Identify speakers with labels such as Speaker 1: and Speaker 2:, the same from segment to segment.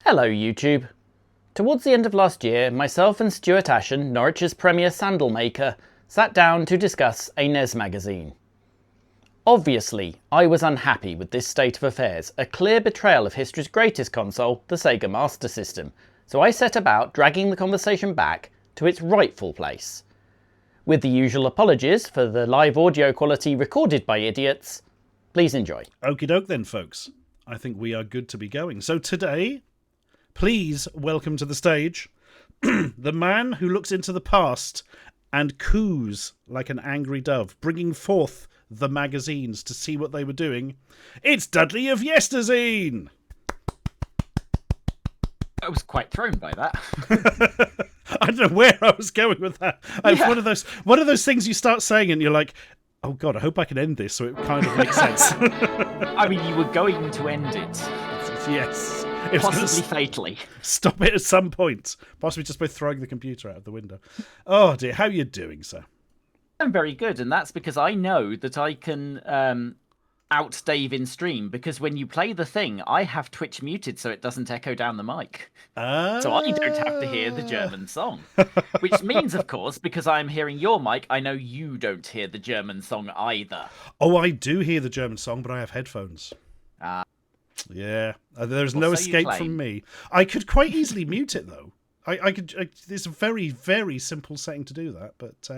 Speaker 1: Hello YouTube. Towards the end of last year, myself and Stuart Ashen, Norwich's premier sandal maker, sat down to discuss a NES magazine. Obviously, I was unhappy with this state of affairs, a clear betrayal of history's greatest console, the Sega Master System, so I set about dragging the conversation back to its rightful place. With the usual apologies for the live audio quality recorded by idiots, please enjoy.
Speaker 2: Okie doke then, folks. I think we are good to be going. So today, please welcome to the stage the man who looks into the past and coos like an angry dove, bringing forth the magazines to see what they were doing. It's Dudley of Yesterzine!
Speaker 3: I was quite thrown by that.
Speaker 2: I don't know where I was going with that. It's one of those things you start saying and you're like, oh God, I hope I can end this so it kind of makes sense.
Speaker 3: I mean, you were going to end it.
Speaker 2: Yes.
Speaker 3: Possibly fatally.
Speaker 2: Stop it at some point. Possibly just by throwing the computer out of the window. Oh dear, how are you doing, sir?
Speaker 3: I'm very good, and that's because I know that I can out Dave in stream, because when you play the thing, I have Twitch muted so it doesn't echo down the mic. So I don't have to hear the German song. Which means, of course, because I'm hearing your mic, I know you don't hear the German song either.
Speaker 2: Oh, I do hear the German song, but I have headphones. Yeah, there's no escape from me. I could quite easily mute it, though. I could. It's a very, very simple setting to do that, but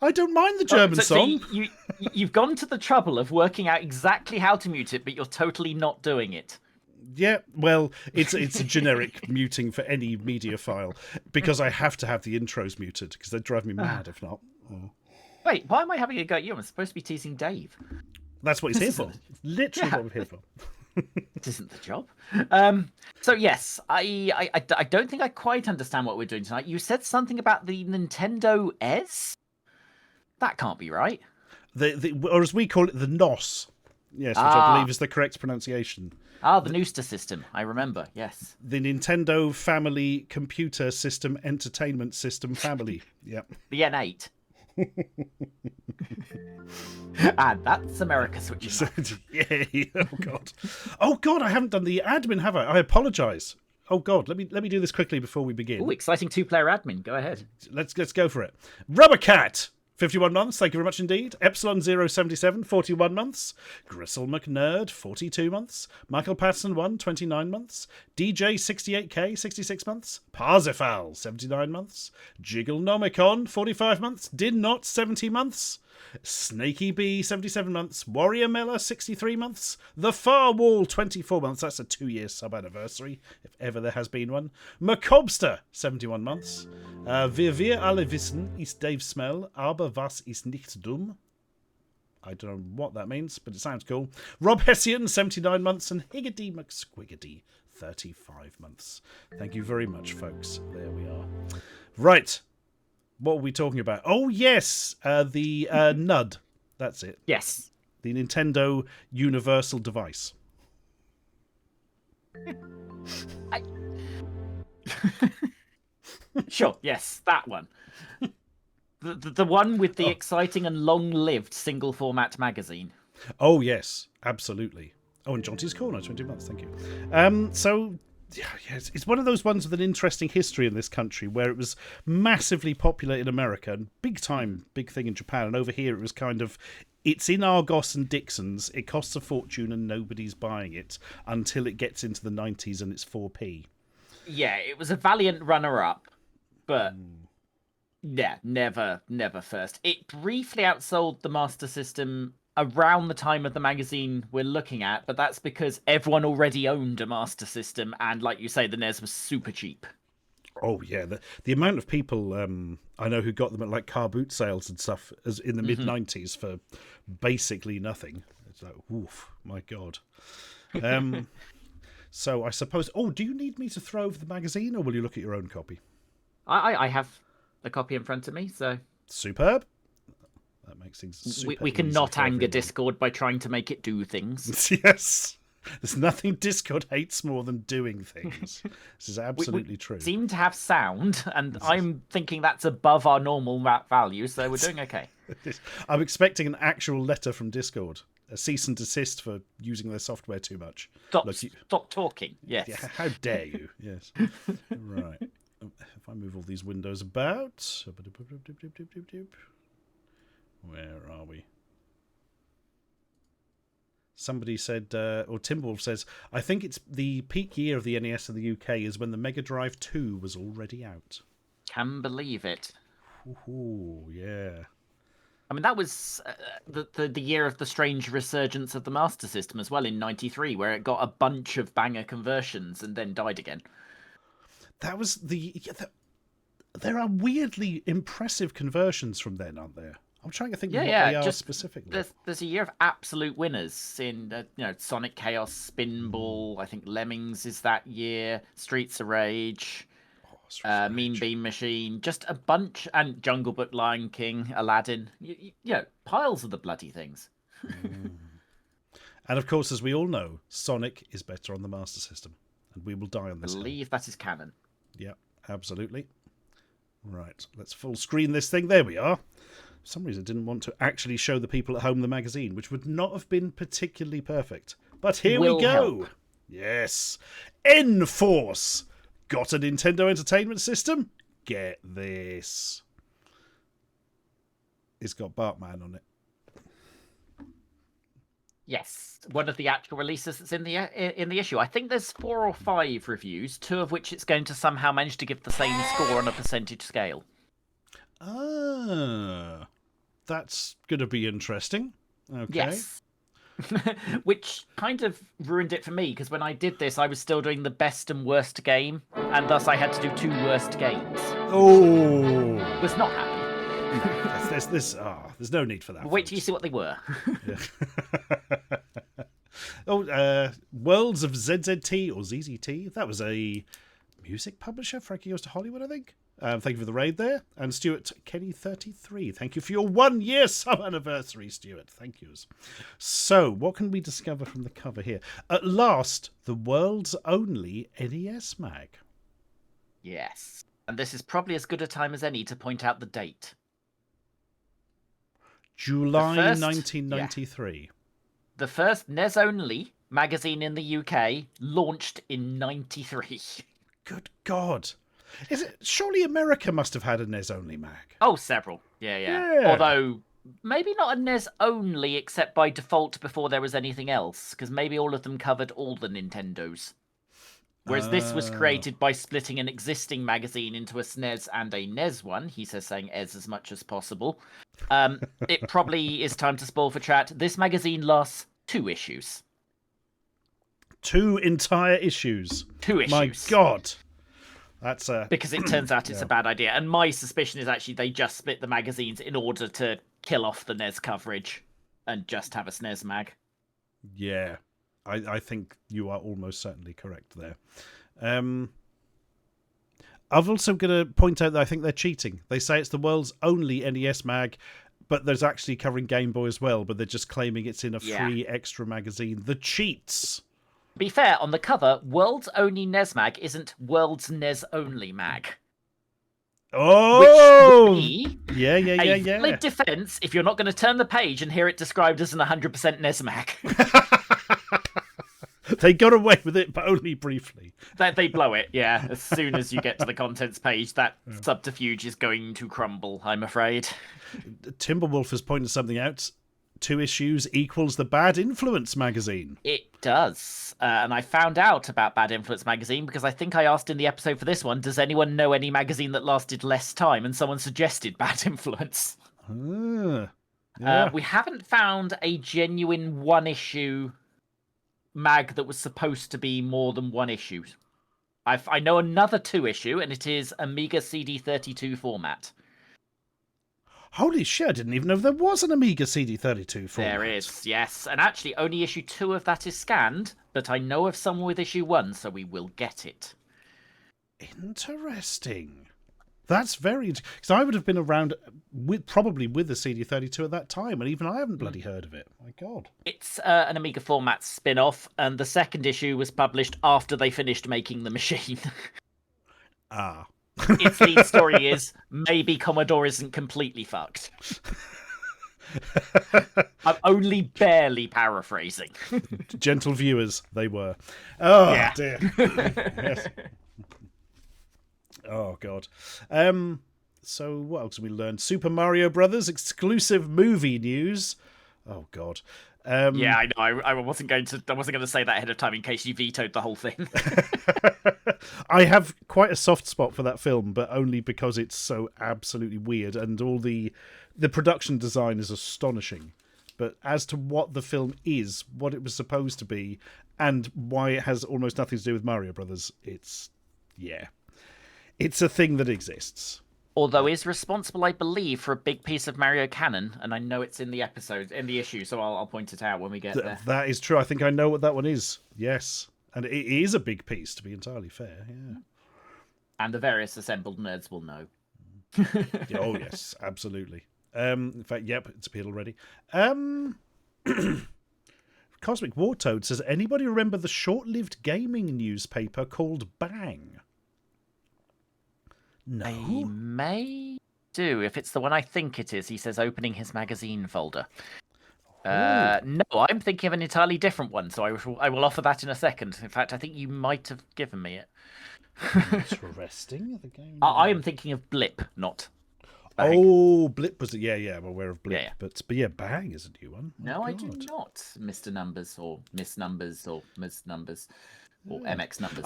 Speaker 2: I don't mind the German song.
Speaker 3: So you've gone to the trouble of working out exactly how to mute it, but you're totally not doing it.
Speaker 2: Yeah, well, it's a generic muting for any media file, because I have to have the intros muted, because they'd drive me mad if not. Oh.
Speaker 3: Wait, why am I having a go at you? I'm supposed to be teasing Dave.
Speaker 2: That's what he's here for. It's literally what we're here for.
Speaker 3: It isn't the job. So yes, I don't think I quite understand what we're doing tonight. You said something about the Nintendo ES? That can't be right.
Speaker 2: Or as we call it, the NOS. Yes, which I believe is the correct pronunciation.
Speaker 3: The Nooster system, I remember, yes.
Speaker 2: The Nintendo Family Computer System Entertainment System Family. Yep.
Speaker 3: The N8. And that's America switching.
Speaker 2: Yay! Oh God! I haven't done the admin, have I? I apologise. Oh God! Let me do this quickly before we begin.
Speaker 3: Oh, exciting two-player admin. Go ahead.
Speaker 2: Let's go for it. Rubbercat, 51 months. Thank you very much indeed. Epsilon 077, 41 months. Gristle McNerd, 42 months. Michael Patterson 1, 29 months. DJ 68K, 66 months. Parsifal, 79 months. Jigglenomicon, 45 months. Did not, 70 months. Snaky B, 77 months. Warrior Miller, 63 months. The Far Wall, 24 months. That's a 2-year sub-anniversary, if ever there has been one. Macobster, 71 months. Wir alle wissen, ist Dave Smell, aber was ist nicht dumm? I don't know what that means, but it sounds cool. Rob Hessian, 79 months. And Higgity McSquiggity, 35 months. Thank you very much, folks. There we are. Right. What were we talking about? Oh, yes, the NUD. That's it.
Speaker 3: Yes.
Speaker 2: The Nintendo Universal Device.
Speaker 3: Sure, yes, that one. The one with the exciting and long-lived single-format magazine.
Speaker 2: Oh, yes, absolutely. Oh, and Jonty's Corner, 20 months, thank you. So... Yeah, it's one of those ones with an interesting history in this country where it was massively popular in America and big thing in Japan. And over here it was kind of, it's in Argos and Dixon's, it costs a fortune and nobody's buying it until it gets into the 90s and it's 4p.
Speaker 3: Yeah, it was a valiant runner-up, but yeah, never first. It briefly outsold the Master System around the time of the magazine we're looking at, but that's because everyone already owned a Master System, and like you say, the NES was super cheap.
Speaker 2: Oh yeah, the amount of people I know who got them at like car boot sales and stuff as in the mid-90s for basically nothing. It's like, oof, my God. So I suppose, do you need me to throw over the magazine, or will you look at your own copy?
Speaker 3: I have the copy in front of me, so...
Speaker 2: Superb. That makes things super
Speaker 3: we can
Speaker 2: easy
Speaker 3: not
Speaker 2: for
Speaker 3: anger
Speaker 2: everyone.
Speaker 3: Discord by trying to make it do things.
Speaker 2: Yes. There's nothing Discord hates more than doing things. This is absolutely true.
Speaker 3: We seem to have sound, and I'm thinking that's above our normal value, so we're doing okay.
Speaker 2: I'm expecting an actual letter from Discord a cease and desist for using their software too much.
Speaker 3: Stop talking. Yes.
Speaker 2: Yeah, how dare you? Yes. Right. If I move all these windows about. Where are we? Somebody said, or Timberwolf says, I think it's the peak year of the NES in the UK is when the Mega Drive 2 was already out.
Speaker 3: Can believe it.
Speaker 2: Ooh, yeah.
Speaker 3: I mean, that was the year of the strange resurgence of the Master System as well in '93, where it got a bunch of banger conversions and then died again.
Speaker 2: That was there are weirdly impressive conversions from then, aren't there? I'm trying to think what they are specifically.
Speaker 3: There's a year of absolute winners in Sonic Chaos, Spinball. I think Lemmings is that year. Streets of Rage, Mean Bean Machine, just a bunch, and Jungle Book, Lion King, Aladdin. Piles of the bloody things.
Speaker 2: And of course, as we all know, Sonic is better on the Master System, and we will die on this.
Speaker 3: I believe that is canon.
Speaker 2: Yeah, absolutely. Right, let's full screen this thing. There we are. For some reason, I didn't want to actually show the people at home the magazine, which would not have been particularly perfect. But here we go.
Speaker 3: Help.
Speaker 2: Yes. N-Force. Got a Nintendo Entertainment System? Get this. It's got Bartman on it.
Speaker 3: Yes, one of the actual releases that's in the issue. I think there's 4 or 5 reviews, 2 of which it's going to somehow manage to give the same score on a percentage scale.
Speaker 2: Ah, that's going to be interesting. Okay.
Speaker 3: Yes. Which kind of ruined it for me, because when I did this, I was still doing the best and worst game, and thus I had to do 2 worst games.
Speaker 2: Oh.
Speaker 3: Was not happy.
Speaker 2: There's no need for that.
Speaker 3: Wait till you see what they were.
Speaker 2: Worlds of ZZT or ZZT. That was a music publisher. Frankie Goes to Hollywood, I think. Thank you for the raid there. And Stuart Kenny33. Thank you for your 1-year sub anniversary, Stuart. Thank yous. So, what can we discover from the cover here? At last, the world's only NES mag.
Speaker 3: Yes. And this is probably as good a time as any to point out the date.
Speaker 2: July 1993.
Speaker 3: Yeah. The first NES only magazine in the UK launched in 93.
Speaker 2: Good God. Surely America must have had a NES only mag.
Speaker 3: Oh, several. Yeah. Although maybe not a NES only, except by default before there was anything else, because maybe all of them covered all the Nintendos. Whereas this was created by splitting an existing magazine into a SNES and a NES one. He says saying "es" as much as possible. It probably is time to spoil for chat. This magazine lasts 2 issues.
Speaker 2: 2 entire issues.
Speaker 3: 2 issues.
Speaker 2: My God. That's
Speaker 3: because it turns out it's a bad idea. And my suspicion is actually they just split the magazines in order to kill off the NES coverage and just have a SNES mag.
Speaker 2: Yeah. I think you are almost certainly correct there. I'm also going to point out that I think they're cheating. They say it's the world's only NES mag, but there's actually covering Game Boy as well, but they're just claiming it's in a free extra magazine. The cheats!
Speaker 3: To be fair, on the cover, World's Only NES Mag isn't World's NES Only Mag.
Speaker 2: Oh!
Speaker 3: Which would be
Speaker 2: a
Speaker 3: valid defense if you're not going to turn the page and hear it described as an 100% NES Mag.
Speaker 2: They got away with it, but only briefly.
Speaker 3: They blow it, yeah. As soon as you get to the contents page, that subterfuge is going to crumble, I'm afraid.
Speaker 2: Timberwolf has pointed something out. 2 issues equals the Bad Influence magazine.
Speaker 3: It does. And I found out about Bad Influence magazine because I think I asked in the episode for this one, does anyone know any magazine that lasted less time? And someone suggested Bad Influence.
Speaker 2: Yeah.
Speaker 3: We haven't found a genuine 1-issue mag that was supposed to be more than 1 issue. I know another 2-issue, and it is Amiga CD32 format.
Speaker 2: Holy shit, I didn't even know there was an Amiga CD32 format.
Speaker 3: There is, yes. And actually, only issue 2 of that is scanned, but I know of someone with issue 1, so we will get it.
Speaker 2: Interesting. That's very... Because I would have been around probably with the CD32 at that time, and even I haven't bloody heard of it. My God.
Speaker 3: It's an Amiga format spin-off, and the 2nd issue was published after they finished making the machine.
Speaker 2: Its
Speaker 3: lead story is maybe Commodore isn't completely fucked. I'm only barely paraphrasing.
Speaker 2: Gentle viewers, they were. Oh,
Speaker 3: Yeah.
Speaker 2: dear. Yes. Oh, God. So what else have we learned? Super Mario Brothers exclusive movie news. Oh, God.
Speaker 3: Yeah, I know. I wasn't going to say that ahead of time in case you vetoed the whole thing.
Speaker 2: I have quite a soft spot for that film, but only because it's so absolutely weird and all the production design is astonishing. But as to what the film is, what it was supposed to be, and why it has almost nothing to do with Mario Brothers, it's a thing that exists.
Speaker 3: Although is responsible, I believe, for a big piece of Mario canon, and I know it's in the issue, so I'll point it out when we get there.
Speaker 2: That is true. I think I know what that one is. Yes. And it is a big piece, to be entirely fair. Yeah.
Speaker 3: And the various assembled nerds will know.
Speaker 2: Oh, yes, absolutely. In fact, yep, it's appeared already. Cosmic Wartoad says, anybody remember the short-lived gaming newspaper called Bang? No.
Speaker 3: I may do, if it's the one I think it is. He says, opening his magazine folder. No, I'm thinking of an entirely different one, so I will offer that in a second. In fact, I think you might have given me it.
Speaker 2: Interesting. The game.
Speaker 3: I am thinking of Blip, not Bang.
Speaker 2: Oh, Blip was yeah, I'm aware of Blip,
Speaker 3: Yeah.
Speaker 2: but yeah, Bang is a new one.
Speaker 3: No,
Speaker 2: Oh,
Speaker 3: I do
Speaker 2: God.
Speaker 3: not, Mr. Numbers or Miss Numbers or Ms. Numbers or MX Numbers.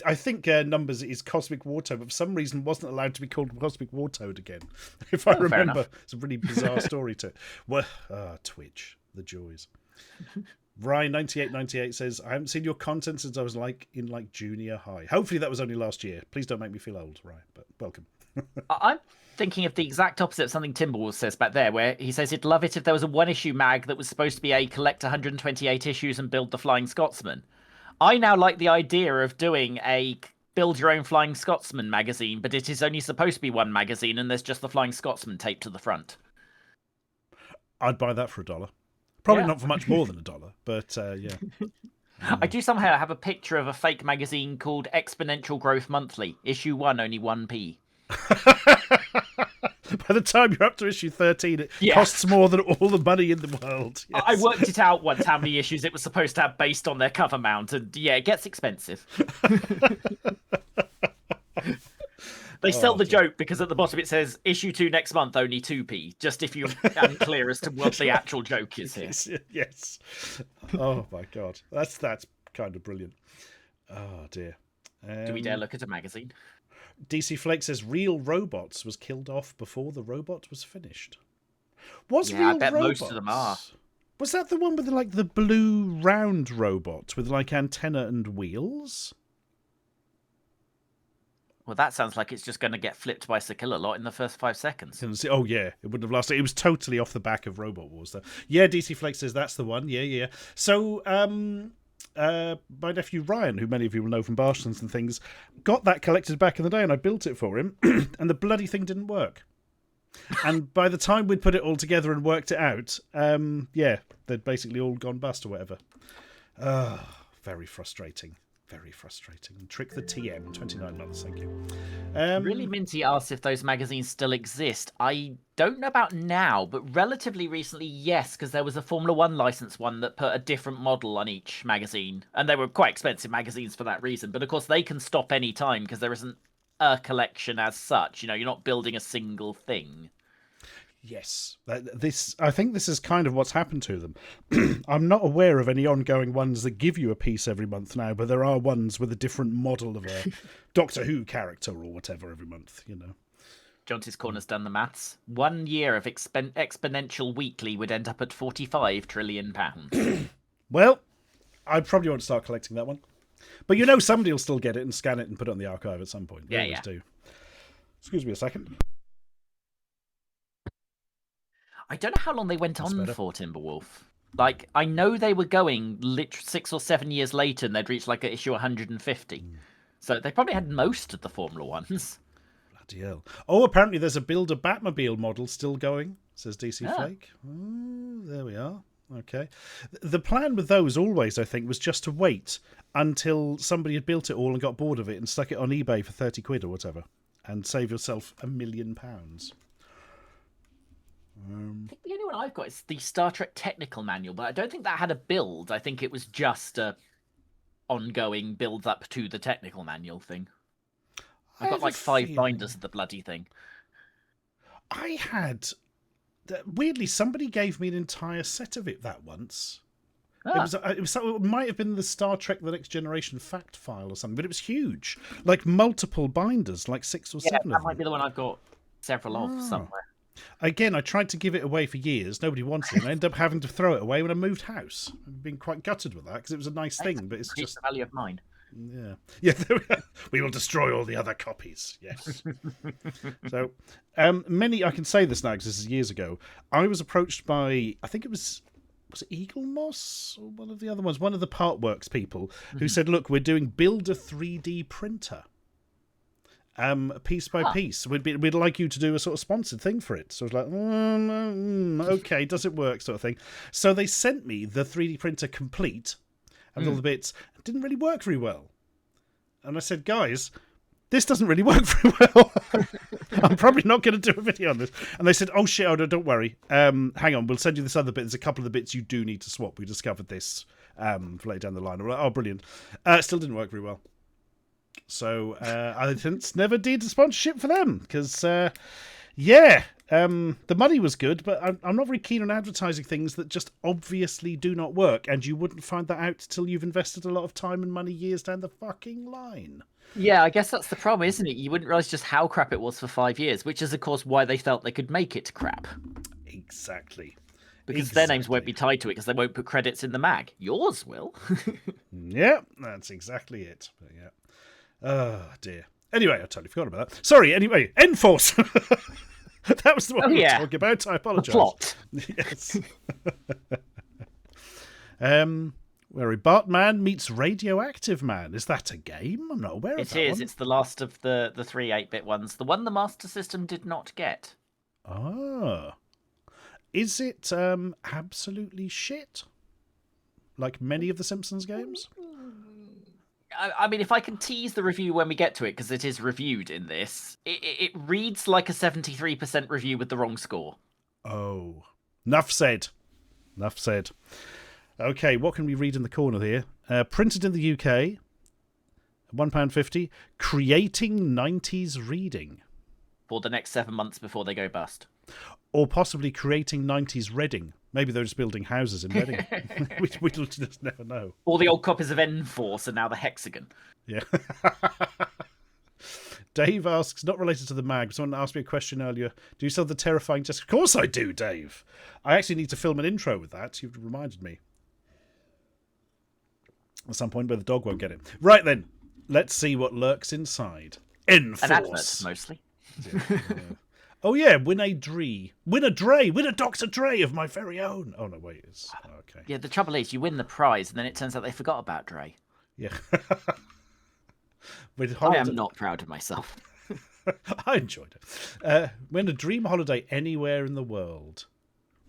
Speaker 2: I think Numbers is Cosmic Wartoad, but for some reason wasn't allowed to be called Cosmic Wartoad again. If I remember,
Speaker 3: enough.
Speaker 2: it's a really bizarre story to. Well, Twitch, the joys. Ryan 9898 says, I haven't seen your content since I was in junior high. Hopefully that was only last year. Please don't make me feel old, Ryan, but welcome.
Speaker 3: I'm thinking of the exact opposite of something Timberwolves says back there, where he says he'd love it if there was a one-issue mag that was supposed to be a collect 128 issues and build the Flying Scotsman. I now like the idea of doing a build your own Flying Scotsman magazine, but it is only supposed to be one magazine and there's just the Flying Scotsman taped to the front.
Speaker 2: I'd buy that for $1. Probably
Speaker 3: Yeah.
Speaker 2: not for much more than $1, but yeah.
Speaker 3: I do somehow have a picture of a fake magazine called Exponential Growth Monthly. Issue 1, only 1p.
Speaker 2: By the time you're up to issue 13, it
Speaker 3: Yeah.
Speaker 2: costs more than all the money in the world. Yes.
Speaker 3: I worked it out once how many issues it was supposed to have based on their cover mount, and yeah, it gets expensive. They sell the joke because at the bottom it says issue 2 next month, only 2p, just if you're unclear as to what the actual joke is here.
Speaker 2: Yes. Oh my God, that's kind of brilliant. Oh dear.
Speaker 3: Do we dare look at a magazine?
Speaker 2: DC Flake says Real Robots was killed off before the robot was finished. Was
Speaker 3: Yeah,
Speaker 2: Real
Speaker 3: I bet
Speaker 2: Robots?
Speaker 3: most of them are.
Speaker 2: Was that the one with the blue round robot with antenna and wheels?
Speaker 3: Well, that sounds like it's just going to get flipped by Sir Killalot in the first 5 seconds.
Speaker 2: Oh yeah, it wouldn't have lasted. It was totally off the back of Robot Wars, though. Yeah, DC Flake says that's the one. Yeah. So, my nephew Ryan, who many of you will know from Barstons and things, got that collected back in the day, and I built it for him, and the bloody thing didn't work. And by the time we'd put it all together and worked it out, they'd basically all gone bust or whatever. Very frustrating. Very frustrating. Trick the TM, 29 months, thank you.
Speaker 3: Really Minty asks if those magazines still exist. I don't know about now, but relatively recently, yes, because there was a Formula 1 license one that put a different model on each magazine. And they were quite expensive magazines for that reason. But of course, they can stop any time because there isn't a collection as such. You know, you're not building a single thing.
Speaker 2: Yes, I think this is kind of what's happened to them. I'm not aware of any ongoing ones that give you a piece every month now, but there are ones with a different model of a Doctor Who character or whatever every month, you know.
Speaker 3: Jonty's Corner's done the maths. 1 year of exponential weekly would end up at £45 trillion.
Speaker 2: Well, I probably want to start collecting that one. But you know somebody will still get it and scan it and put it on the archive at some point. They always do. Excuse me a second.
Speaker 3: I don't know how long they went on for, Timberwolf. Like, I know they were going 6 or 7 years later and they'd reached like issue 150. So they probably had most of the Formula Ones.
Speaker 2: Bloody hell. Oh, apparently there's a Builder Batmobile model still going, says DC Flake. Oh, there we are. Okay. The plan with those always, I think, was just to wait until somebody had built it all and got bored of it and stuck it on eBay for 30 quid or whatever and save yourself £1 million.
Speaker 3: I think the only one I've got is the Star Trek Technical Manual, but I don't think that had a build. I think it was just a ongoing build up to the Technical Manual thing. I've got like 5 binders of the bloody thing.
Speaker 2: I had... Weirdly, somebody gave me an entire set of it that once. It might have been the Star Trek The Next Generation fact file or something, but it was huge. Like multiple binders, like 6 or 7 of them.
Speaker 3: That might be the one I've got several of somewhere.
Speaker 2: Again, I tried to give it away for years. Nobody wanted it. And I ended up having to throw it away when I moved house. I've been quite gutted with that because it was a nice thing, but it's just
Speaker 3: the value of mine.
Speaker 2: Yeah. We will destroy all the other copies. Yes. So, I can say this now because this is years ago. I was approached by, I think it was it Eagle Moss or one of the other ones, one of the Partworks people who said, "Look, we're doing build a 3D printer." Piece by piece. We'd like you to do a sort of sponsored thing for it. So I was like, okay, does it work, sort of thing. So they sent me the 3D printer complete and all the bits. It didn't really work very well. And I said, guys, this doesn't really work very well. I'm probably not going to do a video on this. And they said, oh shit, don't worry. Hang on, we'll send you this other bit. There's a couple of the bits you do need to swap. We discovered this for later down the line. I'm like, oh, brilliant. Still didn't work very well. So I never did a sponsorship for them because, the money was good, but I'm not very keen on advertising things that just obviously do not work, and you wouldn't find that out till you've invested a lot of time and money years down the fucking line.
Speaker 3: Yeah, I guess that's the problem, isn't it? You wouldn't realise just how crap it was for 5 years, which is, of course, why they felt they could make it crap.
Speaker 2: Exactly.
Speaker 3: Because their names won't be tied to it because they won't put credits in the mag. Yours will.
Speaker 2: Yeah, that's exactly it. But yeah. Oh, dear. Anyway, I totally forgot about that. Sorry, anyway, Enforce. That was the one we were talking about. I apologise.
Speaker 3: Plot.
Speaker 2: Yes. Where Bartman meets Radioactive Man. Is that a game? I'm not aware of that.
Speaker 3: It is. It's the last of the 3 8-bit ones. The one the Master System did not get.
Speaker 2: Ah. Is it absolutely shit? Like many of the Simpsons games?
Speaker 3: I mean, if I can tease the review when we get to it, because it is reviewed in this, it reads like a 73% review with the wrong score.
Speaker 2: Oh. Enough said. Okay, what can we read in the corner here? Printed in the UK, £1.50, creating 90s reading.
Speaker 3: For the next 7 months before they go bust.
Speaker 2: Or possibly creating 90s Reading. Maybe they're just building houses in Reading. We'll just never know.
Speaker 3: All the old copies of Enforce are now the Hexagon.
Speaker 2: Yeah. Dave asks, not related to the mag, but someone asked me a question earlier. Do you sell the terrifying Jessica? Of course I do, Dave. I actually need to film an intro with that. You've reminded me. At some point, but the dog won't get it. Right then, let's see what lurks inside. Enforce.
Speaker 3: An advert, mostly.
Speaker 2: Yeah. Oh yeah, win a Dr. Dre of my very own. Oh no, wait, it's okay.
Speaker 3: Yeah, the trouble is you win the prize and then it turns out they forgot about Dre.
Speaker 2: Yeah.
Speaker 3: I am not proud of myself.
Speaker 2: I enjoyed it. Win a dream holiday anywhere in the world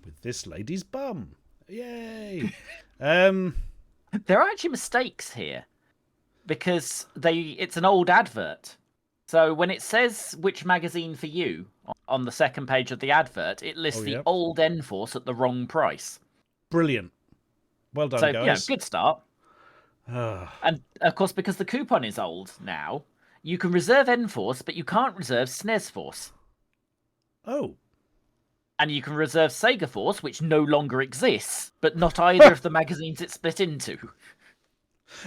Speaker 2: with this lady's bum. Yay.
Speaker 3: There are actually mistakes here because it's an old advert. So when it says which magazine for you on the second page of the advert, it lists the old Enforce at the wrong price.
Speaker 2: Brilliant. Well done, guys.
Speaker 3: Yeah, good start. And of course, because the coupon is old now, you can reserve Enforce, but you can't reserve SNES Force.
Speaker 2: Oh.
Speaker 3: And you can reserve Sega Force, which no longer exists, but not either of the magazines it's split into.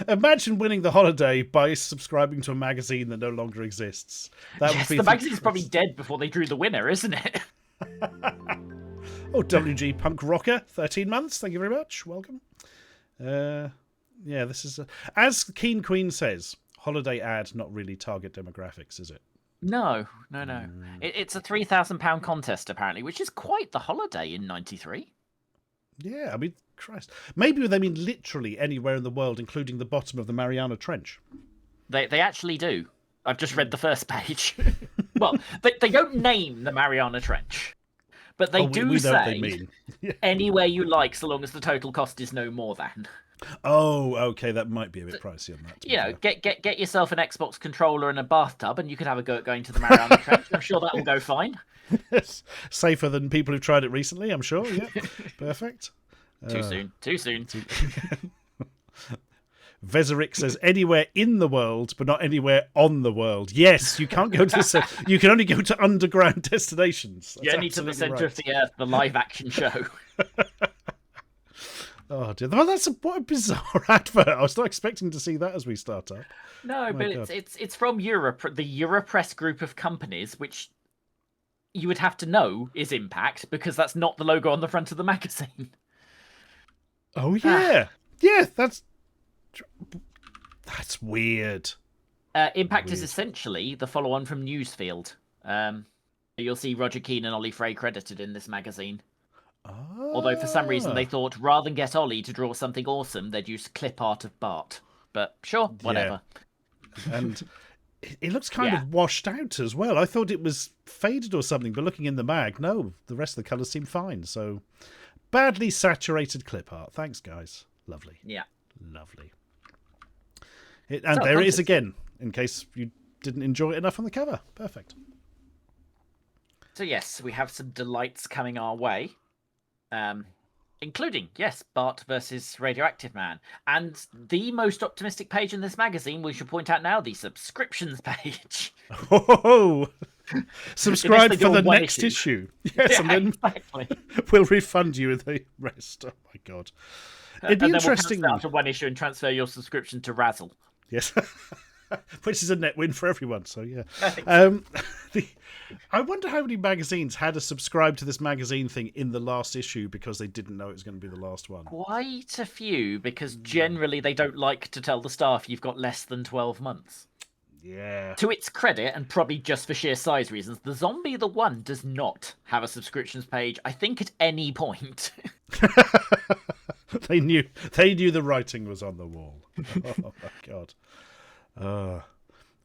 Speaker 2: Imagine winning the holiday by subscribing to a magazine that no longer exists. That would be
Speaker 3: the magazine's probably dead before they drew the winner, isn't it?
Speaker 2: Oh, WG Punk Rocker, 13 months. Thank you very much. Welcome. This is... as Keen Queen says, holiday ad, not really target demographics, is it?
Speaker 3: No. It's a £3,000 contest, apparently, which is quite the holiday in 93.
Speaker 2: Yeah, I mean, Christ. Maybe they mean literally anywhere in the world, including the bottom of the Mariana Trench.
Speaker 3: They actually do. I've just read the first page. Well, they don't name the Mariana Trench. But they do say
Speaker 2: what they mean.
Speaker 3: anywhere you like, so long as the total cost is no more than.
Speaker 2: Oh, okay, that might be a bit pricey on that.
Speaker 3: You know, get yourself an Xbox controller and a bathtub, and you could have a go at going to the Mariana Trench. I'm sure that will go fine.
Speaker 2: Yes. Safer than people who've tried it recently, I'm sure. Yeah, perfect.
Speaker 3: Too soon.
Speaker 2: Vezerick says anywhere in the world, but not anywhere on the world. Yes, you can't go to. You can only go to underground destinations.
Speaker 3: That's only to the centre of the earth, the live action show.
Speaker 2: Oh dear! Well, what a bizarre advert. I was not expecting to see that as we start up.
Speaker 3: No, but it's from Europe, the Europress group of companies, which you would have to know is Impact because that's not the logo on the front of the magazine.
Speaker 2: Oh yeah, yeah. That's weird.
Speaker 3: Impact is essentially the follow-on from Newsfield. You'll see Roger Keane and Ollie Frey credited in this magazine. Although for some reason they thought rather than get Ollie to draw something awesome, they'd use clip art of Bart. But sure, whatever.
Speaker 2: Yeah. And it looks kind of washed out as well. I thought it was faded or something, but looking in the mag, no, the rest of the colours seem fine. So badly saturated clip art. Thanks, guys. Lovely.
Speaker 3: Yeah.
Speaker 2: Lovely. And there it is again, in case you didn't enjoy it enough on the cover. Perfect.
Speaker 3: So yes, we have some delights coming our way. Including, yes, Bart versus Radioactive Man. And the most optimistic page in this magazine, we should point out now, the subscriptions page.
Speaker 2: Oh, subscribe for the next issue. Yes, yeah, and then we'll refund you the rest. Oh my God. It'd be interesting.
Speaker 3: We'll after one issue and transfer your subscription to Razzle.
Speaker 2: Yes. Which is a net win for everyone, so yeah. I wonder how many magazines had a subscribe to this magazine thing in the last issue because they didn't know it was going to be the last one.
Speaker 3: Quite a few, because generally they don't like to tell the staff you've got less than 12 months.
Speaker 2: Yeah.
Speaker 3: To its credit, and probably just for sheer size reasons, the Zombie the One does not have a subscriptions page, I think, at any point.
Speaker 2: They knew the writing was on the wall. Oh my God.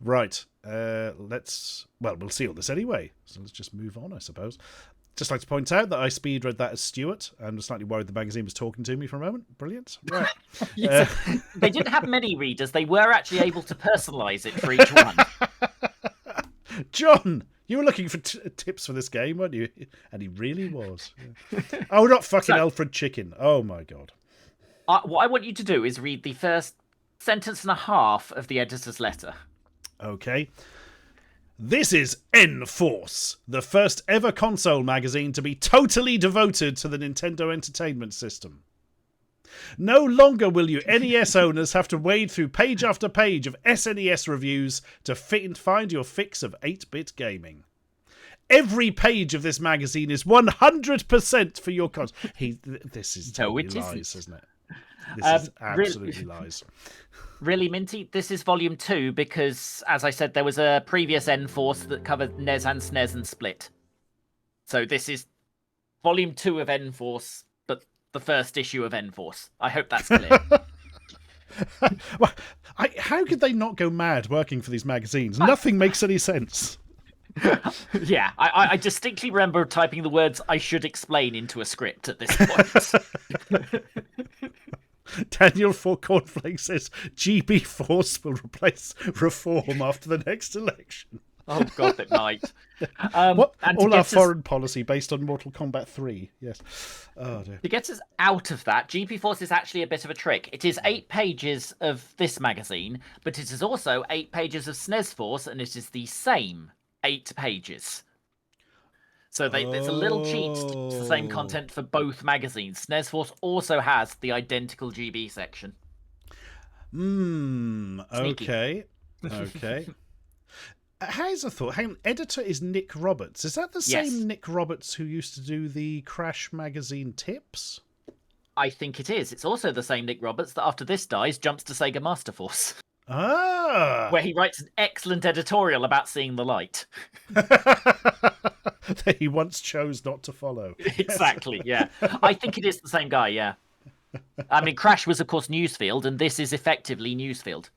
Speaker 2: Right. We'll see all this anyway. So let's just move on, I suppose. Just like to point out that I speed read that as Stuart and was slightly worried the magazine was talking to me for a moment. Brilliant. Right.
Speaker 3: They didn't have many readers. They were actually able to personalise it for each one.
Speaker 2: John, you were looking for tips for this game, weren't you? And he really was. Yeah. Oh, not fucking Alfred Chicken. Oh my God.
Speaker 3: What I want you to do is read the first sentence and a half of the editor's letter.
Speaker 2: Okay. This is N-Force, the first ever console magazine to be totally devoted to the Nintendo Entertainment System. No longer will you NES owners have to wade through page after page of SNES reviews to find your fix of 8-bit gaming. Every page of this magazine is 100% for your console. This is totally lies, isn't it? This is absolutely lies.
Speaker 3: Really, Minty, this is volume 2 because, as I said, there was a previous N-Force that covered NES and SNES and Split. So this is volume 2 of N-Force, but the first issue of N-Force. I hope that's clear.
Speaker 2: Well, how could they not go mad working for these magazines? Nothing makes any sense.
Speaker 3: Yeah, I distinctly remember typing the words "I should explain" into a script at this point.
Speaker 2: Daniel for Cornflake says GB Force will replace Reform after the next election.
Speaker 3: Oh God, it might.
Speaker 2: All our foreign policy based on Mortal Kombat 3. Yes. Oh dear.
Speaker 3: To get us out of that, GP Force is actually a bit of a trick. It is 8 pages of this magazine, but it is also 8 pages of SNES Force, and it is the same 8 pages. So it's a little cheat. It's the same content for both magazines. SNES Force also has the identical GB section.
Speaker 2: Okay. Okay. Here's a thought. Hang on. Editor is Nick Roberts. Is that the same Nick Roberts who used to do the Crash magazine tips?
Speaker 3: I think it is. It's also the same Nick Roberts that after this dies jumps to Sega Master Force.
Speaker 2: Ah!
Speaker 3: Where he writes an excellent editorial about seeing the light.
Speaker 2: That he once chose not to follow.
Speaker 3: Exactly, yeah. I think it is the same guy, yeah. I mean, Crash was, of course, Newsfield, and this is effectively Newsfield.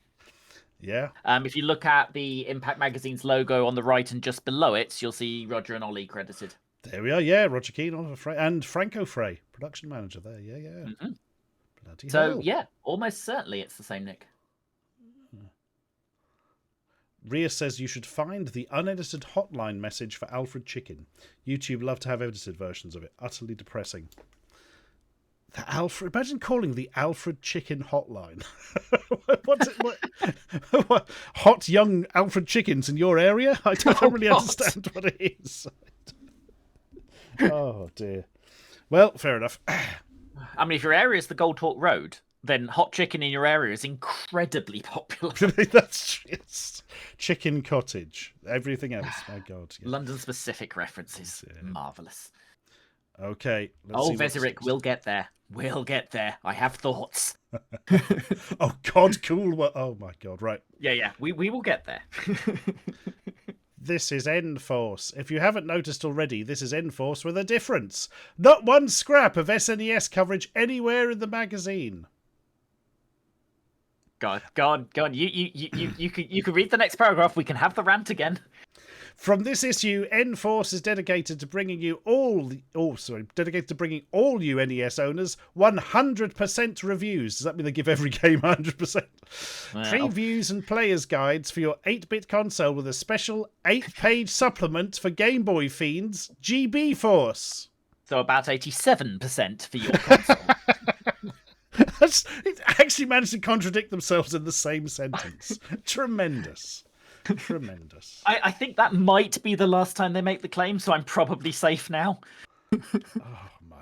Speaker 2: Yeah.
Speaker 3: If you look at the Impact Magazine's logo on the right and just below it, you'll see Roger and Ollie credited.
Speaker 2: There we are, yeah. Roger Keane, Oliver Frey, and Franco Frey, production manager there. Yeah, yeah. Bloody
Speaker 3: So,
Speaker 2: hell.
Speaker 3: yeah, almost certainly it's the same Nick.
Speaker 2: Rhea says you should find the unedited hotline message for Alfred Chicken. YouTube love to have edited versions of it. Utterly depressing. Imagine calling the Alfred Chicken hotline. What? Hot young Alfred Chickens in your area? I don't really understand what it is. Oh dear. Well, fair enough.
Speaker 3: I mean, if your area is the Gold Hawk Road, then hot chicken in your area is incredibly popular.
Speaker 2: That's it's Chicken Cottage. Everything else, my God. Yeah.
Speaker 3: London-specific references. Yeah. Marvellous.
Speaker 2: Okay.
Speaker 3: Vezerick, we'll get there. We'll get there. I have thoughts.
Speaker 2: Oh, God, cool. Oh, my God, right.
Speaker 3: Yeah, we will get there.
Speaker 2: This is N-Force. If you haven't noticed already, this is N-Force with a difference. Not one scrap of SNES coverage anywhere in the magazine.
Speaker 3: God. You can read the next paragraph. We can have the rant again.
Speaker 2: From this issue, N-Force is dedicated to bringing you all you NES owners 100% reviews. Does that mean they give every game 100%? Well. Previews and players guides for your 8-bit console with a special 8-page supplement for Game Boy fiends, GB Force.
Speaker 3: So about 87% for your console.
Speaker 2: It actually managed to contradict themselves in the same sentence. Tremendous. Tremendous.
Speaker 3: I think that might be the last time they make the claim, so I'm probably safe now.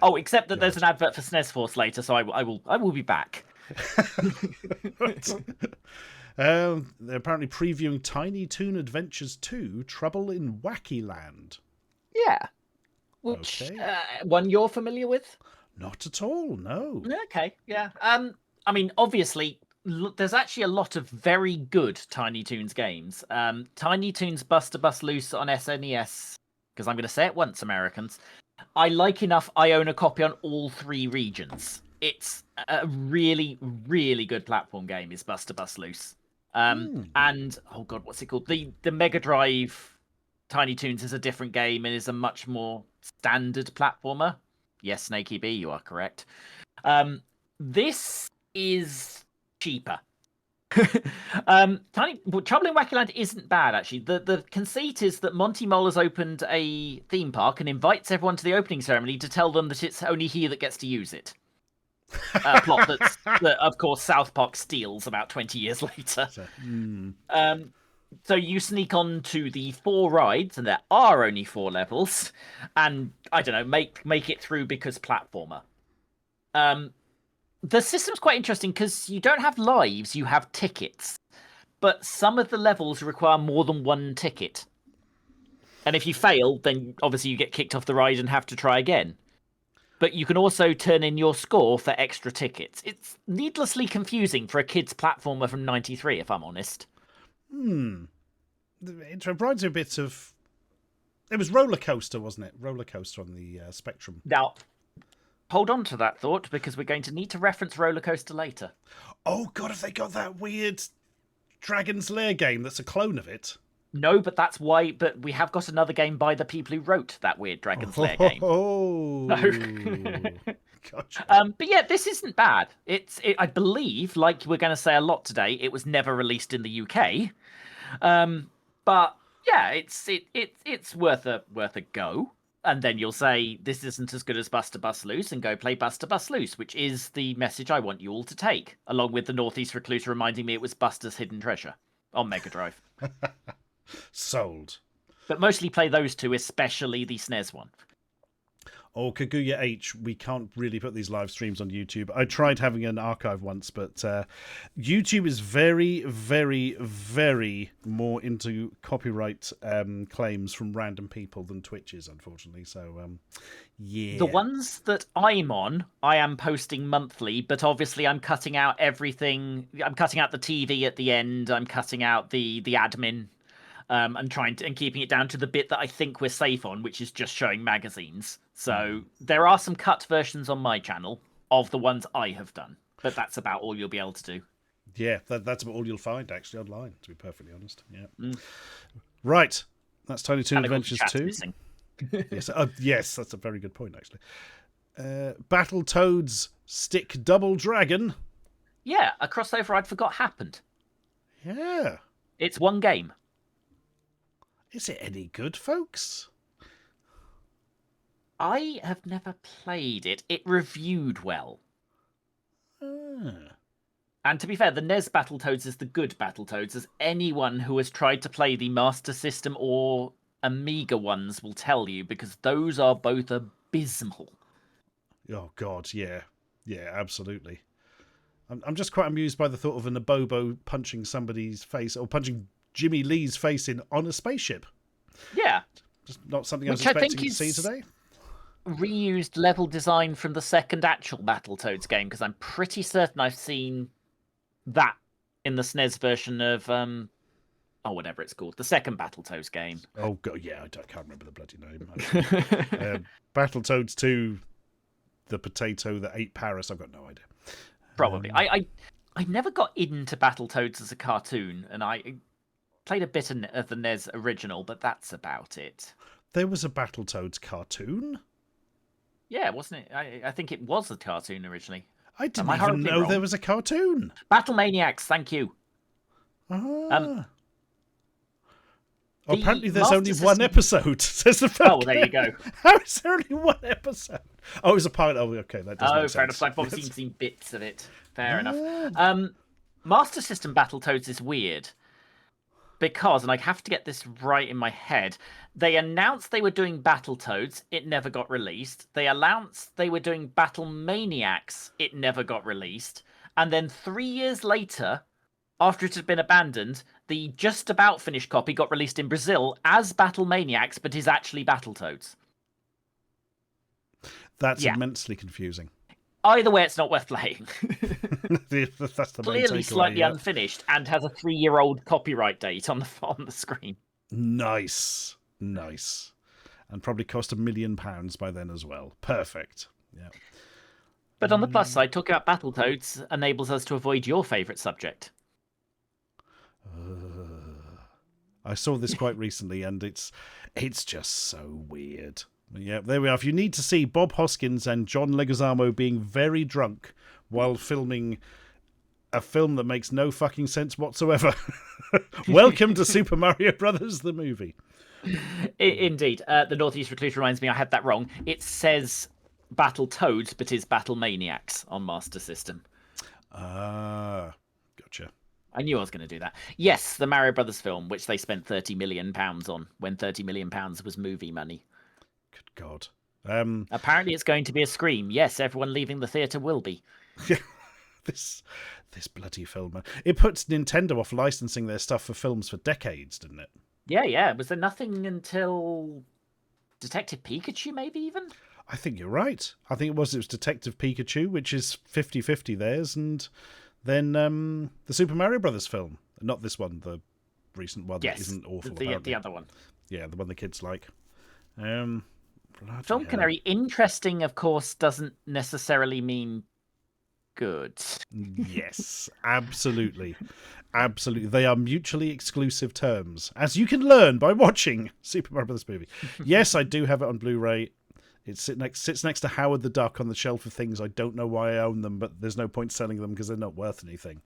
Speaker 3: Except that there's an advert for SNES Force later, so I will be back.
Speaker 2: Right. They're apparently previewing Tiny Toon Adventures 2: Trouble in Wacky Land.
Speaker 3: Yeah. Which one you're familiar with?
Speaker 2: Not at all, no.
Speaker 3: Okay, yeah. I mean, obviously, there's actually a lot of very good Tiny Toons games. Tiny Toons Buster Bust Loose on SNES, because I'm going to say it once, Americans. I like enough, I own a copy on all 3 regions. It's a really, really good platform game, is Buster Bust Loose. And, oh God, what's it called? The Mega Drive Tiny Toons is a different game and is a much more standard platformer. Yes, Snakey B, you are correct. This is cheaper. Trouble in Wacky Land isn't bad, actually. The conceit is that Monty Mole has opened a theme park and invites everyone to the opening ceremony to tell them that it's only he that gets to use it. A plot that, of course, South Park steals about 20 years later. So you sneak on to the 4 rides, and there are only 4 levels, and, I don't know, make it through because platformer. The system's quite interesting because you don't have lives, you have tickets. But some of the levels require more than 1 ticket. And if you fail, then obviously you get kicked off the ride and have to try again. But you can also turn in your score for extra tickets. It's needlessly confusing for a kid's platformer from '93, if I'm honest.
Speaker 2: It reminds me a bit of... It was Roller Coaster, wasn't it? Roller Coaster on the Spectrum.
Speaker 3: Now, hold on to that thought, because we're going to need to reference Roller Coaster later.
Speaker 2: Oh, God, have they got that weird Dragon's Lair game that's a clone of it?
Speaker 3: No, but that's why... But we have got another game by the people who wrote that weird Dragon's Lair game.
Speaker 2: Oh,
Speaker 3: gotcha. But yeah, this isn't bad. I believe, like we're going to say a lot today, it was never released in the UK. But yeah, it's worth a go. And then you'll say, this isn't as good as Buster Bust Loose, and go play Buster Bust Loose, which is the message I want you all to take, along with the Northeast Recluse reminding me it was Buster's Hidden Treasure on Mega Drive.
Speaker 2: Sold.
Speaker 3: But mostly play those 2, especially the SNES one.
Speaker 2: Oh, Kaguya H, we can't really put these live streams on YouTube. I tried having an archive once, but YouTube is very, very, very more into copyright claims from random people than Twitch is, unfortunately. So, yeah. The
Speaker 3: ones that I'm on, I am posting monthly, but obviously I'm cutting out everything. I'm cutting out the TV at the end. I'm cutting out the admin. And keeping it down to the bit that I think we're safe on, which is just showing magazines. So there are some cut versions on my channel of the ones I have done, but that's about all you'll be able to do.
Speaker 2: Yeah, that's about all you'll find actually online, to be perfectly honest. Yeah. Right, that's Tiny Toon Adventures 2.
Speaker 3: Missing.
Speaker 2: Yes, yes, that's a very good point actually. Battletoads Stick Double Dragon.
Speaker 3: Yeah, a crossover I'd forgot happened.
Speaker 2: Yeah.
Speaker 3: It's one game.
Speaker 2: Is it any good, folks?
Speaker 3: I have never played it. It reviewed well. And to be fair, the NES Battletoads is the good Battletoads, as anyone who has tried to play the Master System or Amiga ones will tell you, because those are both abysmal.
Speaker 2: Oh, God, yeah. Yeah, absolutely. I'm just quite amused by the thought of an Abobo punching somebody's face, or punching Jimmy Lee's face in on a spaceship.
Speaker 3: Yeah.
Speaker 2: Just not something I was expecting to see today.
Speaker 3: Reused level design from the second actual Battletoads game, because I'm pretty certain I've seen that in the SNES version of whatever it's called, the second Battletoads game.
Speaker 2: Oh God, yeah, I can't remember the bloody name. Battletoads 2, the potato that ate Paris. I've got no idea.
Speaker 3: Probably. I never got into Battletoads as a cartoon, and I played a bit of the NES original, but that's about it.
Speaker 2: There was a Battletoads cartoon.
Speaker 3: Yeah, wasn't it? I think it was a cartoon originally.
Speaker 2: I didn't even know there was a cartoon.
Speaker 3: Battle Maniacs, thank you.
Speaker 2: Apparently there's only one episode, says the film.
Speaker 3: Oh, there you go.
Speaker 2: How is there only one episode? Oh, it was a pilot. Oh, okay, that does make sense.
Speaker 3: Fair enough. I've obviously seen bits of it. Fair enough. Master System Battletoads is weird because, and I have to get this right in my head, they announced they were doing Battletoads, it never got released. They announced they were doing Battle Maniacs, it never got released. And then 3 years later, after it had been abandoned, the just about finished copy got released in Brazil as Battle Maniacs, but is actually Battletoads.
Speaker 2: That's immensely confusing.
Speaker 3: Either way, it's not worth playing.
Speaker 2: That's the
Speaker 3: Clearly slightly unfinished and has a 3-year-old copyright date on the screen.
Speaker 2: Nice. And probably cost £1 million by then as well. Perfect. Yeah.
Speaker 3: But on the plus side, talking about Battletoads enables us to avoid your favourite subject.
Speaker 2: I saw this quite recently, and it's just so weird. Yeah, there we are. If you need to see Bob Hoskins and John Leguizamo being very drunk while filming a film that makes no fucking sense whatsoever, welcome to Super Mario Brothers, the movie.
Speaker 3: Indeed. The Northeast Recluse reminds me I had that wrong. It says Battletoads, but is Battle Maniacs on Master System.
Speaker 2: Gotcha.
Speaker 3: I knew I was going to do that. Yes, the Mario Brothers film, which they spent £30 million on when £30 million was movie money.
Speaker 2: Good God.
Speaker 3: Apparently it's going to be a Scream. Yes, everyone leaving the theatre will be.
Speaker 2: This bloody film. It puts Nintendo off licensing their stuff for films for decades, didn't it?
Speaker 3: Yeah. Was there nothing until Detective Pikachu, maybe even?
Speaker 2: I think you're right. I think it was Detective Pikachu, which is 50-50 theirs, and then the Super Mario Brothers film. Not this one, the recent one that isn't awful.
Speaker 3: The other one.
Speaker 2: Yeah, the one the kids like.
Speaker 3: Film Canary, interesting, of course, doesn't necessarily mean good.
Speaker 2: Yes, absolutely. Absolutely. They are mutually exclusive terms, as you can learn by watching Super Mario Brothers movie. Yes, I do have it on Blu-ray. It sits next to Howard the Duck on the shelf of things. I don't know why I own them, but there's no point selling them because they're not worth anything.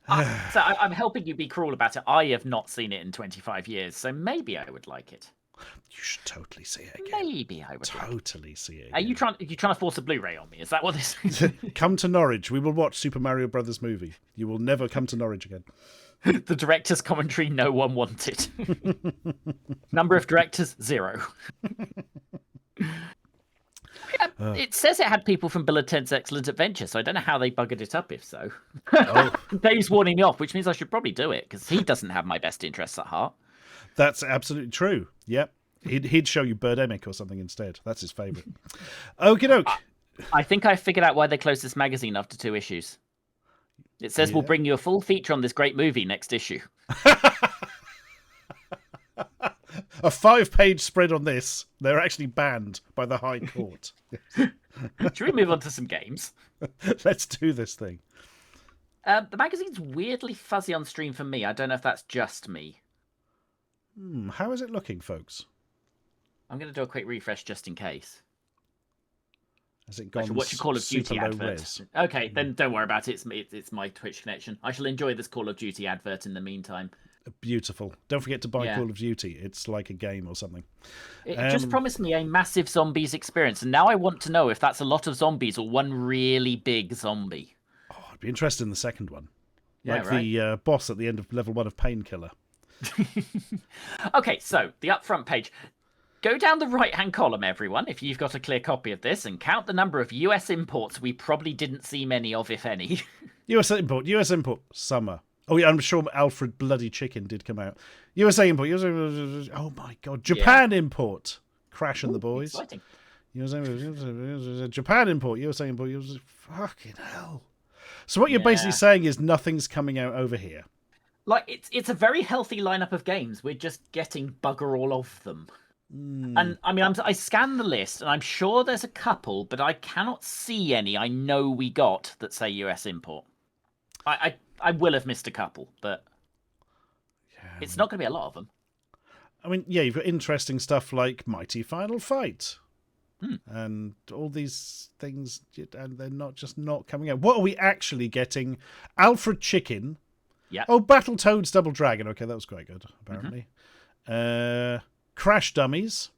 Speaker 3: I'm helping you be cruel about it. I have not seen it in 25 years, so maybe I would like it.
Speaker 2: You should totally see it again.
Speaker 3: Maybe I would
Speaker 2: totally see it again.
Speaker 3: Are you trying to force a Blu-ray on me? Is that what this is?
Speaker 2: Come to Norwich. We will watch Super Mario Brothers movie. You will never come to Norwich again.
Speaker 3: The director's commentary no one wanted. Number of directors, 0. It says it had people from Bill and Ted's Excellent Adventure, so I don't know how they buggered it up if so. Dave's warning me off, which means I should probably do it, because he doesn't have my best interests at heart.
Speaker 2: That's absolutely true. Yep. He'd show you Birdemic or something instead. That's his favourite. Okie doke.
Speaker 3: I think I figured out why they closed this magazine after 2 issues. It says we'll bring you a full feature on this great movie next issue.
Speaker 2: A 5-page spread on this. They're actually banned by the High Court.
Speaker 3: Should we move on to some games?
Speaker 2: Let's do this thing.
Speaker 3: The magazine's weirdly fuzzy on stream for me. I don't know if that's just me.
Speaker 2: How is it looking, folks?
Speaker 3: I'm going to do a quick refresh just in case.
Speaker 2: Has it gone
Speaker 3: What's your Call of Duty
Speaker 2: super low
Speaker 3: advert?
Speaker 2: res?
Speaker 3: Okay, then don't worry about it. It's my Twitch connection. I shall enjoy this Call of Duty advert in the meantime.
Speaker 2: Beautiful. Don't forget to buy Call of Duty. It's like a game or something.
Speaker 3: It just promised me a massive zombies experience, and now I want to know if that's a lot of zombies or one really big zombie.
Speaker 2: Oh, I'd be interested in the second one.
Speaker 3: Yeah,
Speaker 2: like
Speaker 3: right.
Speaker 2: the boss at the end of level 1 of Painkiller.
Speaker 3: Okay, so the upfront page. Go down the right-hand column, everyone, if you've got a clear copy of this, and count the number of US imports we probably didn't see many of, if any.
Speaker 2: US import, summer. Oh yeah, I'm sure Alfred Bloody Chicken did come out. USA import, oh my god. Japan import. Crashing the boys.
Speaker 3: Exciting.
Speaker 2: Japan import, USA import, fucking hell. So what you're basically saying is nothing's coming out over here.
Speaker 3: Like, it's a very healthy lineup of games. We're just getting bugger all of them. And I mean, I scanned the list, and I'm sure there's a couple, but I cannot see any I know we got that say US import. I will have missed a couple, but it's not going to be a lot of them.
Speaker 2: I mean, yeah, you've got interesting stuff like Mighty Final Fight. And all these things, and they're not coming out. What are we actually getting? Alfred Chicken.
Speaker 3: Yeah.
Speaker 2: Oh, Battletoads Double Dragon. Okay, that was quite good, apparently. Crash Dummies.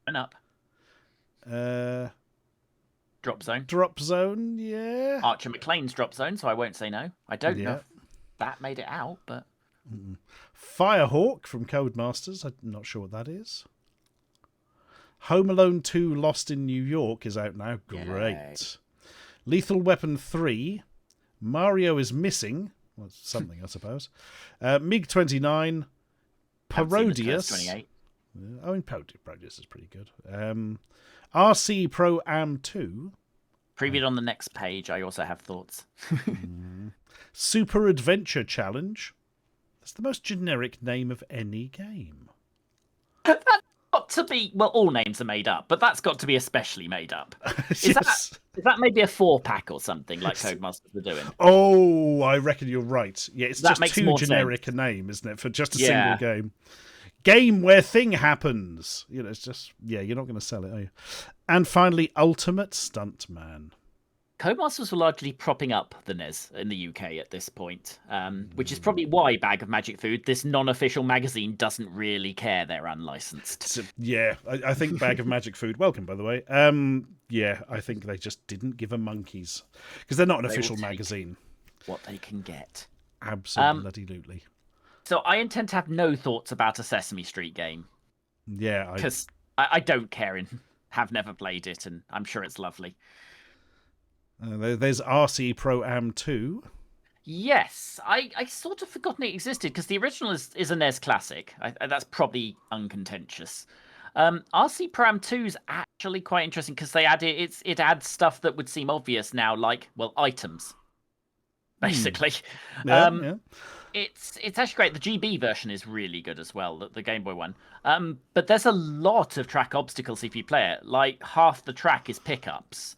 Speaker 3: And up. Drop Zone.
Speaker 2: Drop Zone, yeah.
Speaker 3: Archer McLean's Drop Zone, so I won't say no. I don't know if that made it out, but...
Speaker 2: Firehawk from Codemasters. I'm not sure what that is. Home Alone 2 Lost in New York is out now. Great. Yay. Lethal Weapon 3. Mario is Missing. Well, something, I suppose. MiG-29. Parodius.
Speaker 3: 28.
Speaker 2: I mean, Parodius is pretty good. RC Pro Am 2.
Speaker 3: Previewed on the next page. I also have thoughts.
Speaker 2: Super Adventure Challenge. That's the most generic name of any game.
Speaker 3: That's got to be... Well, all names are made up, but that's got to be especially made up. Is that maybe a 4-pack or something like Codemasters were doing?
Speaker 2: Oh, I reckon you're right. Yeah, it's
Speaker 3: that
Speaker 2: just too generic a name, isn't it, for just a single game? Game where thing happens. You know, it's just, you're not going to sell it, are you? And finally, Ultimate Stuntman.
Speaker 3: Codemasters were largely propping up the NES in the UK at this point, which is probably why Bag of Magic Food, this non-official magazine, doesn't really care they're unlicensed.
Speaker 2: So, I think Bag of Magic Food, welcome, by the way. I think they just didn't give a monkeys. Because they're not an official magazine.
Speaker 3: What they can get.
Speaker 2: Absolutely.
Speaker 3: So I intend to have no thoughts about a Sesame Street game.
Speaker 2: Yeah.
Speaker 3: Because I don't care and have never played it, and I'm sure it's lovely.
Speaker 2: There's RC Pro Am 2.
Speaker 3: Yes, I sort of forgotten it existed because the original is a NES classic. That's probably uncontentious. RC Pro Am 2 is actually quite interesting because they it adds stuff that would seem obvious now, like items, basically. It's actually great. The GB version is really good as well, the Game Boy one. But there's a lot of track obstacles if you play it. Like half the track is pickups.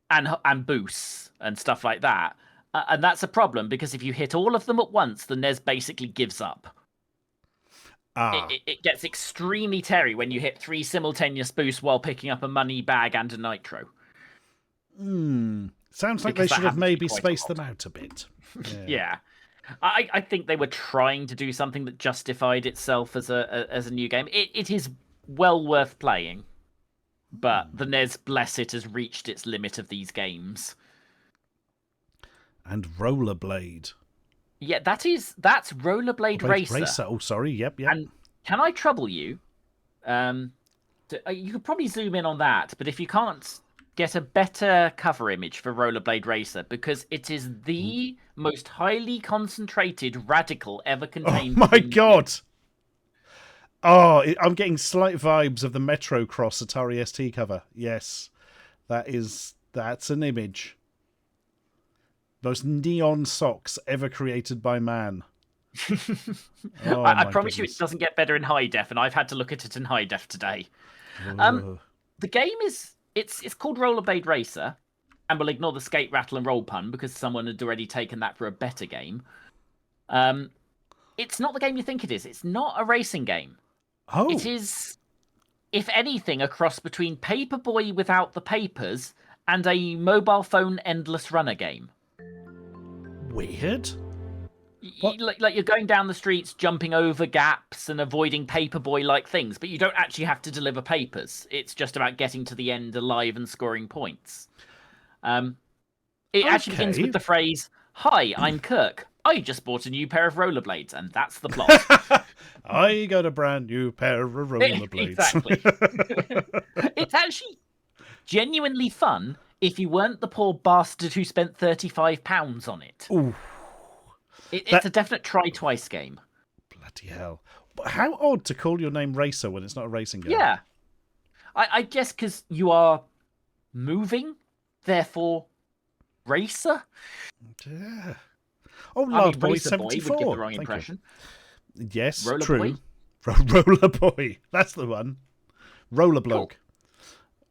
Speaker 3: And boosts and stuff like that. And that's a problem because if you hit all of them at once, the NES basically gives up. It gets extremely terry when you hit 3 simultaneous boosts while picking up a money bag and a nitro.
Speaker 2: Sounds like they should have maybe spaced them out a bit.
Speaker 3: Yeah. I think they were trying to do something that justified itself as a new game. It is well worth playing. But the NES, bless it, has reached its limit of these games.
Speaker 2: And Rollerblade.
Speaker 3: Yeah, that's Rollerblade Racer.
Speaker 2: Oh, sorry. Yep.
Speaker 3: And can I trouble you? You could probably zoom in on that, but if you can't, get a better cover image for Rollerblade Racer, because it is the most highly concentrated radical ever contained.
Speaker 2: Oh my god! Oh, I'm getting slight vibes of the Metro Cross Atari ST cover. Yes, that's an image. Most neon socks ever created by man.
Speaker 3: I promise you it doesn't get better in high def, and I've had to look at it in high def today. The game it's called Rollerblade Racer, and we'll ignore the skate, rattle, and roll pun because someone had already taken that for a better game. It's not the game you think it is. It's not a racing game.
Speaker 2: Oh.
Speaker 3: It if anything, a cross between Paperboy without the papers and a mobile phone endless runner game.
Speaker 2: Weird. What?
Speaker 3: Like you're going down the streets, jumping over gaps and avoiding Paperboy-like things, but you don't actually have to deliver papers. It's just about getting to the end alive and scoring points. It actually begins with the phrase, "Hi, I'm Kirk. I just bought a new pair of rollerblades," and that's the plot.
Speaker 2: I got a brand new pair of rollerblades.
Speaker 3: Exactly. It's actually genuinely fun if you weren't the poor bastard who spent £35 on it.
Speaker 2: Ooh.
Speaker 3: It's a definite try twice game.
Speaker 2: Bloody hell. But how odd to call your name Racer when it's not a racing game.
Speaker 3: Yeah. I guess because you are moving, therefore Racer?
Speaker 2: Yeah. Oh, Loud Boy 74.
Speaker 3: Would give the wrong impression.
Speaker 2: You. Yes,
Speaker 3: Roller
Speaker 2: true.
Speaker 3: Boy?
Speaker 2: Roller Boy. That's the one. Roller Bloke.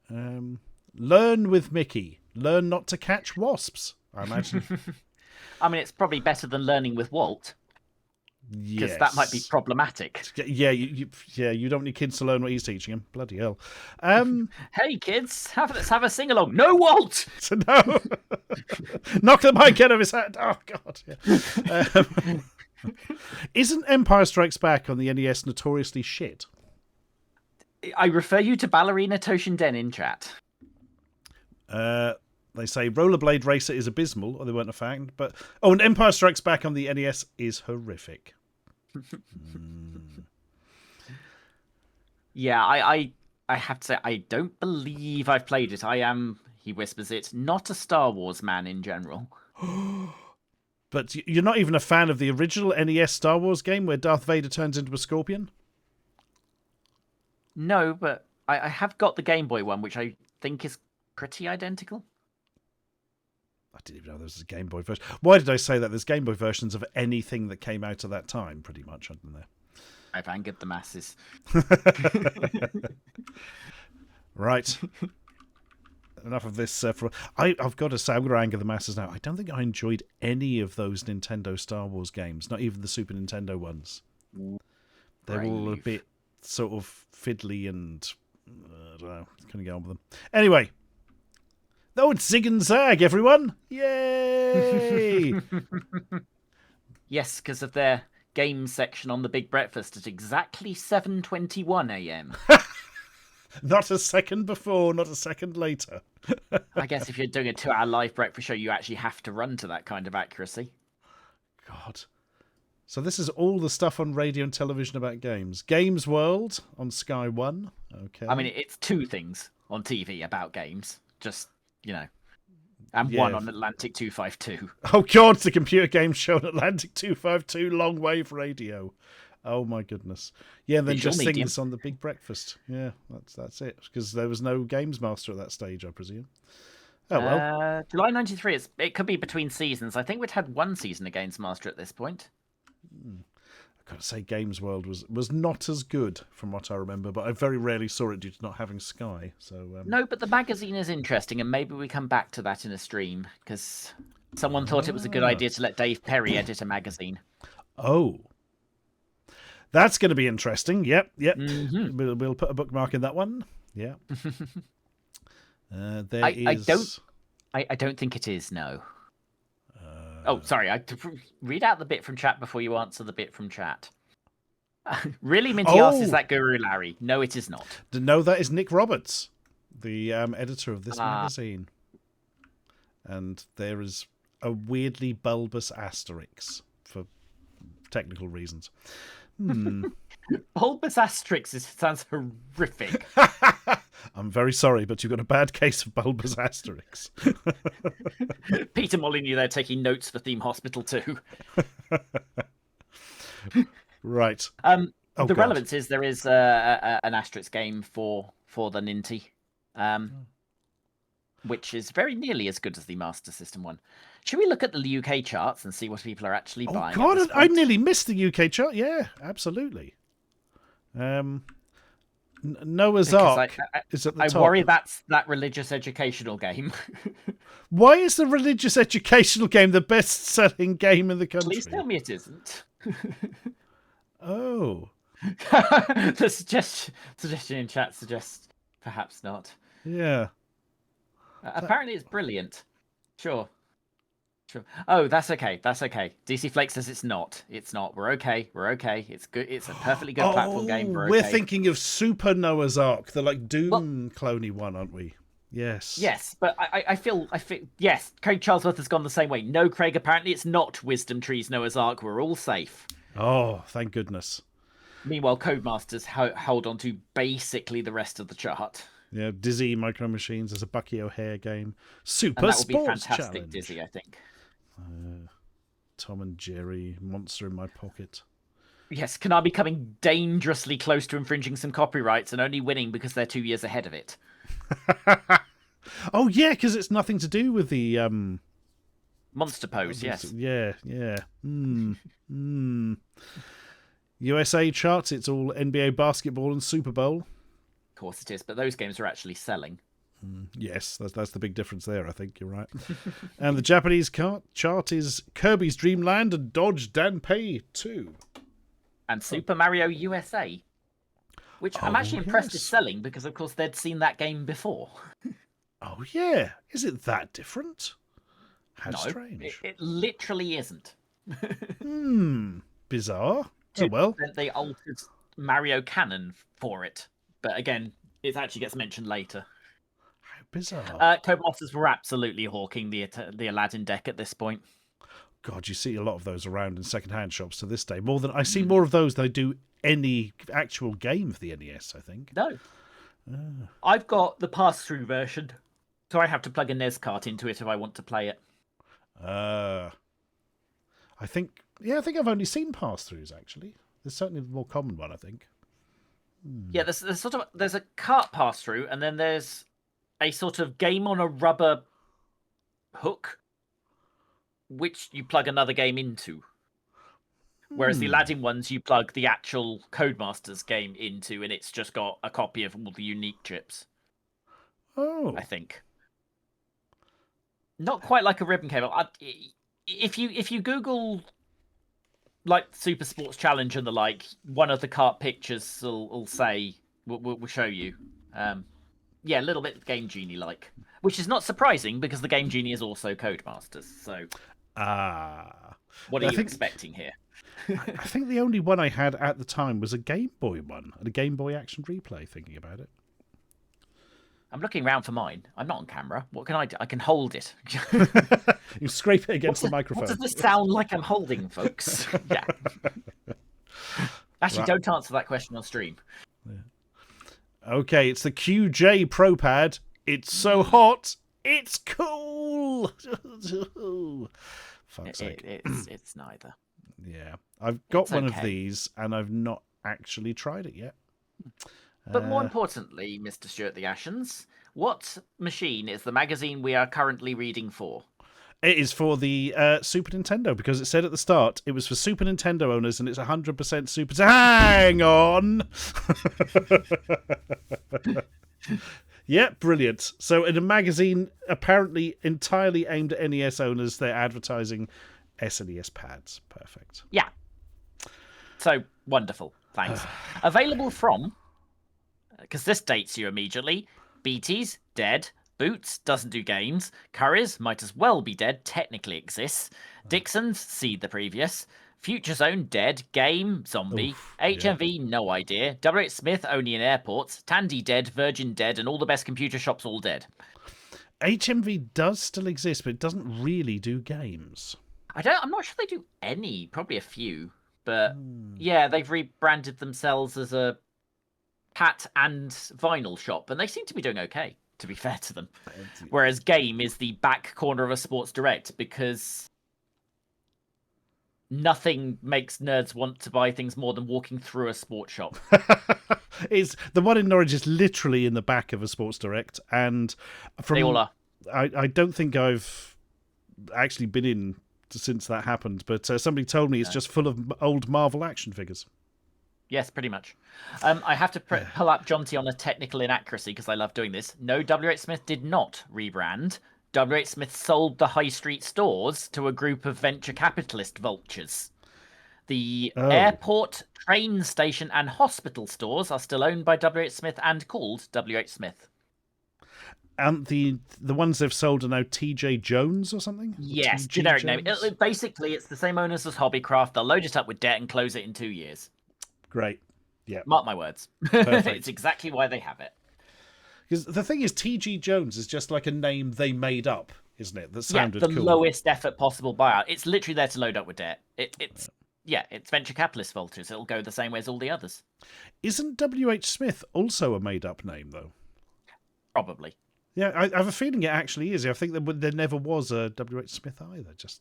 Speaker 2: Cool. Learn with Mickey. Learn not to catch wasps, I imagine.
Speaker 3: I mean, it's probably better than learning with Walt. Because
Speaker 2: yes.
Speaker 3: that might be problematic.
Speaker 2: Yeah, you don't need kids to learn what he's teaching them. Bloody hell.
Speaker 3: Hey, kids, let's have a sing-along. No, Walt!
Speaker 2: So no. Knock the mic out of his hand. Oh, God. Yeah. Isn't Empire Strikes Back on the NES notoriously shit?
Speaker 3: I refer you to Ballerina Toshinden in chat.
Speaker 2: They say Rollerblade Racer is abysmal, or they weren't a fan. But and Empire Strikes Back on the NES is horrific.
Speaker 3: Yeah, I have to say, I don't believe I've played it. I am, he whispers it, not a Star Wars man in general.
Speaker 2: But you're not even a fan of the original NES Star Wars game where Darth Vader turns into a scorpion?
Speaker 3: No, but I have got the Game Boy one, which I think is pretty identical.
Speaker 2: I didn't even know there was a Game Boy version. Why did I say that? There's Game Boy versions of anything that came out at that time, pretty much, aren't there?
Speaker 3: I've angered the masses.
Speaker 2: Right. Enough of this. I've got to say, I'm going to anger the masses now. I don't think I enjoyed any of those Nintendo Star Wars games, not even the Super Nintendo ones. They're all a bit sort of fiddly and I don't know. Couldn't get on with them. Anyway. Oh, it's Zig and Zag, everyone! Yay!
Speaker 3: Yes, because of their game section on the Big Breakfast at exactly 7:21 a.m.
Speaker 2: Not a second before, not a second later.
Speaker 3: I guess if you're doing a 2-hour live breakfast show, you actually have to run to that kind of accuracy.
Speaker 2: God. So this is all the stuff on radio and television about games. Games World on Sky 1. Okay.
Speaker 3: I mean, it's two things on TV about games. Just, and one on Atlantic 252.
Speaker 2: Oh, God, the computer game show on Atlantic 252, long wave radio. Oh, my goodness. Yeah, and then just things on the Big Breakfast. Yeah, that's it. Because there was no Games Master at that stage, I presume. Oh, well.
Speaker 3: July 93, it could be between seasons. I think we'd had one season of Games Master at this point.
Speaker 2: I've got to say, Games World was not as good from what I remember, but I very rarely saw it due to not having Sky. So
Speaker 3: no, but the magazine is interesting, and maybe we come back to that in a stream, because someone thought it was a good idea to let Dave Perry edit a magazine.
Speaker 2: Oh. That's going to be interesting. Yep.
Speaker 3: Mm-hmm.
Speaker 2: We'll put a bookmark in that one. Yeah.
Speaker 3: I don't think it is, no. Oh, sorry. Read out the bit from chat before you answer the bit from chat. Really, Minty asks, is that Guru Larry? No, it is not.
Speaker 2: No, that is Nick Roberts, the editor of this magazine. And there is a weirdly bulbous asterisk for technical reasons.
Speaker 3: Bulbous Asterix sounds horrific.
Speaker 2: I'm very sorry, but you've got a bad case of bulbous Asterix.
Speaker 3: Peter Molyneux there taking notes for Theme Hospital 2.
Speaker 2: Right.
Speaker 3: The relevance is there is an Asterix game for the Ninty, which is very nearly as good as the Master System one. Should we look at the UK charts and see what people are actually buying?
Speaker 2: Oh, God, I nearly missed the UK chart. Yeah, absolutely. Noah's Ark is at the top.
Speaker 3: I worry that's that religious educational game.
Speaker 2: Why is the religious educational game the best-selling game in the country?
Speaker 3: Please tell me it isn't.
Speaker 2: Oh.
Speaker 3: The suggestion in chat suggests perhaps not.
Speaker 2: Yeah.
Speaker 3: Apparently it's brilliant. Sure. Oh, that's okay. That's okay. DC Flake says it's not. It's not. We're okay. We're okay. It's good. It's a perfectly good platform game.
Speaker 2: We're thinking of Super Noah's Ark, the like Doom cloney one, aren't we? Yes.
Speaker 3: Yes, but I feel yes. Craig Charlesworth has gone the same way. No, Craig. Apparently it's not Wisdom Trees Noah's Ark. We're all safe.
Speaker 2: Oh, thank goodness.
Speaker 3: Meanwhile, Codemasters hold on to basically the rest of the chart.
Speaker 2: Yeah, Dizzy Micro Machines is a Bucky O'Hare game. Super
Speaker 3: And that will be
Speaker 2: Sports
Speaker 3: fantastic,
Speaker 2: Challenge.
Speaker 3: Dizzy, I think.
Speaker 2: Tom and Jerry, Monster in My Pocket.
Speaker 3: Yes, Konami coming dangerously close to infringing some copyrights and only winning because they're 2 years ahead of it.
Speaker 2: Oh yeah, because it's nothing to do with the
Speaker 3: Monster Pose. Yes.
Speaker 2: Yeah. USA charts. It's all NBA basketball and Super Bowl.
Speaker 3: Of course it is, but those games are actually selling.
Speaker 2: Yes, that's the big difference there. I think you're right. And the Japanese chart is Kirby's Dream Land and Dodge Danpei 2.
Speaker 3: And Super Mario USA, which I'm actually impressed is selling because, of course, they'd seen that game before.
Speaker 2: Oh yeah, is it that different? How
Speaker 3: no,
Speaker 2: strange.
Speaker 3: It literally isn't.
Speaker 2: Bizarre. Oh well.
Speaker 3: They altered Mario canon for it, but again, it actually gets mentioned later.
Speaker 2: How bizarre.
Speaker 3: Codemasters were absolutely hawking the Aladdin deck at this point.
Speaker 2: God, you see a lot of those around in second-hand shops to this day. I see more of those than I do any actual game of the NES, I think.
Speaker 3: No. I've got the pass-through version, so I have to plug a NES cart into it if I want to play it.
Speaker 2: I think I've only seen pass-throughs, actually. There's certainly the more common one, I think.
Speaker 3: Yeah, there's a cart pass-through, and then there's a sort of game on a rubber hook, which you plug another game into. Whereas the Aladdin ones, you plug the actual Codemasters game into, and it's just got a copy of all the unique chips.
Speaker 2: Oh.
Speaker 3: I think. Not quite like a ribbon cable. If you Google like Super Sports Challenge and the like, one of the cart pictures will say, will show you. Yeah, a little bit Game Genie like, which is not surprising because the Game Genie is also Codemasters. So, what are you expecting here?
Speaker 2: I think the only one I had at the time was a Game Boy one, and a Game Boy Action Replay, thinking about it.
Speaker 3: I'm looking around for mine. I'm not on camera. What can I do? I can hold it.
Speaker 2: You scrape it against the microphone.
Speaker 3: What does this sound like I'm holding, folks? Yeah. Actually, don't answer that question on stream.
Speaker 2: Yeah. Okay, it's the QJ Pro Pad. It's so hot. It's cool. Fuck's sake.
Speaker 3: It's neither.
Speaker 2: Yeah, I've got one of these, and I've not actually tried it yet.
Speaker 3: But more importantly, Mr. Stuart the Ashens, what machine is the magazine we are currently reading for?
Speaker 2: It is for the Super Nintendo, because it said at the start it was for Super Nintendo owners, and it's 100% Super... Hang on! Yeah, brilliant. So in a magazine apparently entirely aimed at NES owners, they're advertising SNES pads. Perfect.
Speaker 3: Yeah. So, wonderful. Thanks. Available from... because this dates you immediately. BT's, dead. Boots, doesn't do games. Curry's, might as well be dead, technically exists. Dixon's, see the previous. Future Zone, dead. Game, zombie. HMV, no idea. WH Smith, only in airports. Tandy, dead. Virgin, dead. And all the best computer shops, all dead.
Speaker 2: HMV does still exist, but it doesn't really do games.
Speaker 3: I'm not sure they do any. Probably a few. But yeah, they've rebranded themselves as a hat and vinyl shop, and they seem to be doing okay, to be fair to them. Whereas Game is the back corner of a Sports Direct, because nothing makes nerds want to buy things more than walking through a sports shop.
Speaker 2: It's the one in Norwich is literally in the back of a Sports Direct, and
Speaker 3: they all are.
Speaker 2: I don't think I've actually been in since that happened, but somebody told me it's just full of old Marvel action figures.
Speaker 3: Yes, pretty much. I have to pull up Jonty on a technical inaccuracy because I love doing this. No, WH Smith did not rebrand. WH Smith sold the high street stores to a group of venture capitalist vultures. The
Speaker 2: Oh.
Speaker 3: airport, train station, and hospital stores are still owned by WH Smith and called WH Smith.
Speaker 2: And the ones they've sold are now TJ Jones or something? Or
Speaker 3: Yes,
Speaker 2: TG
Speaker 3: generic
Speaker 2: Jones?
Speaker 3: name. Basically, it's the same owners as Hobbycraft. They'll load it up with debt and close it in 2 years.
Speaker 2: Great. Yeah.
Speaker 3: Mark my words.
Speaker 2: Perfect.
Speaker 3: It's exactly why they have it.
Speaker 2: Because the thing is, TG Jones is just like a name they made up, isn't it? That
Speaker 3: Yeah,
Speaker 2: sounded
Speaker 3: the
Speaker 2: cool.
Speaker 3: lowest effort possible buyout. It's literally there to load up with debt. It's venture capitalist filters. It'll go the same way as all the others.
Speaker 2: Isn't WH Smith also a made-up name, though?
Speaker 3: Probably.
Speaker 2: Yeah, I have a feeling it actually is. I think there never was a WH Smith either. Just,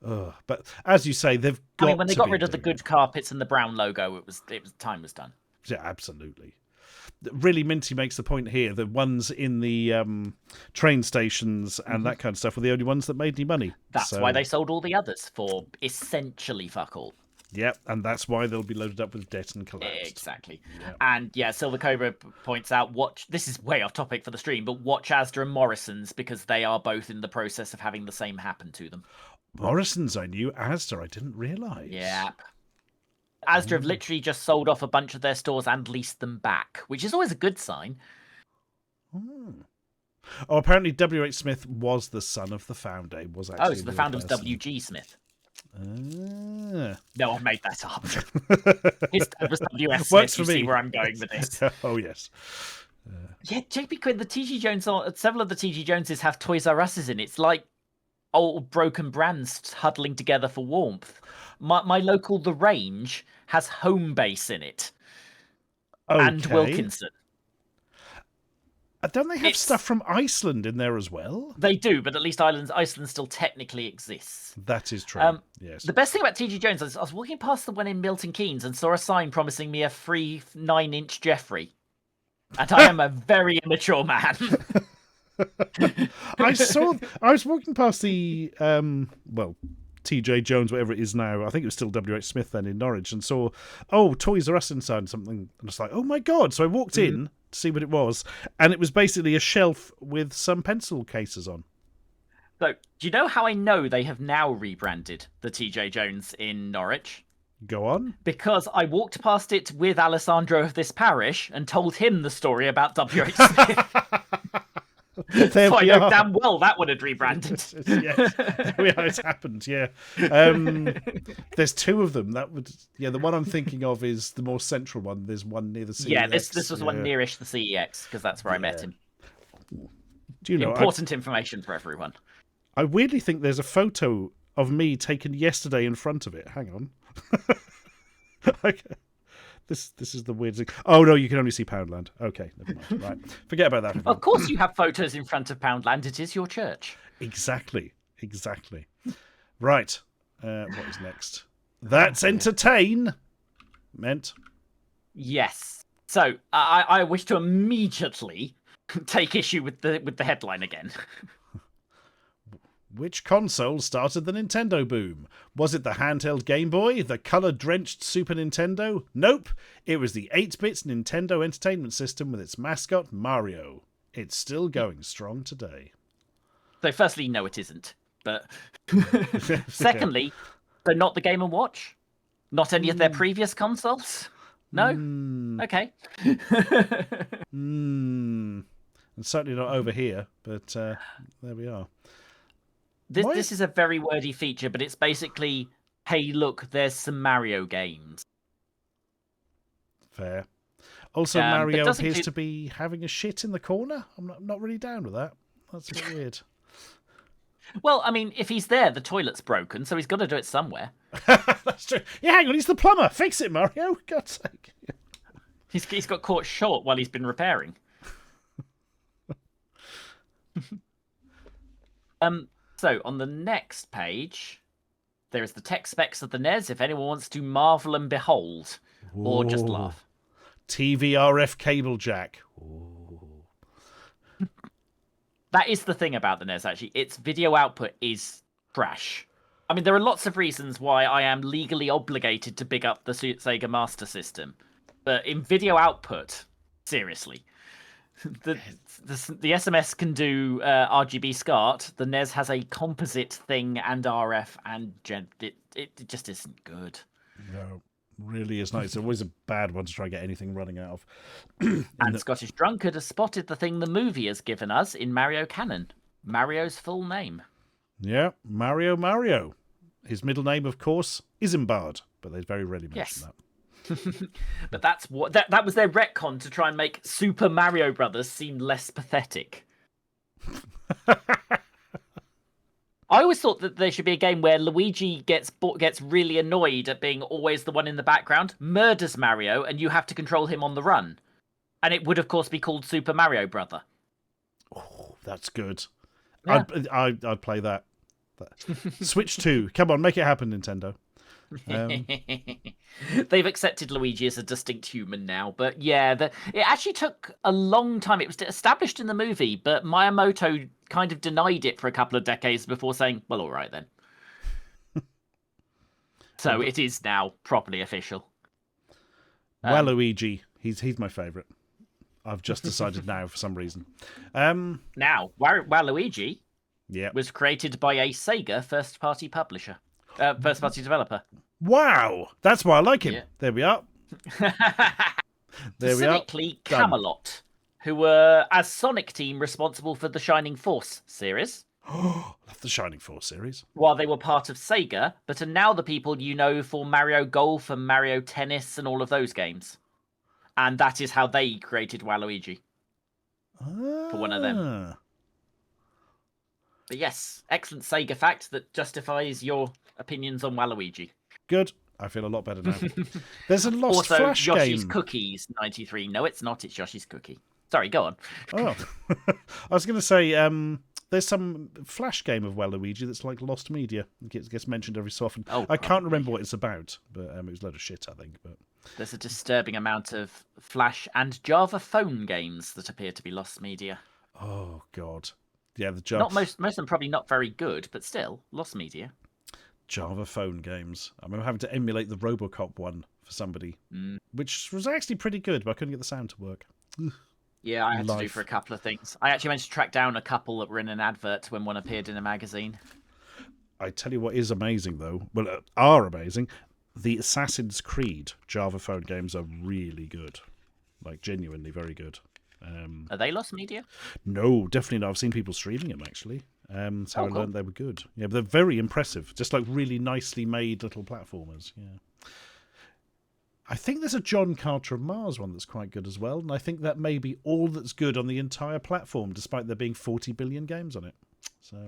Speaker 2: but as you say, they've got.
Speaker 3: When they got rid of the good carpets and the brown logo, it was time was done.
Speaker 2: Yeah, absolutely. Really, Minty makes the point here. The ones in the train stations and that kind of stuff were the only ones that made any money.
Speaker 3: That's why they sold all the others for essentially fuck all.
Speaker 2: Yep, and that's why they'll be loaded up with debt and collapsed.
Speaker 3: Exactly.
Speaker 2: Yep.
Speaker 3: And yeah, Silver Cobra points out, this is way off topic for the stream, but watch Asda and Morrison's because they are both in the process of having the same happen to them.
Speaker 2: Morrison's I knew, Asda I didn't realise.
Speaker 3: Yep. Asda have literally just sold off a bunch of their stores and leased them back, which is always a good sign.
Speaker 2: Oh, apparently W.H. Smith was the son of the founder. Was actually
Speaker 3: so the founder was W.G. Smith. No, I've made that up. His dad was W.S. Smith. You see where I'm going with this.
Speaker 2: Oh, yes.
Speaker 3: Yeah, JP Quinn, the TG Jones, several of the TG Joneses have Toys R Us's in. It's like old broken brands huddling together for warmth. My local The Range has Home Base in it.
Speaker 2: Okay.
Speaker 3: And Wilkinson.
Speaker 2: Don't they have stuff from Iceland in there as well?
Speaker 3: They do, but at least Iceland still technically exists.
Speaker 2: That is true. Yes.
Speaker 3: The best thing about TG Jones is I was walking past the one in Milton Keynes and saw a sign promising me a free 9-inch Jeffrey. And I am a very immature man.
Speaker 2: I was walking past the TJ Jones, whatever it is now. I think it was still WH Smith then in Norwich, and saw Toys R Us inside something, and I was like, oh my god! So I walked in to see what it was, and it was basically a shelf with some pencil cases on.
Speaker 3: So, do you know how I know they have now rebranded the TJ Jones in Norwich?
Speaker 2: Go on.
Speaker 3: Because I walked past it with Alessandro of this parish and told him the story about W.H. Smith. So I know damn well that would have rebranded.
Speaker 2: Yes, there we are. It's happened. Yeah, there's two of them. The one I'm thinking of is the more central one. There's one near the CEX.
Speaker 3: Yeah, this was one nearish the CEX because that's where I met him.
Speaker 2: Do you know
Speaker 3: important information for everyone?
Speaker 2: I weirdly think there's a photo of me taken yesterday in front of it. Hang on. Okay. This is the weird thing. Oh, no, you can only see Poundland. Okay, never mind. Right. Forget about that.
Speaker 3: Of course you have photos in front of Poundland. It is your church.
Speaker 2: Exactly. Right. What is next? That's entertain. Meant.
Speaker 3: Yes. So, I wish to immediately take issue with the headline again.
Speaker 2: Which console started the Nintendo boom? Was it the handheld Game Boy? The colour-drenched Super Nintendo? Nope. It was the 8-bit Nintendo Entertainment System with its mascot, Mario. It's still going strong today.
Speaker 3: So firstly, no, it isn't. But secondly, so not the Game & Watch? Not any of their previous consoles? No? Okay.
Speaker 2: And certainly not over here, but there we are.
Speaker 3: This is a very wordy feature, but it's basically, hey, look, there's some Mario games.
Speaker 2: Fair. Also, Mario appears to be having a shit in the corner. I'm not really down with that. That's a bit weird.
Speaker 3: Well, I mean, if he's there, the toilet's broken, so he's got to do it somewhere.
Speaker 2: That's true. Yeah, hang on, he's the plumber. Fix it, Mario. God's sake.
Speaker 3: He's got caught short while he's been repairing. So, on the next page, there is the tech specs of the NES, if anyone wants to marvel and behold, or just laugh.
Speaker 2: TVRF cable jack. Ooh.
Speaker 3: That is the thing about the NES, actually. Its video output is trash. I mean, there are lots of reasons why I am legally obligated to big up the Sega Master System. But in video output, seriously. The SMS can do RGB SCART. The NES has a composite thing and RF, and it just isn't good.
Speaker 2: No, really is nice. It's always a bad one to try and get anything running out of.
Speaker 3: And Scottish Drunkard has spotted the thing the movie has given us in Mario Canon. Mario's full name.
Speaker 2: Yeah, Mario. His middle name, of course, Isambard, but they very rarely mention that.
Speaker 3: But that's what that was their retcon to try and make Super Mario Brothers seem less pathetic. I always thought that there should be a game where Luigi gets really annoyed at being always the one in the background, murders Mario, and you have to control him on the run. And it would, of course, be called Super Mario Brother.
Speaker 2: Oh, that's good.
Speaker 3: Yeah.
Speaker 2: I'd play that. Switch 2. Come on, make it happen, Nintendo.
Speaker 3: They've accepted Luigi as a distinct human now, but yeah, it actually took a long time. It was established in the movie, but Miyamoto kind of denied it for a couple of decades before saying, well, all right then. So it is now properly official.
Speaker 2: Waluigi, he's my favourite. I've just decided now for some reason.
Speaker 3: Now, Waluigi was created by a Sega first-party publisher. First-party developer.
Speaker 2: Wow, that's why I like him. Yeah. There we are.
Speaker 3: Specifically, Camelot, who were, as Sonic Team, responsible for the Shining Force series.
Speaker 2: Love the Shining Force series.
Speaker 3: While they were part of Sega, but are now the people you know for Mario Golf and Mario Tennis and all of those games. And that is how they created Waluigi. For one of them. But yes, excellent Sega fact that justifies your opinions on Waluigi.
Speaker 2: Good. I feel a lot better now. There's a Lost
Speaker 3: also,
Speaker 2: Flash
Speaker 3: Yoshi's
Speaker 2: game.
Speaker 3: Cookies 93. No, it's not. It's Yoshi's Cookie. Sorry, go on.
Speaker 2: Oh. I was going to say, there's some Flash game of Waluigi that's like Lost Media. It gets mentioned every so often. I can't remember what it's about, but it was a load of shit, I think. But
Speaker 3: there's a disturbing amount of Flash and Java phone games that appear to be Lost Media.
Speaker 2: Oh, God. Yeah, the Java...
Speaker 3: Not most of them probably not very good, but still, Lost Media.
Speaker 2: Java phone games. I remember having to emulate the Robocop one for somebody, which was actually pretty good, but I couldn't get the sound to work.
Speaker 3: Yeah, I had to do for a couple of things. I actually managed to track down a couple that were in an advert when one appeared in a magazine.
Speaker 2: I tell you what is amazing, though. Well, are amazing. The Assassin's Creed Java phone games are really good. Like, genuinely very good.
Speaker 3: Are they Lost Media?
Speaker 2: No, definitely not. I've seen people streaming them, actually. That's how I learned they were good. Yeah, but they're very impressive. Just like really nicely made little platformers. Yeah. I think there's a John Carter of Mars one that's quite good as well. And I think that may be all that's good on the entire platform, despite there being 40 billion games on it. So,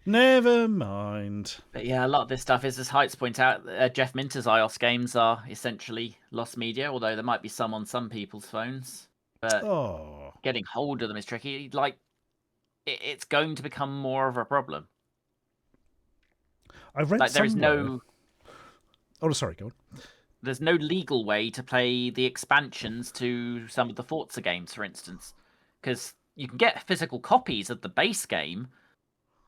Speaker 2: never mind.
Speaker 3: But yeah, a lot of this stuff is, as Heights point out, Jeff Minter's iOS games are essentially Lost Media, although there might be some on some people's phones. But getting hold of them is tricky. Like, it's going to become more of a problem.
Speaker 2: I read
Speaker 3: there is no...
Speaker 2: Oh, sorry, go on.
Speaker 3: There's no legal way to play the expansions to some of the Forza games, for instance. Because you can get physical copies of the base game,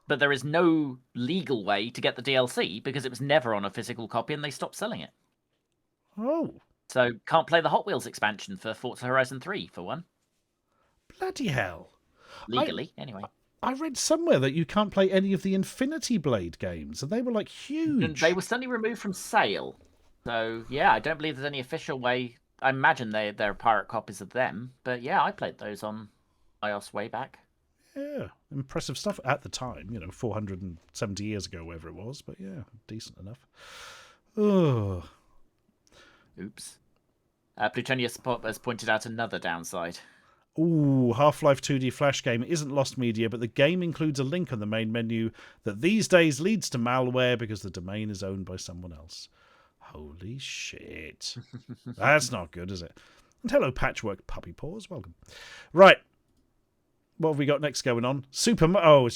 Speaker 3: but there is no legal way to get the DLC because it was never on a physical copy and they stopped selling it.
Speaker 2: Oh.
Speaker 3: So can't play the Hot Wheels expansion for Forza Horizon 3, for one.
Speaker 2: Bloody hell.
Speaker 3: Legally, anyway.
Speaker 2: I read somewhere that you can't play any of the Infinity Blade games, and they were like huge.
Speaker 3: And they were suddenly removed from sale. So, yeah, I don't believe there's any official way. I imagine they're pirate copies of them. But yeah, I played those on iOS way back.
Speaker 2: Yeah, impressive stuff at the time, 470 years ago, whatever it was. But yeah, decent enough. Oh.
Speaker 3: Oops. Plutonius has pointed out another downside.
Speaker 2: Ooh, Half-Life 2D Flash game isn't Lost Media, but the game includes a link on the main menu that these days leads to malware because the domain is owned by someone else. Holy shit. That's not good, is it? And hello, Patchwork Puppy Paws. Welcome. Right. What have we got next going on? it's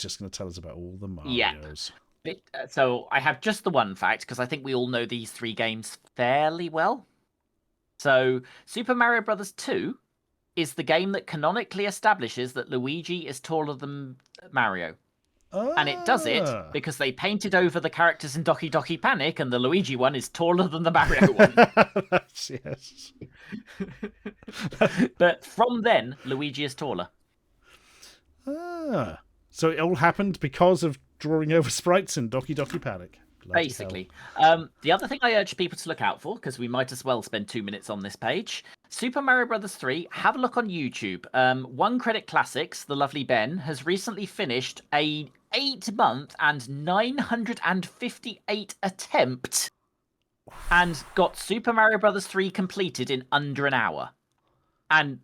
Speaker 2: just going to tell us about all the Marios.
Speaker 3: Yep. So I have just the one fact, because I think we all know these three games fairly well. So Super Mario Bros. 2 is the game that canonically establishes that Luigi is taller than Mario. And it does it because they painted over the characters in Doki Doki Panic, and the Luigi one is taller than the Mario one.
Speaker 2: Yes.
Speaker 3: But from then, Luigi is taller.
Speaker 2: So it all happened because of drawing over sprites in Doki Doki Panic. Bloody
Speaker 3: Basically.
Speaker 2: hell.
Speaker 3: The other thing I urge people to look out for, because we might as well spend 2 minutes on this page, Super Mario Bros. 3, have a look on YouTube. One Credit Classics, the lovely Ben, has recently finished a 8-month and 958 attempt and got Super Mario Bros. 3 completed in under an hour. And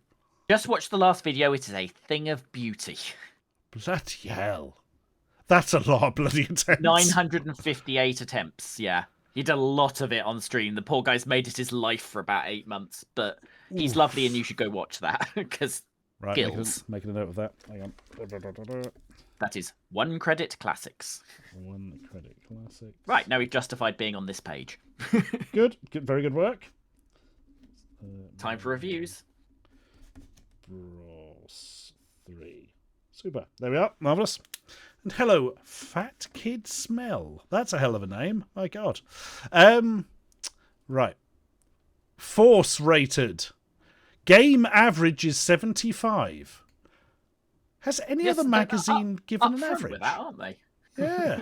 Speaker 3: just watch the last video, it is a thing of beauty.
Speaker 2: Bloody hell. That's a lot of bloody attempts.
Speaker 3: 958 attempts, yeah. He did a lot of it on stream. The poor guy's made it his life for about 8 months, but he's lovely and you should go watch that, because
Speaker 2: right,
Speaker 3: skills.
Speaker 2: making a note of that. Hang on.
Speaker 3: That is One Credit Classics.
Speaker 2: One Credit Classics.
Speaker 3: Right, now we've justified being on this page.
Speaker 2: Good, very good work.
Speaker 3: Time for reviews.
Speaker 2: Bros 3. Super. There we are. Marvellous. And hello, Fat Kid Smell. That's a hell of a name. My God. Right. Force rated. Game average is 75. Has any other magazine given an average?
Speaker 3: With that, aren't they?
Speaker 2: Yeah.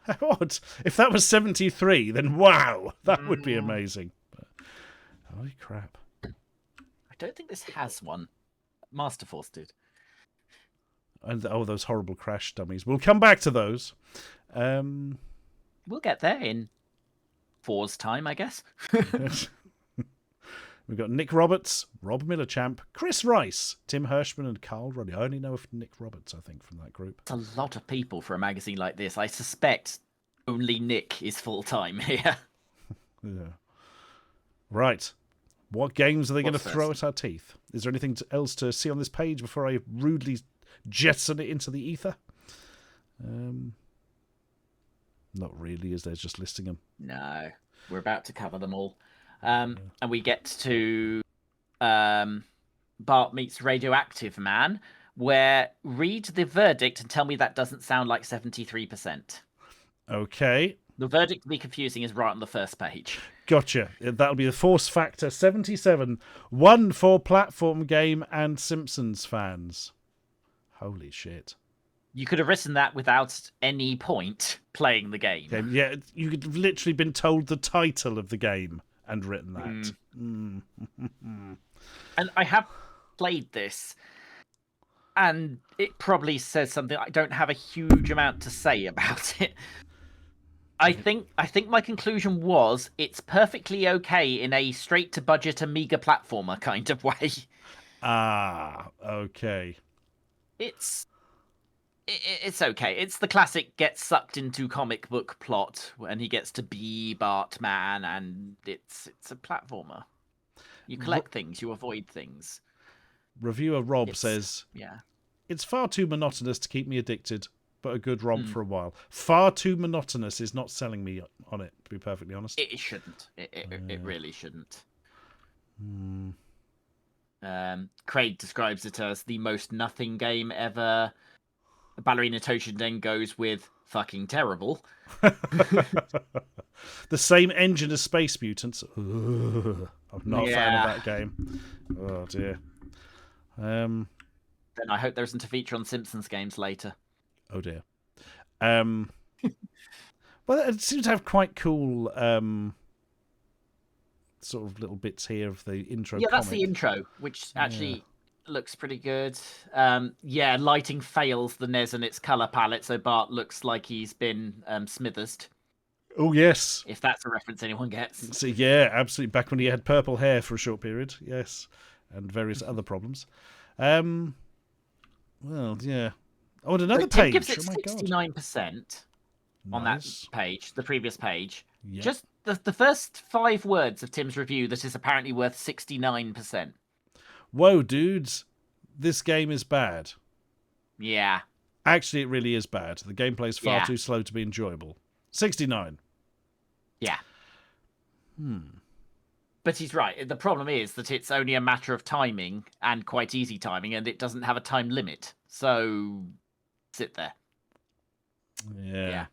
Speaker 2: How odd. If that was 73, then wow, that would be amazing. But, holy crap.
Speaker 3: I don't think this has one. Masterforce did.
Speaker 2: And those horrible crash dummies. We'll come back to those.
Speaker 3: We'll get there in 4's time, I guess.
Speaker 2: We've got Nick Roberts, Rob Millerchamp, Chris Rice, Tim Hirschman, and Carl Roddy. I only know of Nick Roberts, I think, from that group.
Speaker 3: It's a lot of people for a magazine like this. I suspect only Nick is full-time here.
Speaker 2: Yeah. Right. What games are they going to throw at our teeth? Is there anything else to see on this page before I rudely jettison it into the ether? Not really, as they're just listing them.
Speaker 3: No, we're about to cover them all. And we get to Bart meets Radioactive Man, where read the verdict and tell me that doesn't sound like 73%.
Speaker 2: Okay.
Speaker 3: The verdict, to be confusing, is right on the first page.
Speaker 2: Gotcha. That'll be the force factor 77. One for platform game and Simpsons fans. Holy shit.
Speaker 3: You could have written that without any point playing the game.
Speaker 2: Okay, yeah, you could have literally been told the title of the game and written that.
Speaker 3: And I have played this, and it probably says something. I don't have a huge amount to say about it. I think my conclusion was it's perfectly okay in a straight-to-budget Amiga platformer kind of way.
Speaker 2: Ah, okay.
Speaker 3: It's okay. It's the classic get sucked into comic book plot when he gets to be Bart Man, and it's a platformer. You collect things, you avoid things.
Speaker 2: Reviewer Rob says,
Speaker 3: yeah,
Speaker 2: it's far too monotonous to keep me addicted, but a good romp for a while. Far too monotonous is not selling me on it, to be perfectly honest.
Speaker 3: It shouldn't. It really shouldn't. Craig describes it as the most nothing game ever. Ballerina Toshin then goes with fucking terrible.
Speaker 2: The same engine as Space Mutants. Ugh, I'm not a fan of that game. Oh dear.
Speaker 3: Then I hope there isn't a feature on Simpsons games later.
Speaker 2: Oh dear. Well, it seems to have quite cool sort of little bits here of the intro.
Speaker 3: Yeah, that's the intro, which actually looks pretty good. Lighting fails the NES and its color palette, so Bart looks like he's been smithersed. Oh
Speaker 2: yes,
Speaker 3: if that's a reference anyone gets.
Speaker 2: So yeah, absolutely. Back when he had purple hair for a short period, yes, and various other problems. Well, yeah. Oh, and another page.
Speaker 3: Gives it 69% on that page, the previous page. Yeah. Just the first 5 words of Tim's review that is apparently worth 69%.
Speaker 2: Whoa, dudes, this game is bad.
Speaker 3: Yeah.
Speaker 2: Actually, it really is bad. The gameplay is far too slow to be enjoyable. 69.
Speaker 3: Yeah. But he's right. The problem is that it's only a matter of timing, and quite easy timing, and it doesn't have a time limit. So, sit there.
Speaker 2: Yeah.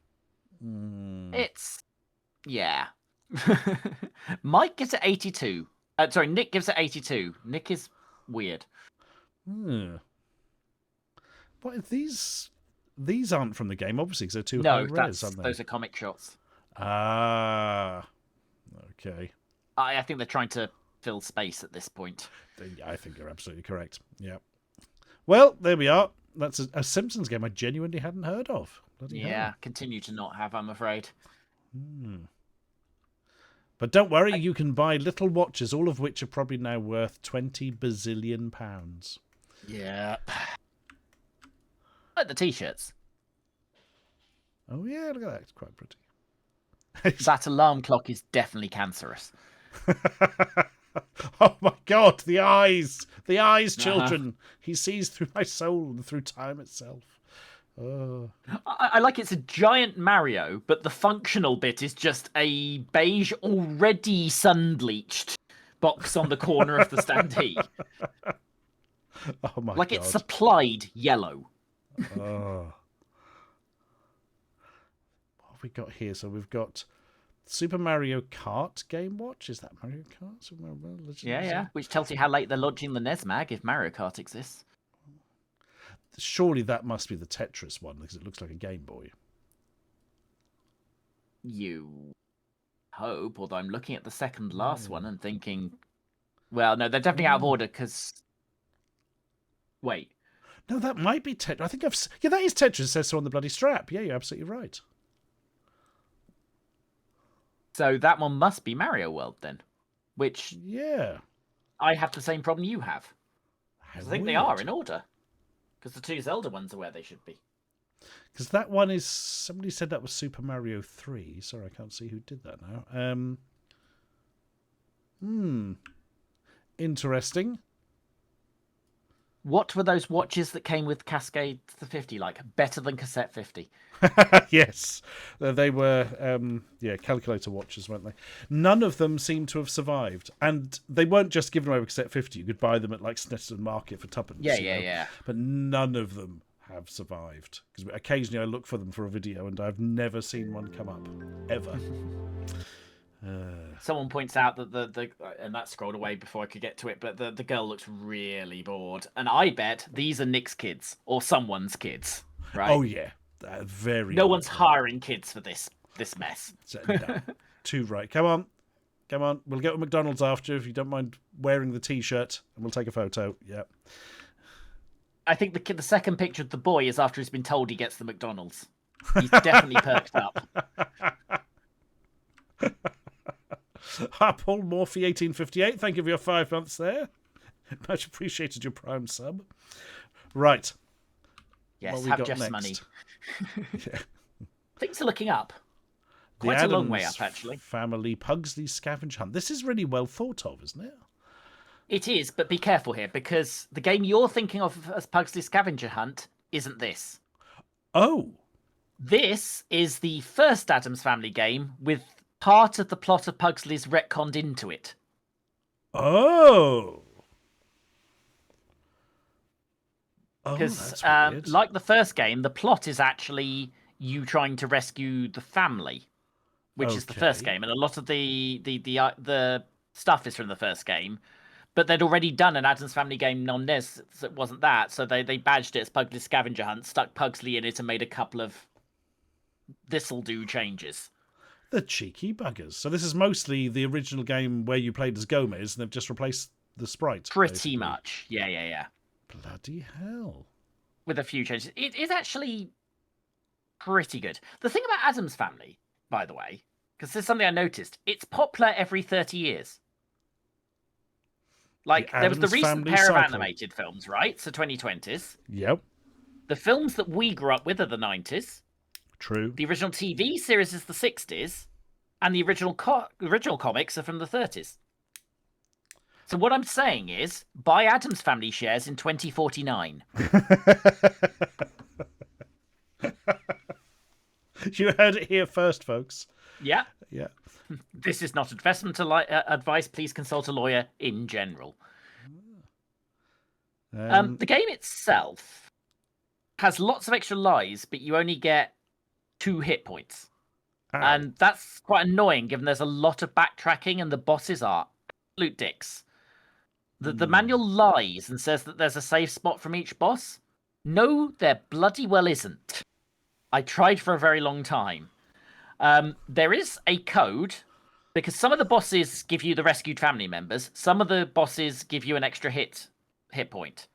Speaker 3: It's... Yeah. Mike gives it 82. Sorry, Nick gives it 82. Nick is weird.
Speaker 2: But these aren't from the game, obviously, because they're too high res, aren't they?
Speaker 3: Those are comic shots.
Speaker 2: Ah, okay.
Speaker 3: I think they're trying to fill space at this point.
Speaker 2: I think you're absolutely correct. Yeah. Well, there we are. That's a Simpsons game I genuinely hadn't heard of. Bloody hell.
Speaker 3: Continue to not have, I'm afraid.
Speaker 2: But don't worry, you can buy little watches, all of which are probably now worth 20 bazillion pounds.
Speaker 3: Yeah. Like the t-shirts.
Speaker 2: Oh, yeah, look at that. It's quite pretty.
Speaker 3: That alarm clock is definitely cancerous.
Speaker 2: Oh, my God. The eyes. The eyes, children. He sees through my soul and through time itself. Oh.
Speaker 3: I like it's a giant Mario, but the functional bit is just a beige, already sun-bleached box on the corner of the standee.
Speaker 2: Oh, my God.
Speaker 3: Like it's supplied yellow.
Speaker 2: Oh. What have we got here? So we've got Super Mario Kart Game Watch. Is that Mario Kart? Super Mario Legends?
Speaker 3: Yeah. Which tells you how late they're launching the NES mag if Mario Kart exists.
Speaker 2: Surely that must be the Tetris one because it looks like a Game Boy.
Speaker 3: You hope, although I'm looking at the second last one and thinking, well, no, they're definitely out of order because. Wait.
Speaker 2: No, that might be Tetris. I think yeah, that is Tetris. It says so on the bloody strap. Yeah, you're absolutely right.
Speaker 3: So that one must be Mario World then, which
Speaker 2: yeah,
Speaker 3: I have the same problem you have. I think they
Speaker 2: weird.
Speaker 3: are in order because the two Zelda ones are where they should be.
Speaker 2: Because that one is somebody said that was Super Mario 3. Sorry, I can't see who did that now. Interesting.
Speaker 3: What were those watches that came with Cascade the 50 like? Better than Cassette 50?
Speaker 2: Yes, they were. Calculator watches, weren't they? None of them seem to have survived, and they weren't just given away with Cassette 50. You could buy them at like Snetterton Market for tuppence.
Speaker 3: Yeah.
Speaker 2: But none of them have survived because occasionally I look for them for a video, and I've never seen one come up ever.
Speaker 3: Someone points out that the and that scrolled away before I could get to it, but the girl looks really bored, and I bet these are Nick's kids or someone's kids, right?
Speaker 2: Oh yeah, very.
Speaker 3: No one's hiring kids for this mess.
Speaker 2: No, too right. Come on. We'll get to McDonald's after if you don't mind wearing the T-shirt, and we'll take a photo. Yeah.
Speaker 3: I think the second picture of the boy is after he's been told he gets the McDonald's. He's definitely perked up.
Speaker 2: Paul Morphy 1858, thank you for your 5 months there. Much appreciated your Prime sub. Right.
Speaker 3: Yes, have Jeff's money.
Speaker 2: Yeah.
Speaker 3: Things are looking up. Quite a long way up, actually.
Speaker 2: Family Pugsley Scavenge Hunt. This is really well thought of, isn't it?
Speaker 3: It is, but be careful here, because the game you're thinking of as Pugsley Scavenger Hunt isn't this.
Speaker 2: Oh.
Speaker 3: This is the first Addams Family game with part of the plot of Pugsley's retconned into it.
Speaker 2: Oh.
Speaker 3: Because, like the first game, the plot is actually you trying to rescue the family, which is the first game, and a lot of the stuff is from the first game. But they'd already done an Addams Family game on NES that wasn't that, so they badged it as Pugsley's Scavenger Hunt, stuck Pugsley in it, and made a couple of this'll do changes.
Speaker 2: The cheeky buggers. So this is mostly the original game where you played as Gomez, and they've just replaced the sprite.
Speaker 3: Pretty
Speaker 2: basically.
Speaker 3: much. Yeah.
Speaker 2: Bloody hell.
Speaker 3: With a few changes. It is actually pretty good. The thing about Addams Family, by the way, because there's something I noticed, it's popular every 30 years. Like, there was the recent pair of animated films, right? So 2020s.
Speaker 2: Yep.
Speaker 3: The films that we grew up with are the 90s.
Speaker 2: True.
Speaker 3: The original TV series is the 60s. And the original comics are from the 30s. So what I'm saying is, buy Addams Family shares in 2049.
Speaker 2: You heard it here first, folks.
Speaker 3: Yeah.
Speaker 2: Yeah.
Speaker 3: This is not investment advice. Please consult a lawyer in general. The game itself has lots of extra lives, but you only get 2 hit points. And that's quite annoying, given there's a lot of backtracking and the bosses are absolute dicks. The manual lies and says that there's a safe spot from each boss. No, there bloody well isn't. I tried for a very long time. There is a code, because some of the bosses give you the rescued family members. Some of the bosses give you an extra hit point.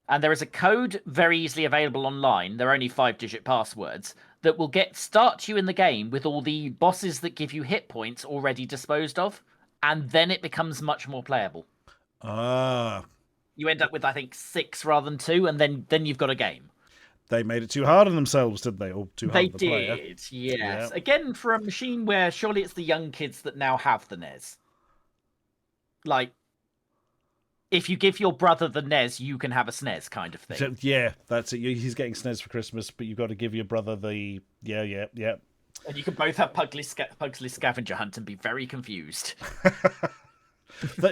Speaker 3: And there is a code very easily available online. There are only 5-digit passwords that will start you in the game with all the bosses that give you hit points already disposed of. And then it becomes much more playable. You end up with, I think, 6 rather than 2, and then you've got a game.
Speaker 2: They made it too hard on themselves, didn't they? Or too hard on the player.
Speaker 3: They did, yes.
Speaker 2: Yeah.
Speaker 3: Again, for a machine where surely it's the young kids that now have the NES. Like, if you give your brother the NES, you can have a SNES kind of thing.
Speaker 2: So, yeah, that's it. He's getting SNES for Christmas, but you've got to give your brother the... Yeah.
Speaker 3: And you can both have Pugsley Scavenger Hunt and be very confused.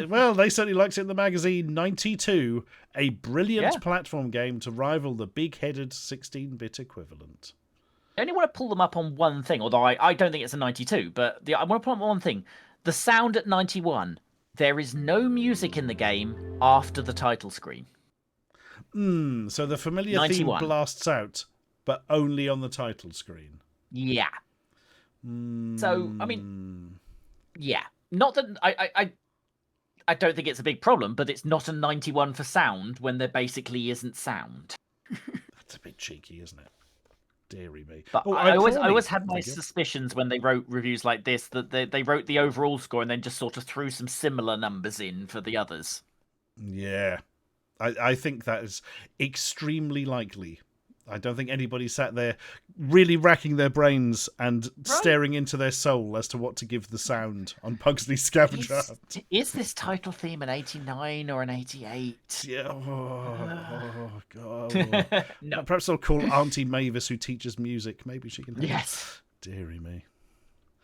Speaker 2: Well, they certainly liked it in the magazine. 92, a brilliant platform game to rival the big-headed 16-bit equivalent.
Speaker 3: I only want to pull them up on one thing, although I don't think it's a 92, but I want to pull up on one thing. The sound at 91, there is no music in the game after the title screen.
Speaker 2: So the familiar
Speaker 3: 91.
Speaker 2: theme blasts out, but only on the title screen.
Speaker 3: Yeah. So, I mean, yeah. Not that I don't think it's a big problem, but it's not a 91 for sound when there basically isn't sound.
Speaker 2: That's a bit cheeky, isn't it? Deary me.
Speaker 3: But I always had my suspicions when they wrote reviews like this that they wrote the overall score and then just sort of threw some similar numbers in for the others.
Speaker 2: Yeah. I think that is extremely likely. I don't think anybody sat there really racking their brains and staring into their soul as to what to give the sound on Pugsley Scavenger Hunt.
Speaker 3: Is this title theme an 89 or an 88?
Speaker 2: Yeah. Oh God. No. Perhaps I'll call Auntie Mavis, who teaches music. Maybe she can help.
Speaker 3: Yes.
Speaker 2: Deary me.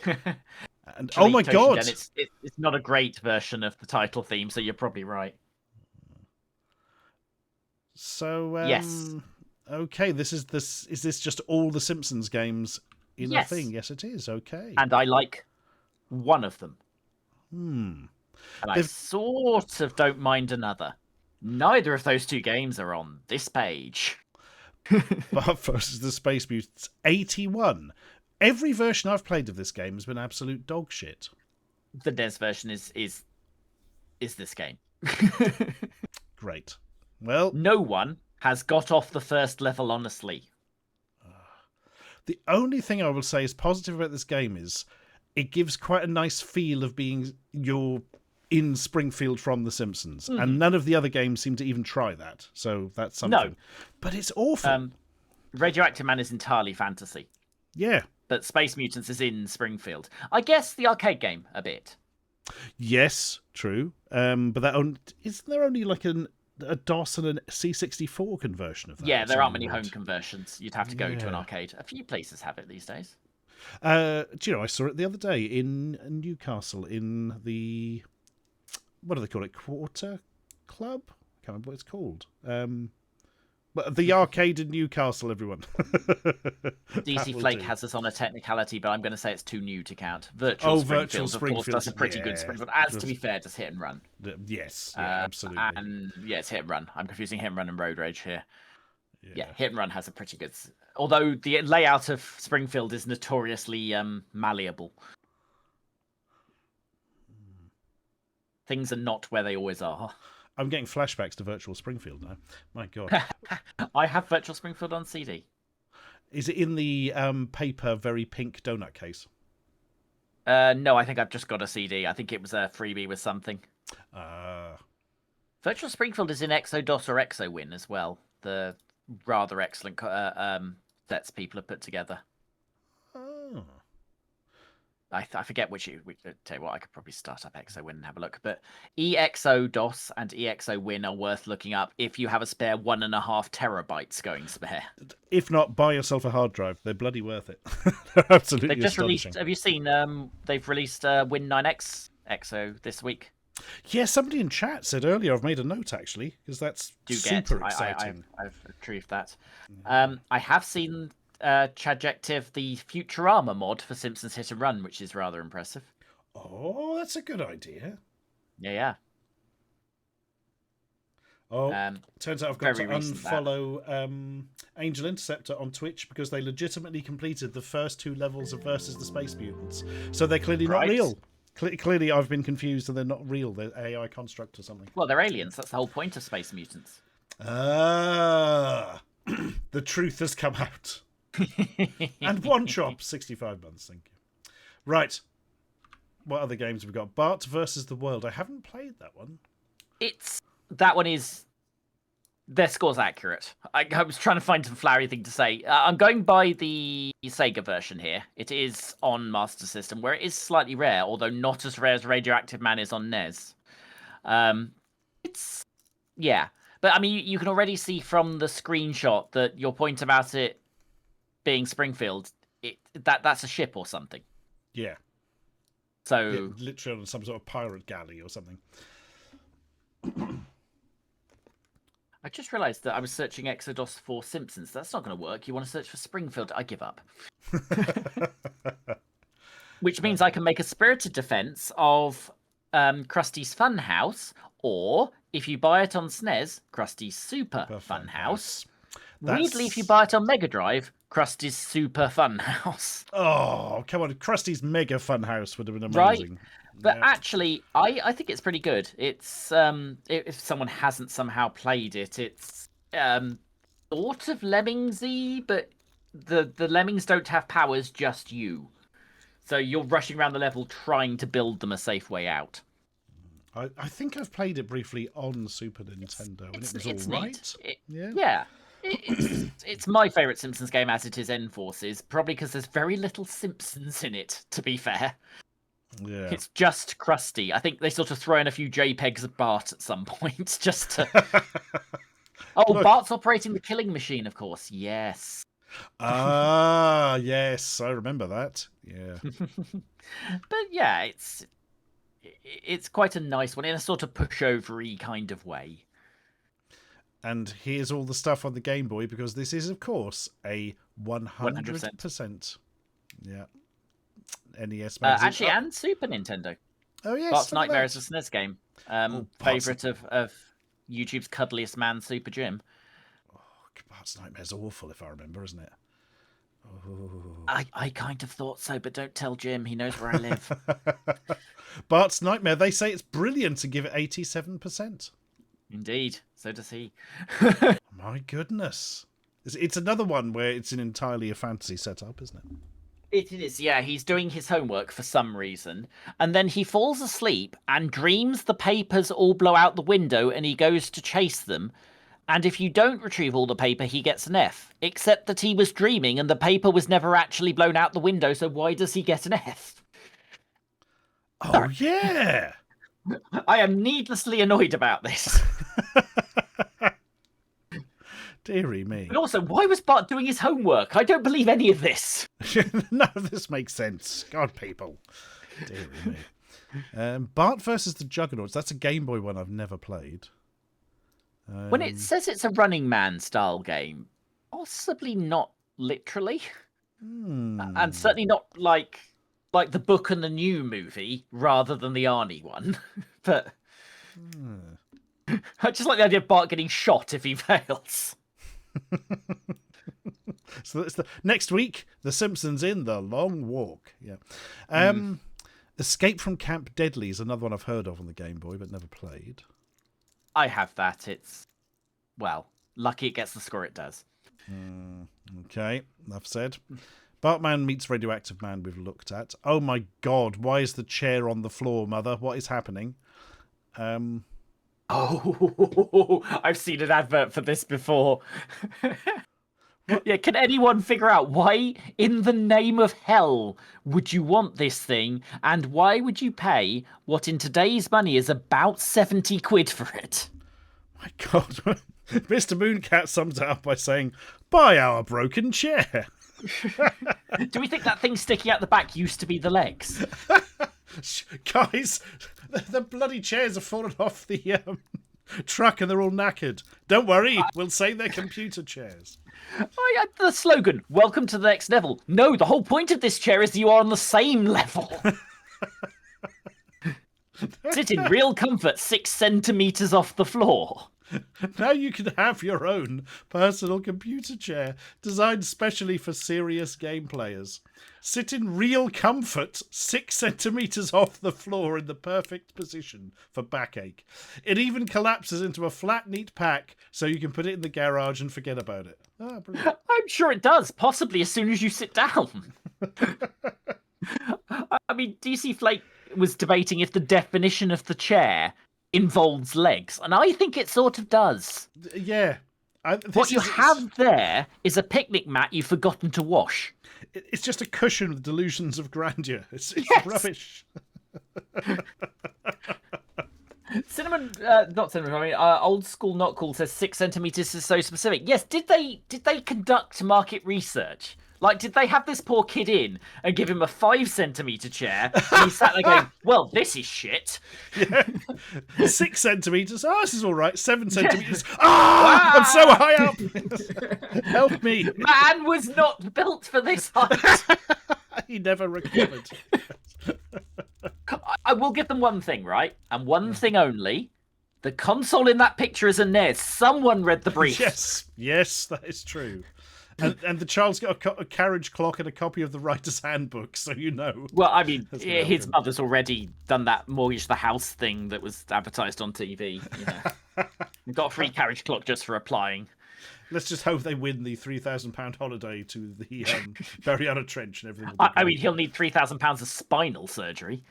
Speaker 2: And oh my God.
Speaker 3: It's not a great version of the title theme, so you're probably right.
Speaker 2: So
Speaker 3: yes.
Speaker 2: Okay, is this just all the Simpsons games in a thing? Yes, it is. Okay.
Speaker 3: And I like one of them.
Speaker 2: And
Speaker 3: I sort of don't mind another. Neither of those two games are on this page.
Speaker 2: Bart versus the Space Mutants 81. Every version I've played of this game has been absolute dog shit.
Speaker 3: The NES version is this game.
Speaker 2: Great. Well,
Speaker 3: no one has got off the first level honestly.
Speaker 2: The only thing I will say is positive about this game is it gives quite a nice feel of being you're in Springfield from The Simpsons. And none of the other games seem to even try that. So that's something.
Speaker 3: No.
Speaker 2: But it's awful.
Speaker 3: Radioactive Man is entirely fantasy.
Speaker 2: Yeah.
Speaker 3: But Space Mutants is in Springfield. I guess the arcade game a bit.
Speaker 2: Yes, true. But isn't there only like a DOS and a C64 conversion of that?
Speaker 3: Yeah, there aren't many home conversions. You'd have to go to an arcade. A few places have it these days.
Speaker 2: Do you know, I saw it the other day in Newcastle in the... What do they call it? Quarter Club? I can't remember what it's called. But the arcade in Newcastle, everyone.
Speaker 3: DC Flake has us on a technicality, but I'm going to say it's too new to count. Virtual Springfield, of course, does a pretty good Springfield. As to be fair, does hit and run.
Speaker 2: Yes, absolutely.
Speaker 3: And yeah, it's hit and run. I'm confusing hit and run and road rage here. Yeah, hit and run has a pretty good... Although the layout of Springfield is notoriously malleable. Things are not where they always are.
Speaker 2: I'm getting flashbacks to Virtual Springfield now. My God.
Speaker 3: I have Virtual Springfield on CD.
Speaker 2: Is it in the paper, very pink donut case?
Speaker 3: No, I think I've just got a CD. I think it was a freebie with something. Virtual Springfield is in ExoDOS or ExoWin as well. The rather excellent sets people have put together.
Speaker 2: Oh.
Speaker 3: I forget which. Tell you what, I could probably start up ExoWin and have a look. But ExoDOS and ExoWin are worth looking up if you have a spare 1.5 terabytes going spare.
Speaker 2: If not, buy yourself a hard drive. They're bloody worth it. They're absolutely
Speaker 3: They've just
Speaker 2: astonishing.
Speaker 3: released. Have you seen? They've released Win9X Exo this week.
Speaker 2: Yeah, somebody in chat said earlier. I've made a note actually because that's super exciting.
Speaker 3: I've retrieved that. I have seen. Trajective, the Futurama mod for Simpsons Hit and Run, which is rather impressive.
Speaker 2: Oh, that's a good idea.
Speaker 3: Yeah.
Speaker 2: Oh, turns out I've got to
Speaker 3: very recent,
Speaker 2: unfollow Angel Interceptor on Twitch because they legitimately completed the first 2 levels of Versus the Space Mutants. So they're clearly not real. Clearly, I've been confused and they're not real. They're AI construct or something.
Speaker 3: Well, they're aliens. That's the whole point of Space Mutants.
Speaker 2: Ah, the truth has come out. And one chop, 65 months. Thank you. Right. What other games have we got? Bart versus the World. I haven't played that one.
Speaker 3: That one is... Their score's accurate. I was trying to find some flowery thing to say. I'm going by the Sega version here. It is on Master System, where it is slightly rare, although not as rare as Radioactive Man is on NES. Yeah. But, I mean, you can already see from the screenshot that your point about it being Springfield, that's a ship or something.
Speaker 2: Yeah.
Speaker 3: So...
Speaker 2: Yeah, literally on some sort of pirate galley or something.
Speaker 3: I just realised that I was searching Exodus for Simpsons. That's not going to work. You want to search for Springfield? I give up. Which means I can make a spirited defence of Krusty's Funhouse, or if you buy it on SNES, Krusty's Super Funhouse. Weirdly, if you buy it on Mega Drive, Krusty's Super Funhouse.
Speaker 2: Oh, come on. Krusty's Mega Funhouse would have been amazing.
Speaker 3: Right? But actually, I think it's pretty good. It's if someone hasn't somehow played it, it's sort of Lemmingsy, but the lemmings don't have powers, just you. So you're rushing around the level trying to build them a safe way out.
Speaker 2: I think I've played it briefly on Super Nintendo, and it was all right.
Speaker 3: Yeah. It's my favourite Simpsons game, as it is N-Force's, probably because there's very little Simpsons in it, to be fair.
Speaker 2: Yeah.
Speaker 3: It's just Krusty. I think they sort of throw in a few JPEGs of Bart at some point, just to... Oh, look. Bart's operating the killing machine, of course. Yes.
Speaker 2: Ah, yes, I remember that. Yeah.
Speaker 3: But yeah, it's quite a nice one in a sort of pushover-y kind of way.
Speaker 2: And here's all the stuff on the Game Boy, because this is, of course, a 100%. Yeah. NES magazine.
Speaker 3: Actually, and Super Nintendo.
Speaker 2: Oh, yes.
Speaker 3: Bart's Nightmare is a SNES game. Favourite of YouTube's cuddliest man, Super Jim.
Speaker 2: Oh, Bart's Nightmare's awful, if I remember, isn't it? Oh.
Speaker 3: I kind of thought so, but don't tell Jim. He knows where I live.
Speaker 2: Bart's Nightmare, they say it's brilliant to give it 87%.
Speaker 3: Indeed. So does he.
Speaker 2: My goodness. It's another one where it's entirely a fantasy setup, isn't it?
Speaker 3: It is, yeah. He's doing his homework for some reason, and then he falls asleep and dreams the papers all blow out the window and he goes to chase them. And if you don't retrieve all the paper, he gets an F. Except that he was dreaming and the paper was never actually blown out the window, so why does he get an F?
Speaker 2: Oh, yeah!
Speaker 3: I am needlessly annoyed about this.
Speaker 2: Deary me.
Speaker 3: But also, why was Bart doing his homework? I don't believe any of this.
Speaker 2: None of this makes sense. God, people. Deary me. Bart versus the Juggernauts. That's a Game Boy one I've never played.
Speaker 3: When it says it's a Running Man style game, possibly not literally. And certainly not like the book and the new movie, rather than the Arnie one. But I just like the idea of Bart getting shot if he fails.
Speaker 2: So that's next week, The Simpsons in The Long Walk. Yeah. Escape from Camp Deadly is another one I've heard of on the Game Boy, but never played.
Speaker 3: I have that. It's, well, lucky it gets the score it does.
Speaker 2: Okay, enough said. Bartman meets Radioactive Man we've looked at. Oh my god, why is the chair on the floor, Mother? What is happening?
Speaker 3: Oh, I've seen an advert for this before. Yeah, can anyone figure out why in the name of hell would you want this thing, and why would you pay what in today's money is about 70 quid for it?
Speaker 2: My god. Mr. Mooncat sums it up by saying, buy our broken chair.
Speaker 3: Do we think that thing sticking out the back used to be the legs?
Speaker 2: Guys, the bloody chairs have fallen off the truck and they're all knackered. Don't worry, we'll say they're computer chairs.
Speaker 3: The slogan, welcome to the next level. No, the whole point of this chair is you are on the same level. Sit in real comfort 6 centimetres off the floor.
Speaker 2: Now you can have your own personal computer chair designed specially for serious game players. Sit in real comfort 6 centimetres off the floor in the perfect position for backache. It even collapses into a flat, neat pack so you can put it in the garage and forget about it. Ah, brilliant.
Speaker 3: I'm sure it does, possibly as soon as you sit down. I mean, DC Flake was debating if the definition of the chair involves legs, and I think it sort of does.
Speaker 2: Yeah.
Speaker 3: What you have there is a picnic mat you've forgotten to wash.
Speaker 2: It's just a cushion with delusions of grandeur. It's rubbish.
Speaker 3: Old School Not Cool says 6 centimeters is so specific. Yes, did they conduct market research? Like, did they have this poor kid in and give him a 5 centimeter chair? And he sat there going, well, this is shit.
Speaker 2: Yeah. 6 centimeters. Oh, this is all right. 7 centimeters. Ah, I'm so high up. Help me.
Speaker 3: Man was not built for this height.
Speaker 2: He never recovered.
Speaker 3: I will give them one thing, right? And one thing only. The console in that picture is a NES. Someone read the brief.
Speaker 2: Yes, that is true. And the child's got a carriage clock and a copy of the writer's handbook, so you know.
Speaker 3: Well, I mean, his mother's already done that mortgage the house thing that was advertised on TV. You know. We've got a free carriage clock just for applying.
Speaker 2: Let's just hope they win the £3,000 holiday to the Mariana Trench and everything.
Speaker 3: I mean, he'll need £3,000 of spinal surgery.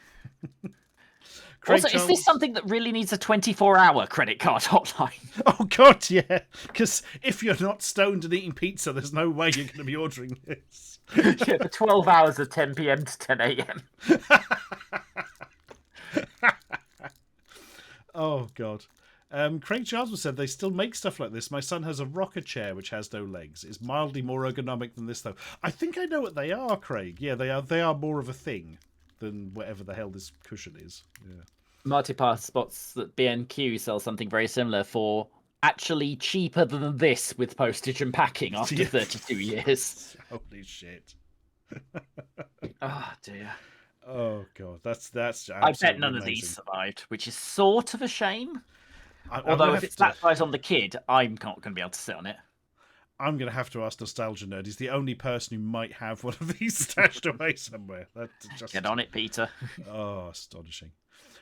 Speaker 3: Also, is this something that really needs a 24-hour credit card hotline?
Speaker 2: Oh, God, yeah. Because if you're not stoned and eating pizza, there's no way you're going to be ordering this.
Speaker 3: Yeah, for 12 hours of 10 p.m. to 10 a.m.
Speaker 2: Oh, God. Craig Charles said they still make stuff like this. My son has a rocker chair which has no legs. It's mildly more ergonomic than this, though. I think I know what they are, Craig. Yeah, they are more of a thing than whatever the hell this cushion is. Yeah.
Speaker 3: Marty Pass spots that B&Q sells something very similar for actually cheaper than this with postage and packing after 32 years.
Speaker 2: Holy shit.
Speaker 3: Oh, dear.
Speaker 2: Oh, God. That's
Speaker 3: I bet none
Speaker 2: amazing.
Speaker 3: of these survived, which is sort of a shame.
Speaker 2: Although
Speaker 3: if it's that size on the kid, I'm not going to be able to sit on it.
Speaker 2: I'm going to have to ask Nostalgia Nerd. He's the only person who might have one of these stashed away somewhere.
Speaker 3: Get on it, Peter.
Speaker 2: Oh, astonishing.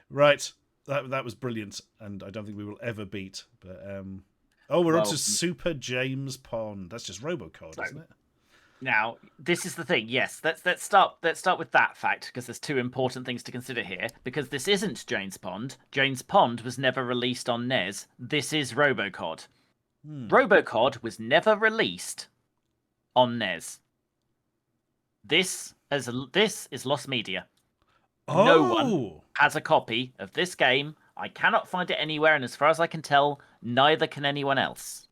Speaker 2: Right. That was brilliant, and I don't think we will ever beat. But we're on to Super James Pond. That's just Robocod, isn't it?
Speaker 3: Now, this is the thing. Yes, let's start with that fact, because there's two important things to consider here. Because this isn't James Pond. James Pond was never released on NES. This is Robocod. Robocod was never released on NES. This is lost media.
Speaker 2: Oh.
Speaker 3: No one has a copy of this game. I cannot find it anywhere, and as far as I can tell, neither can anyone else.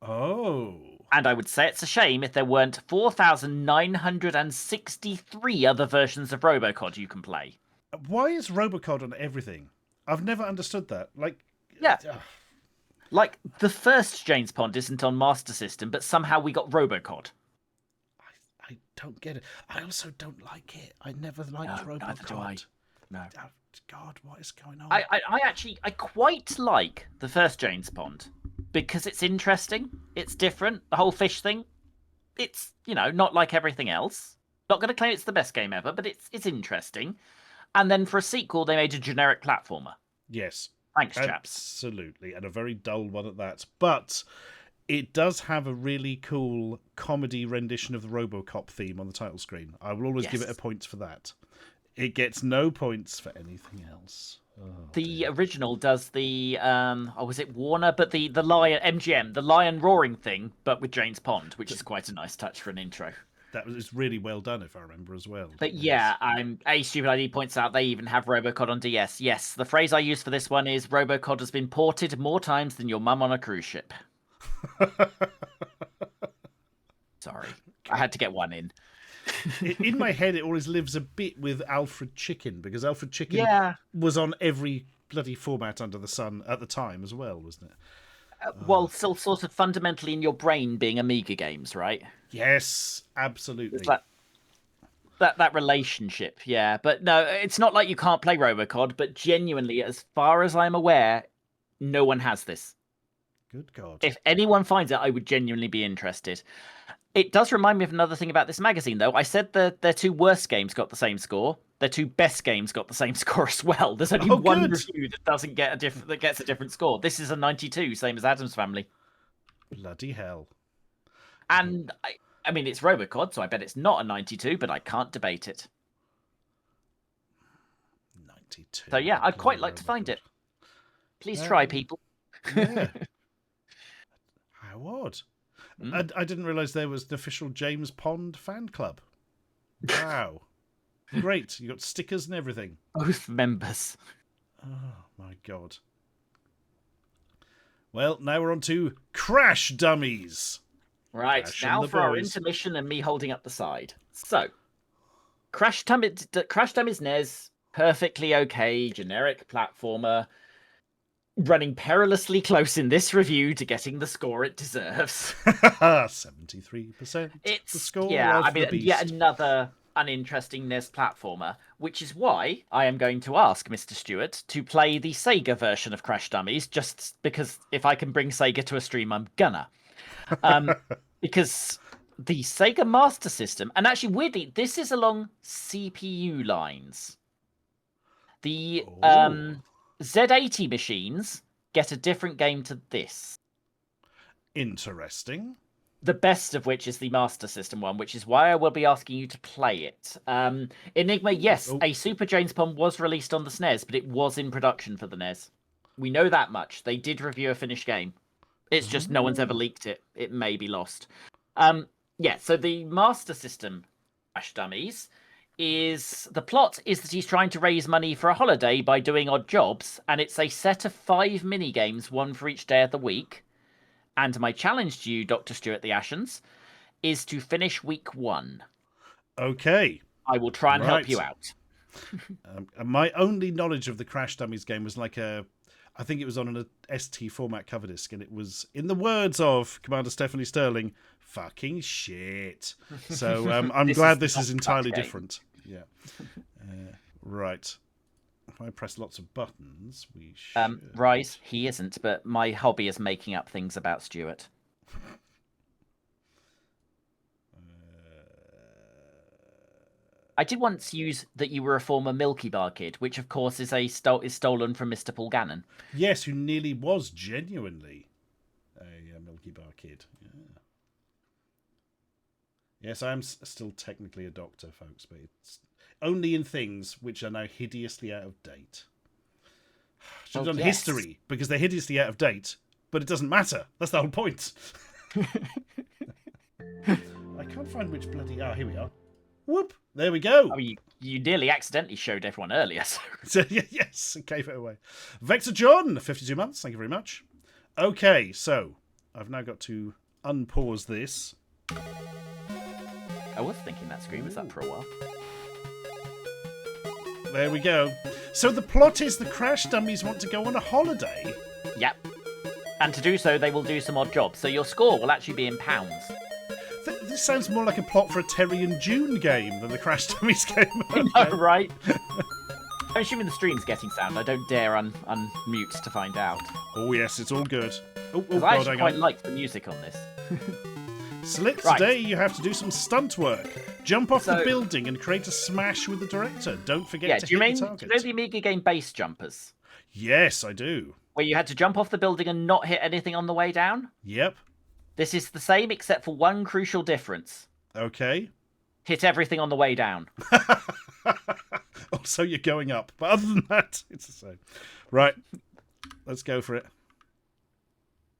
Speaker 2: Oh.
Speaker 3: And I would say it's a shame if there weren't 4,963 other versions of Robocod you can play.
Speaker 2: Why is Robocod on everything? I've never understood that.
Speaker 3: Like, the first James Pond isn't on Master System, but somehow we got Robocod.
Speaker 2: I don't get it. I also don't like it. I never liked Robocod.
Speaker 3: Neither do I. No.
Speaker 2: Oh, God, what is going on?
Speaker 3: I quite like the first James Pond because it's interesting. It's different. The whole fish thing. It's, not like everything else. Not going to claim it's the best game ever, but it's interesting. And then for a sequel, they made a generic platformer.
Speaker 2: Yes.
Speaker 3: Thanks, chaps.
Speaker 2: Absolutely. And a very dull one at that. But it does have a really cool comedy rendition of the RoboCop theme on the title screen. I will always give it a point for that. It gets no points for anything else. Oh,
Speaker 3: the original does the was it Warner? But the lion MGM, the lion roaring thing, but with James Pond, which is quite a nice touch for an intro.
Speaker 2: That was really well done, if I remember as well.
Speaker 3: But yeah, A Stupid ID points out they even have Robocod on DS. Yes, the phrase I use for this one is Robocod has been ported more times than your mum on a cruise ship. Sorry, I had to get one in.
Speaker 2: In my head, it always lives a bit with Alfred Chicken, because Alfred Chicken was on every bloody format under the sun at the time as well, wasn't it?
Speaker 3: Well, still sort of fundamentally in your brain being Amiga games, right?
Speaker 2: Yes, absolutely.
Speaker 3: It's that relationship, yeah. But no, it's not like you can't play Robocod, but genuinely, as far as I'm aware, No one has this.
Speaker 2: Good God.
Speaker 3: If anyone finds it, I would genuinely be interested. It does remind me of another thing about this magazine, though. I said their 2 worst games got the same score. Their 2 best games got the same score as well. There's only one review that doesn't get that gets a different score. This is a 92, same as Addams Family.
Speaker 2: Bloody hell.
Speaker 3: And I mean, it's Robocod, so I bet it's not a 92, but I can't debate it.
Speaker 2: 92.
Speaker 3: So yeah, I'd quite like to find it. Please try, people.
Speaker 2: Yeah. How odd. I didn't realise there was an official James Pond fan club. Wow. Great. You got stickers and everything.
Speaker 3: Both members.
Speaker 2: Oh, my God. Well, now we're on to Crash Dummies.
Speaker 3: Right,
Speaker 2: Crash
Speaker 3: now
Speaker 2: and the
Speaker 3: for our
Speaker 2: boys.
Speaker 3: intermission and me holding up the side. So, Crash Dummies NES, perfectly okay, generic platformer, running perilously close in this review to getting the score it deserves.
Speaker 2: 73%.
Speaker 3: It's
Speaker 2: the score
Speaker 3: yeah,
Speaker 2: of the beast.
Speaker 3: yet another uninteresting NES platformer, which is why I am going to ask Mr. Stewart to play the Sega version of Crash Dummies, just because if I can bring Sega to a stream, I'm gonna. Because the Sega Master System, and actually weirdly, this is along CPU lines. The Z80 machines get a different game to this.
Speaker 2: Interesting.
Speaker 3: The best of which is the Master System one, which is why I will be asking you to play it. Enigma, yes, a Super James Pond was released on the SNES, but it was in production for the NES. We know that much. They did review a finished game. It's just no one's ever leaked it. It may be lost. Yeah, so the Master System Crash Dummies is... The plot is that he's trying to raise money for a holiday by doing odd jobs, and it's a set of 5 mini-games, one for each day of the week. And my challenge to you, Dr. Stewart the Ashens, is to finish week 1.
Speaker 2: Okay.
Speaker 3: I will try and help you out.
Speaker 2: My only knowledge of the Crash Dummies game was like I think it was on an ST format cover disc, and it was, in the words of Commander Stephanie Sterling, fucking shit. So I'm glad this is entirely different. Yeah. Right. If I press lots of buttons, we should...
Speaker 3: Rise, he isn't, but my hobby is making up things about Stuart. I did once use that you were a former Milky Bar kid, which of course is stolen from Mr. Paul Gannon.
Speaker 2: Yes, who nearly was genuinely a Milky Bar kid. Yeah. Yes, I am still technically a doctor, folks, but it's only in things which are now hideously out of date. Should have done history, because they're hideously out of date, but it doesn't matter. That's the whole point. I can't find which bloody... Ah, here we are. Whoop! There we go.
Speaker 3: Oh, you nearly accidentally showed everyone earlier.
Speaker 2: So, yes, gave it away. Vector John, 52 months. Thank you very much. Okay, so I've now got to unpause this.
Speaker 3: I was thinking that screen was up for a while.
Speaker 2: There we go. So the plot is the Crash Dummies want to go on a holiday.
Speaker 3: Yep. And to do so, they will do some odd jobs. So your score will actually be in pounds.
Speaker 2: This sounds more like a plot for a Terry and June game than the Crash Dummies game.
Speaker 3: I know, right? I'm assuming the stream's getting sound. I don't dare unmute to find out.
Speaker 2: Oh, yes, it's all good. Oh,
Speaker 3: I actually quite like the music on this.
Speaker 2: Slick, today you have to do some stunt work. Jump off the building and create a smash with the director. Don't forget to hit the target.
Speaker 3: Do you know the Amiga game Base Jumpers?
Speaker 2: Yes, I do.
Speaker 3: Where you had to jump off the building and not hit anything on the way down?
Speaker 2: Yep.
Speaker 3: This is the same except for one crucial difference.
Speaker 2: Okay.
Speaker 3: Hit everything on the way down.
Speaker 2: So you're going up. But other than that, it's the same. Right. Let's go for it.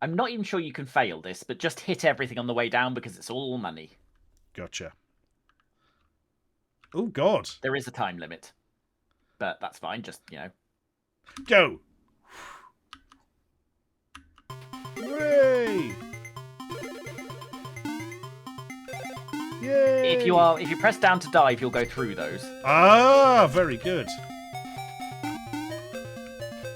Speaker 3: I'm not even sure you can fail this, but just hit everything on the way down because it's all money.
Speaker 2: Gotcha. Oh, God.
Speaker 3: There is a time limit. But that's fine, just,
Speaker 2: Go! Hooray! Yay!
Speaker 3: If you press down to dive, you'll go through those.
Speaker 2: Ah, very good.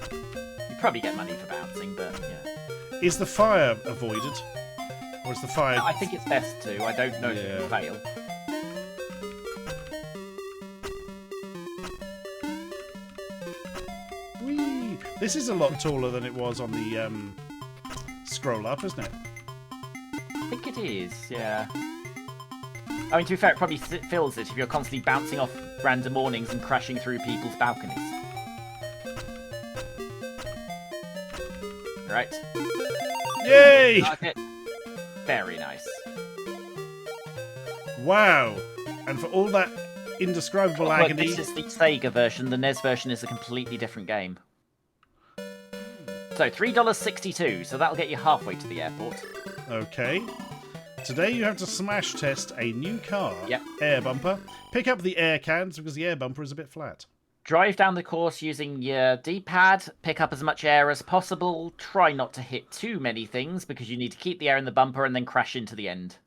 Speaker 3: You probably get money for bouncing, but yeah.
Speaker 2: Is the fire avoided? Or is the fire...
Speaker 3: I think it's best to. I don't know if you can fail.
Speaker 2: Whee! Whee! This is a lot taller than it was on the scroll up, isn't it?
Speaker 3: I think it is, yeah. I mean, to be fair, it probably fills it if you're constantly bouncing off random awnings and crashing through people's balconies. Right.
Speaker 2: Yay!
Speaker 3: Very nice.
Speaker 2: Wow. And for all that indescribable agony...
Speaker 3: This is the Sega version. The NES version is a completely different game. So, $3.62, so that'll get you halfway to the airport.
Speaker 2: Okay. Today you have to smash test a new car,
Speaker 3: Yep.
Speaker 2: air bumper. Pick up the air cans because the air bumper is a bit flat.
Speaker 3: Drive down the course using your D-pad, pick up as much air as possible, try not to hit too many things because you need to keep the air in the bumper and then crash into the end.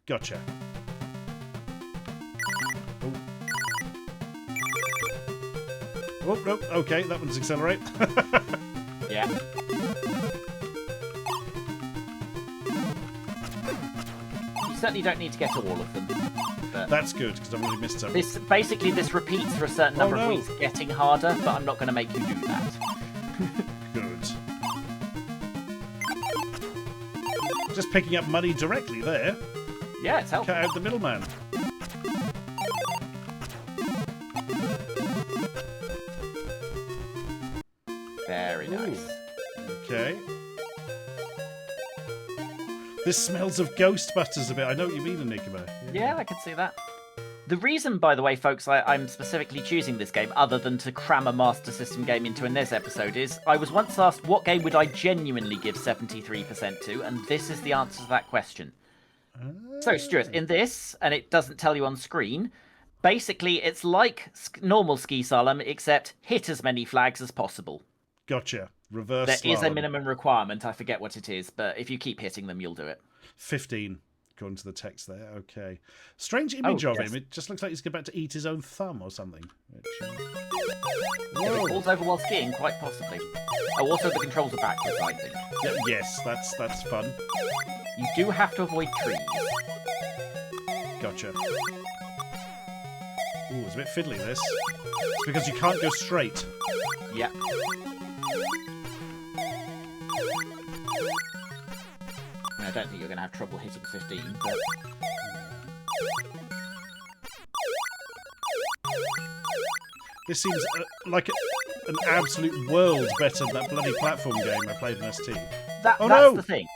Speaker 2: Gotcha. Oh, okay, that one's accelerate.
Speaker 3: Yeah. You certainly don't need to get to all of them. But
Speaker 2: that's good, because I've already missed some.
Speaker 3: This repeats for a certain number of weeks, getting harder, but I'm not going to make you do that.
Speaker 2: Good. Just picking up money directly there.
Speaker 3: Yeah, it's helpful.
Speaker 2: Cut out the middleman.
Speaker 3: Very nice.
Speaker 2: Okay. This smells of Ghostbusters a bit. I know what you mean, Enigma.
Speaker 3: Yeah, I can see that. The reason, by the way, folks, I'm specifically choosing this game, other than to cram a Master System game into a NES episode, is I was once asked what game would I genuinely give 73% to, and this is the answer to that question. So, Stuart, in this, and it doesn't tell you on screen, basically it's like normal ski slalom, except hit as many flags as possible.
Speaker 2: Gotcha. Reverse
Speaker 3: There
Speaker 2: slalom.
Speaker 3: is a minimum requirement, I forget what it is, but if you keep hitting them, you'll do it.
Speaker 2: 15, according to the text there. Okay. Strange image of
Speaker 3: yes.
Speaker 2: him. It just looks like he's about to eat his own thumb or something. Which,
Speaker 3: If it falls over while skiing, quite possibly. Oh, also the controls are backwards, I think.
Speaker 2: yes, that's fun.
Speaker 3: You do have to avoid trees.
Speaker 2: Gotcha. Ooh, it's a bit fiddly, this. It's because you can't go straight.
Speaker 3: Yeah. I don't think you're going to have trouble hitting 15, but...
Speaker 2: This seems like an absolute world better than that bloody platform game I played in ST.
Speaker 3: That's
Speaker 2: no!
Speaker 3: the thing.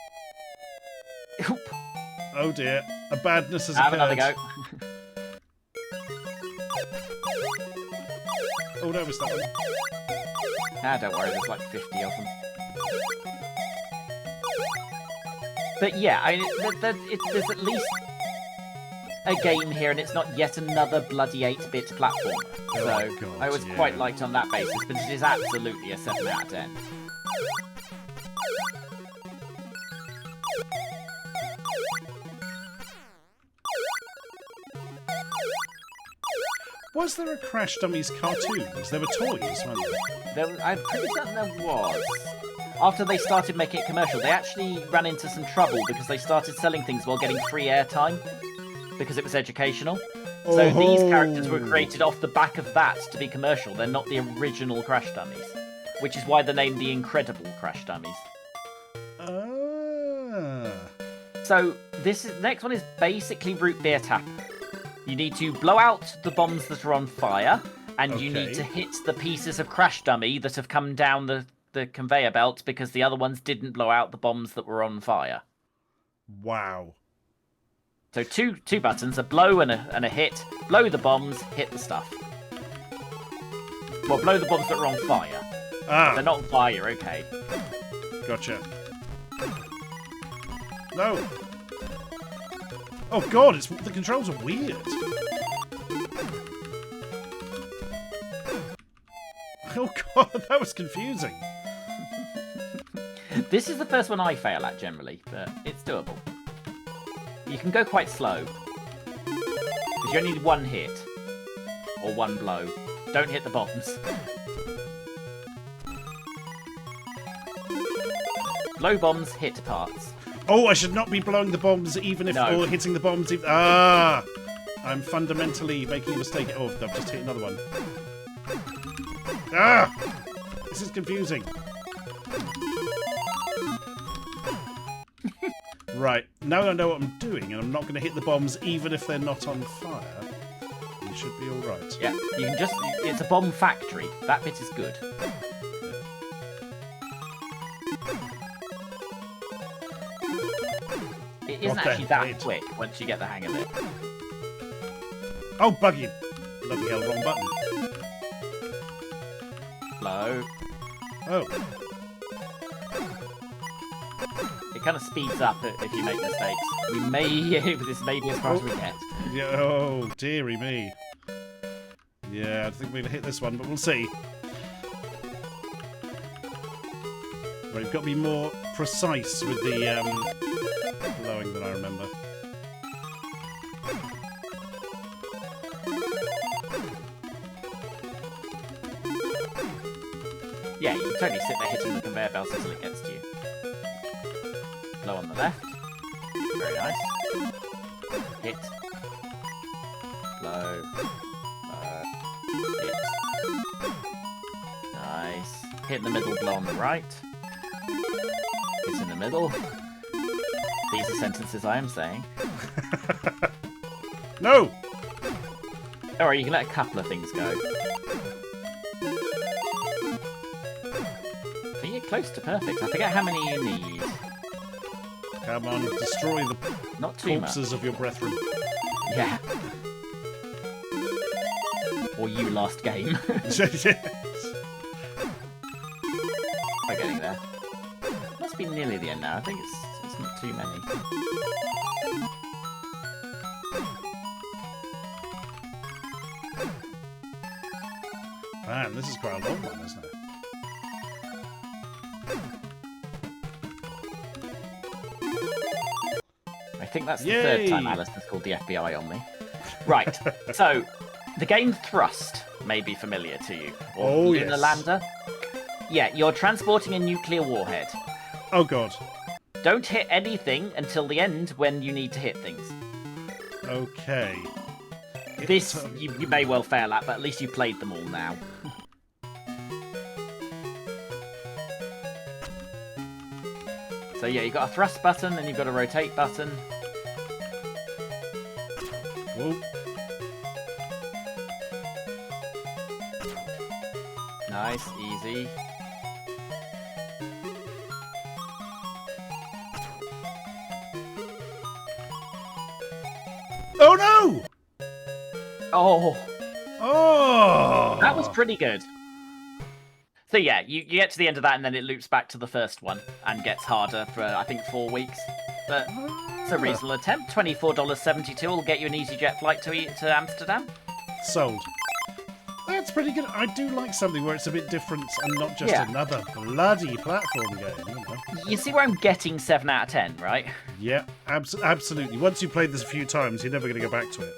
Speaker 3: Oop.
Speaker 2: Oh dear, a badness has
Speaker 3: Have
Speaker 2: occurred.
Speaker 3: another go.
Speaker 2: Oh no, missed that one.
Speaker 3: Don't worry, there's like 50 of them. But yeah, there's at least a game here, and it's not yet another bloody 8-bit platform. So
Speaker 2: God,
Speaker 3: I was quite liked on that basis, but it is absolutely a 7 out of 10.
Speaker 2: Was there a Crash Dummies cartoons? There were toys, weren't there?
Speaker 3: I'm pretty certain there was. After they started making it commercial, they actually ran into some trouble because they started selling things while getting free airtime because it was educational. So these characters were created off the back of that to be commercial. They're not the original Crash Dummies, which is why they're named the Incredible Crash Dummies. So the next one is basically root beer tap. You need to blow out the bombs that are on fire, and you need to hit the pieces of Crash Dummy that have come down the conveyor belt because the other ones didn't blow out the bombs that were on fire.
Speaker 2: Wow.
Speaker 3: So two buttons, a blow and a hit. Blow the bombs, hit the stuff. Well, blow the bombs that are on fire. They're not on fire, okay.
Speaker 2: Gotcha. No. Oh god, the controls are weird. Oh god, that was confusing.
Speaker 3: This is the first one I fail at generally, but it's doable. You can go quite slow. Because you only need one hit. Or one blow. Don't hit the bombs. Blow bombs, hit parts.
Speaker 2: Oh, I should not be blowing the bombs even if...
Speaker 3: No.
Speaker 2: Or hitting the bombs if... I'm fundamentally making a mistake. Oh, I've just hit another one. This is confusing. Right, now I know what I'm doing, and I'm not going to hit the bombs even if they're not on fire. You should be alright.
Speaker 3: Yeah, you can just... It's a bomb factory. That bit is good. It isn't actually that quick once you get the hang of it.
Speaker 2: Oh, buggy! Bloody hell, wrong button.
Speaker 3: Low.
Speaker 2: Oh.
Speaker 3: It kind of speeds up if you make mistakes. We may... This may be as far as we get.
Speaker 2: Yeah, oh, dearie me. Yeah, I think we're going to hit this one, but we'll see. Right, we've got to be more precise with the blowing than I remember.
Speaker 3: Yeah, you can totally sit there hitting the conveyor belts until it gets to you. Blow on the left. Very nice. Hit. Blow. Hit. Nice. Hit in the middle, blow on the right. Hit in the middle. These are sentences I am saying.
Speaker 2: No!
Speaker 3: Alright, you can let a couple of things go. I think you're close to perfect. I forget how many you need.
Speaker 2: Come on, destroy the
Speaker 3: Not too
Speaker 2: corpses
Speaker 3: much.
Speaker 2: of your brethren.
Speaker 3: Yeah. Or you last game.
Speaker 2: Yes.
Speaker 3: By getting there. Must be nearly the end now. I think it's not too many.
Speaker 2: Man, this is quite a long one, isn't it?
Speaker 3: I think that's the
Speaker 2: Yay!
Speaker 3: third time Alice has called the FBI on me. Right, so the game Thrust may be familiar to you. Or
Speaker 2: Oh,
Speaker 3: Lunar
Speaker 2: yes.
Speaker 3: Lander. Yeah, you're transporting a nuclear warhead.
Speaker 2: Oh, God.
Speaker 3: Don't hit anything until the end when you need to hit things.
Speaker 2: Okay.
Speaker 3: This you may well fail at, but at least you played them all now. So yeah, you've got a thrust button, and you've got a rotate button.
Speaker 2: Whoa.
Speaker 3: Nice, easy.
Speaker 2: Oh, no!
Speaker 3: Oh,
Speaker 2: Oh!
Speaker 3: that was pretty good. So yeah, you get to the end of that, and then it loops back to the first one, and gets harder for, I think, 4 weeks. But it's a reasonable attempt. $24.72 will get you an EasyJet flight to Amsterdam.
Speaker 2: Sold. That's pretty good. I do like something where it's a bit different and not just
Speaker 3: Yeah.
Speaker 2: another bloody platform game. You know?
Speaker 3: You see where I'm getting 7 out of 10, right?
Speaker 2: Yeah, absolutely. Once you've played this a few times, you're never going to go back to it.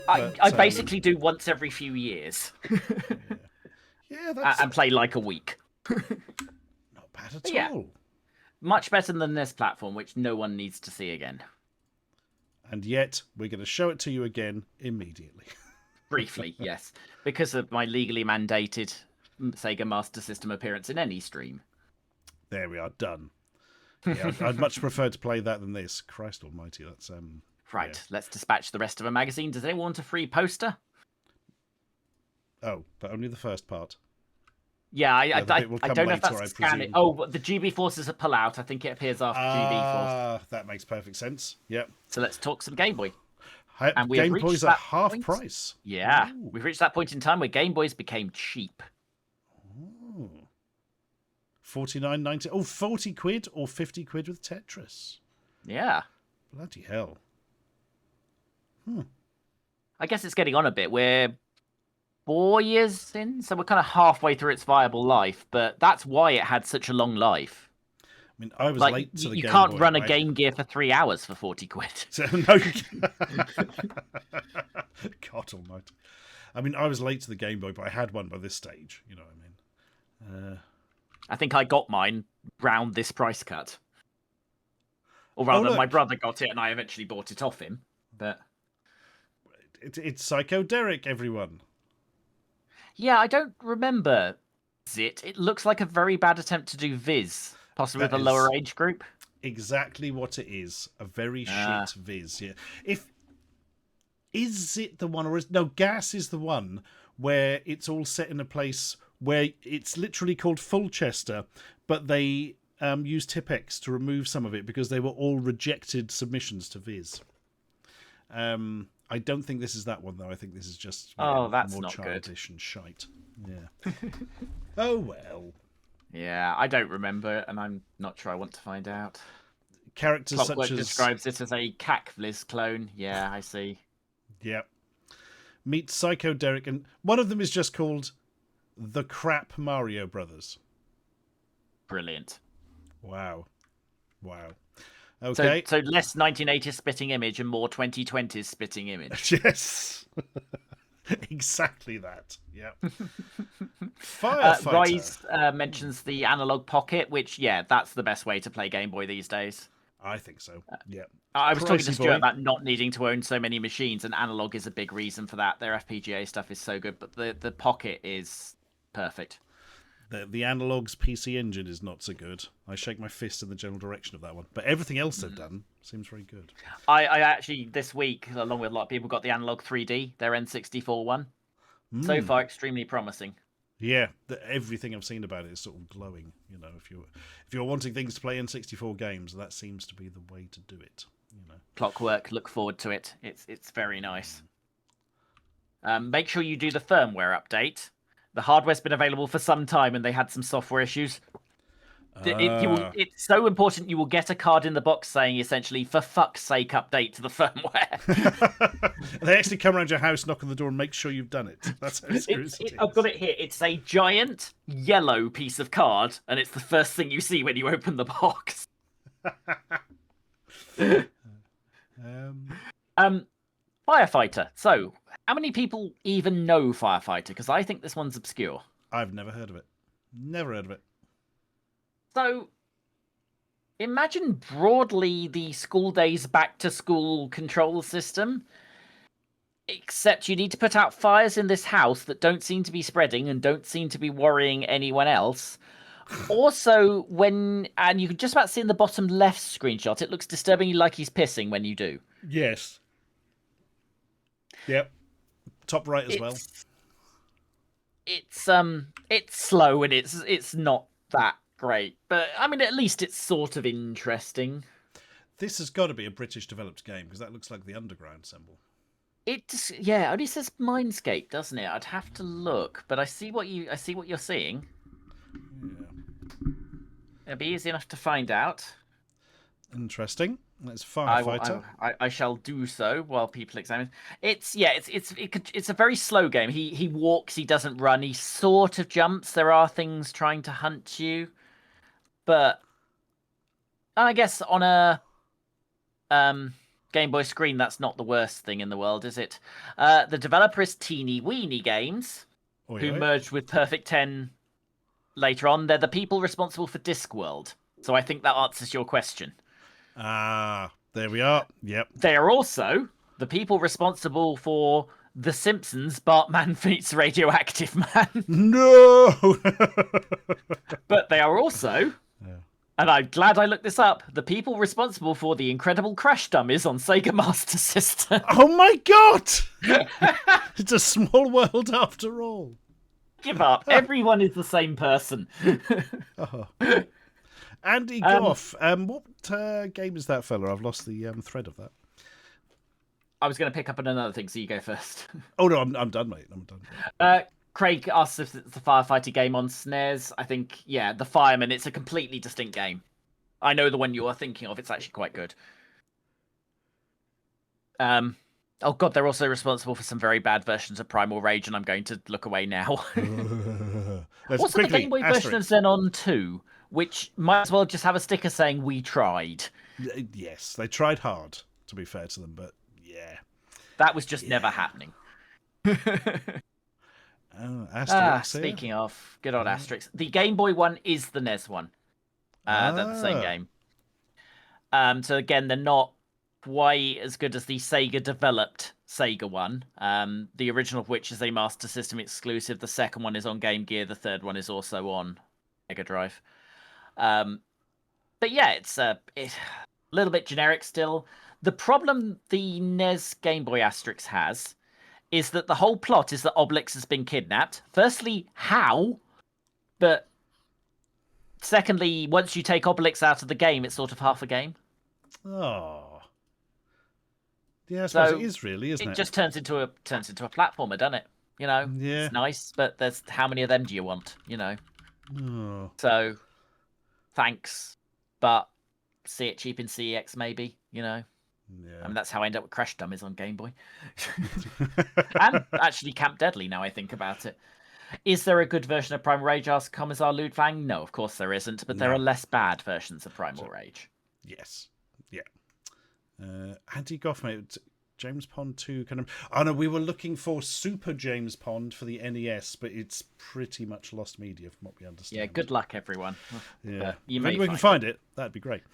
Speaker 3: I
Speaker 2: But,
Speaker 3: basically do once every few years.
Speaker 2: Yeah, that's
Speaker 3: And play like a week.
Speaker 2: not bad at
Speaker 3: Yeah.
Speaker 2: all.
Speaker 3: Much better than this platform, which no one needs to see again.
Speaker 2: And yet, we're going to show it to you again immediately.
Speaker 3: Briefly, yes. Because of my legally mandated Sega Master System appearance in any stream.
Speaker 2: There we are, done. Yeah, I'd much prefer to play that than this. Christ almighty, that's...
Speaker 3: Right,
Speaker 2: yeah.
Speaker 3: let's dispatch the rest of a magazine. Does anyone want a free poster?
Speaker 2: Oh, but only the first part.
Speaker 3: Yeah, I
Speaker 2: The bit will come
Speaker 3: don't know if
Speaker 2: later,
Speaker 3: that's
Speaker 2: I
Speaker 3: scanning.
Speaker 2: presume.
Speaker 3: Oh, but the GB Forces are pull out. I think it appears after GB Force.
Speaker 2: That makes perfect sense. Yep.
Speaker 3: So let's talk some Game Boy. And we have
Speaker 2: Game
Speaker 3: reached
Speaker 2: Boys are
Speaker 3: that
Speaker 2: half
Speaker 3: point.
Speaker 2: price.
Speaker 3: Yeah,
Speaker 2: Ooh.
Speaker 3: we've reached that point in time where Game Boys became cheap.
Speaker 2: Ooh. $49.90. Oh, 40 quid or 50 quid with Tetris.
Speaker 3: Yeah.
Speaker 2: Bloody hell.
Speaker 3: I guess it's getting on a bit. We're 4 years in, so we're kind of halfway through its viable life, but that's why it had such a long life.
Speaker 2: I mean, I was
Speaker 3: Like,
Speaker 2: late to the
Speaker 3: you
Speaker 2: Game
Speaker 3: can't
Speaker 2: Boy.
Speaker 3: run a Game Gear for 3 hours for 40 quid.
Speaker 2: So, no, you can't. God almighty. I mean, I was late to the Game Boy, but I had one by this stage. You know what I mean?
Speaker 3: I think I got mine round this price cut. Or rather,
Speaker 2: look.
Speaker 3: my brother got it and I eventually bought it off him. But
Speaker 2: It's Psycho Derek, everyone.
Speaker 3: yeah, I don't remember it? It looks like a very bad attempt to do Viz, possibly
Speaker 2: That
Speaker 3: with a lower age group.
Speaker 2: Exactly what it is. A very shit Viz. Yeah. Is it the one, or no? Gas is the one where it's all set in a place where it's literally called Fulchester, but they use Tipex to remove some of it because they were all rejected submissions to Viz. I don't think this is that one though. I think this is just
Speaker 3: that's
Speaker 2: more
Speaker 3: not
Speaker 2: childish and shite. Yeah. Oh well.
Speaker 3: Yeah, I don't remember, and I'm not sure I want to find out.
Speaker 2: Characters
Speaker 3: Clockwork
Speaker 2: such as
Speaker 3: describes it as a Cacvliz clone. Yeah, I see.
Speaker 2: Yeah. Meet Psycho Derek, and one of them is just called The Crap Mario Brothers.
Speaker 3: Brilliant.
Speaker 2: Wow. Okay.
Speaker 3: So less 1980s spitting image and more 2020s spitting image.
Speaker 2: Yes. Exactly that. Yeah. Firefighter.
Speaker 3: Rise mentions the analog pocket, which, that's the best way to play Game Boy these days.
Speaker 2: I think so. Yeah.
Speaker 3: I was talking to
Speaker 2: Pricey
Speaker 3: Stuart
Speaker 2: boy.
Speaker 3: about not needing to own so many machines, and analog is a big reason for that. Their FPGA stuff is so good, but the pocket is perfect.
Speaker 2: The analog's PC Engine is not so good. I shake my fist in the general direction of that one. But everything else they've done seems very good.
Speaker 3: I actually, this week, along with a lot of people, got the analog 3D, their N64 one. So far, extremely promising.
Speaker 2: Yeah, everything I've seen about it is sort of glowing. You know, if you're wanting things to play N64 games, that seems to be the way to do it. You know,
Speaker 3: Clockwork, look forward to it. It's very nice. Make sure you do the firmware update. The hardware's been available for some time, and they had some software issues. It's so important. You will get a card in the box saying, essentially, "For fuck's sake, update to the firmware."
Speaker 2: They actually come around your house, knock on the door, and make sure you've done it. That's how serious it is.
Speaker 3: I've got it here. It's a giant yellow piece of card, and it's the first thing you see when you open the box. Firefighter. So, how many people even know Firefighter? Because I think this one's obscure.
Speaker 2: I've never heard of it. Never heard of it.
Speaker 3: So, imagine broadly the school days back to school control system, except you need to put out fires in this house that don't seem to be spreading and don't seem to be worrying anyone else. Also, and you can just about see in the bottom left screenshot, it looks disturbingly like he's pissing when you do.
Speaker 2: Yes. Yep. Top right as well.
Speaker 3: It's slow and it's not that great, but I mean, at least it's sort of interesting.
Speaker 2: This has got to be a British developed game because that looks like the Underground symbol.
Speaker 3: It only says Mindscape, doesn't it? I'd have to look, but I see what you're seeing.
Speaker 2: Yeah.
Speaker 3: It'll be easy enough to find out.
Speaker 2: Interesting. That's Firefighter.
Speaker 3: I shall do so while people examine. It's a very slow game. He walks, he doesn't run, he sort of jumps. There are things trying to hunt you, but I guess on a Game Boy screen, that's not the worst thing in the world, is it? The developer is Teeny Weeny Games, who merged with Perfect 10 later on. They're the people responsible for Discworld, so I think that answers your question.
Speaker 2: Ah, there we are. Yep.
Speaker 3: They are also the people responsible for The Simpsons, Bart meets Radioactive Man.
Speaker 2: No!
Speaker 3: But they are also, and I'm glad I looked this up, the people responsible for the incredible Crash Dummies on Sega Master System.
Speaker 2: Oh my god! It's a small world after all.
Speaker 3: Give up. Everyone is the same person.
Speaker 2: Andy Goff. What game is that fella? I've lost the thread of that.
Speaker 3: I was going to pick up on another thing, so you go first.
Speaker 2: Oh no, I'm done, mate. I'm done.
Speaker 3: Craig asked if it's the Firefighter game on SNES. I think, the Fireman. It's a completely distinct game. I know the one you are thinking of. It's actually quite good. Oh god, they're also responsible for some very bad versions of Primal Rage, and I'm going to look away now. Also, the Game Boy version of Xenon 2, which might as well just have a sticker saying "We tried."
Speaker 2: Yes, they tried hard, to be fair to them, but yeah.
Speaker 3: That was just never happening.
Speaker 2: Asterix.
Speaker 3: Speaking of, good old Asterix. The Game Boy one is the NES one. They're the same game. So again, they're not quite as good as the Sega-developed Sega one. The original of which is a Master System exclusive. The second one is on Game Gear. The third one is also on Mega Drive. But yeah, it's a little bit generic still. The problem the NES Game Boy Asterix has is that the whole plot is that Obelix has been kidnapped. Firstly, how? But secondly, once you take Obelix out of the game, it's sort of half a game.
Speaker 2: Oh. Yeah, I suppose it is really, isn't it?
Speaker 3: It just turns into a platformer, doesn't it? You know,
Speaker 2: yeah.
Speaker 3: It's nice, but there's how many of them do you want? You know.
Speaker 2: Oh.
Speaker 3: So, thanks, but see it cheap in CEX maybe. You know.
Speaker 2: Yeah.
Speaker 3: I mean, that's how I end up with Crash Dummies on Game Boy. And actually Camp Deadly, now I think about it. Is there a good version of Primal Rage, asks Commissar Ludfang? No, of course there isn't, but there are less bad versions of Primal Rage.
Speaker 2: Yes. Yeah. Anti-Gothmate, James Pond 2. Oh no, we were looking for Super James Pond for the NES, but it's pretty much lost media from what we understand.
Speaker 3: Yeah, good luck, everyone.
Speaker 2: Yeah. If we can find it, that'd be great.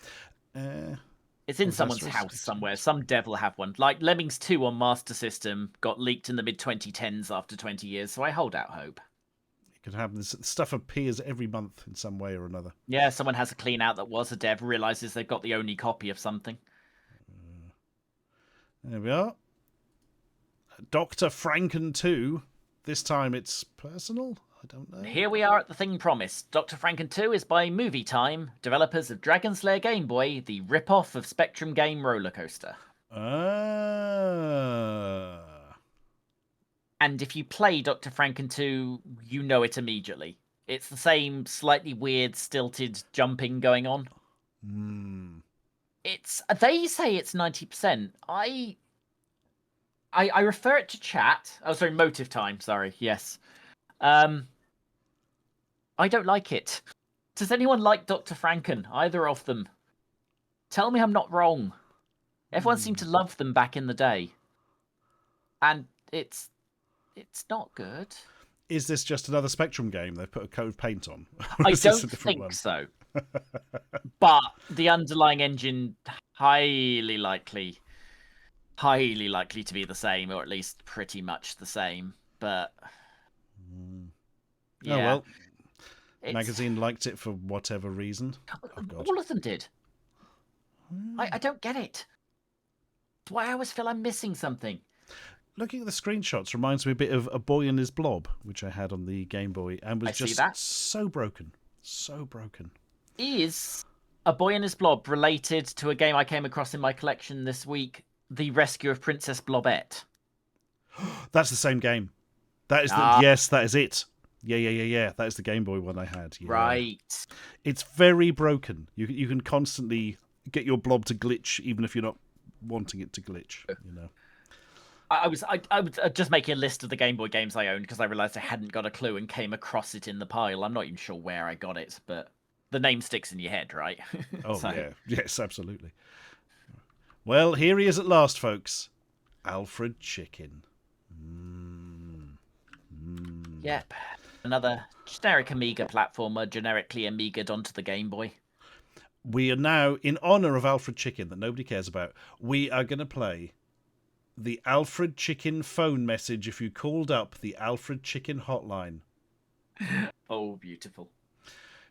Speaker 3: It's in someone's house somewhere. Some dev will have one. Like Lemmings 2 on Master System got leaked in the mid-2010s after 20 years, so I hold out hope.
Speaker 2: It could happen. This stuff appears every month in some way or another.
Speaker 3: Yeah, someone has a clean out that was a dev, realises they've got the only copy of something.
Speaker 2: There we are. Dr. Franken 2. This time it's personal? I don't know.
Speaker 3: Here we are at the thing promised. Dr. Franken 2 is by Movie Time, developers of Dragon Slayer Game Boy, the rip-off of Spectrum Game Roller Coaster. And if you play Dr. Franken 2, you know it immediately. It's the same slightly weird, stilted jumping going on. They say it's 90%. I refer it to chat. Oh, sorry, Motive Time. Sorry, yes. I don't like it. Does anyone like Dr. Franken? Either of them? Tell me I'm not wrong. Everyone seemed to love them back in the day. And it's not good.
Speaker 2: Is this just another Spectrum game they've put a coat of paint on?
Speaker 3: I don't think so. But the underlying engine, highly likely to be the same, or at least pretty much the same. But yeah.
Speaker 2: Oh well. Magazine liked it for whatever reason.
Speaker 3: Oh, all of them did. I don't get it. That's why I always feel I'm missing something.
Speaker 2: Looking at the screenshots reminds me a bit of A Boy and His Blob, which I had on the Game Boy, and was just so broken. So broken.
Speaker 3: Is A Boy and His Blob related to a game I came across in my collection this week, The Rescue of Princess Blobette?
Speaker 2: That's the same game. That is yes, that is it. Yeah. That is the Game Boy one I had. Yeah.
Speaker 3: Right.
Speaker 2: It's very broken. You can constantly get your blob to glitch, even if you're not wanting it to glitch. You know.
Speaker 3: I was just making a list of the Game Boy games I owned because I realised I hadn't got a clue and came across it in the pile. I'm not even sure where I got it, but the name sticks in your head, right?
Speaker 2: Oh, yeah. Yes, absolutely. Well, here he is at last, folks. Alfred Chicken.
Speaker 3: Yep. Another generic Amiga platformer, generically Amiga'd onto the Game Boy.
Speaker 2: We are now, in honour of Alfred Chicken, that nobody cares about, we are going to play the Alfred Chicken phone message if you called up the Alfred Chicken hotline.
Speaker 3: Oh, beautiful.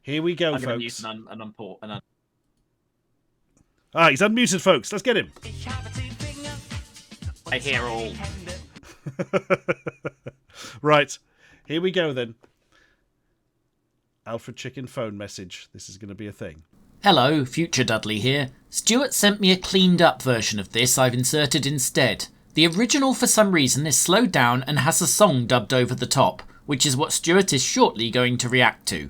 Speaker 2: Here we go,
Speaker 3: I'm
Speaker 2: folks.
Speaker 3: He's unmuted,
Speaker 2: folks. Let's get him.
Speaker 3: I hear all.
Speaker 2: Right. Here we go, then. Alfred Chicken phone message. This is going to be a thing.
Speaker 1: Hello, Future Dudley here. Stuart sent me a cleaned up version of this I've inserted instead. The original for some reason is slowed down and has a song dubbed over the top, which is what Stuart is shortly going to react to.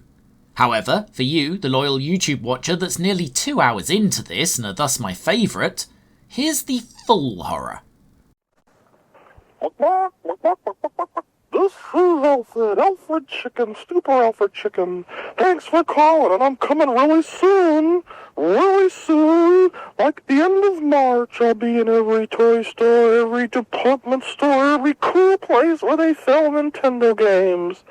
Speaker 1: However, for you, the loyal YouTube watcher that's nearly 2 hours into this and are thus my favourite, here's the full horror.
Speaker 4: This is Alfred Chicken, Super Alfred Chicken. Thanks for calling, and I'm coming really soon. Like the end of March, I'll be in every toy store, every department store, every cool place where they sell Nintendo games.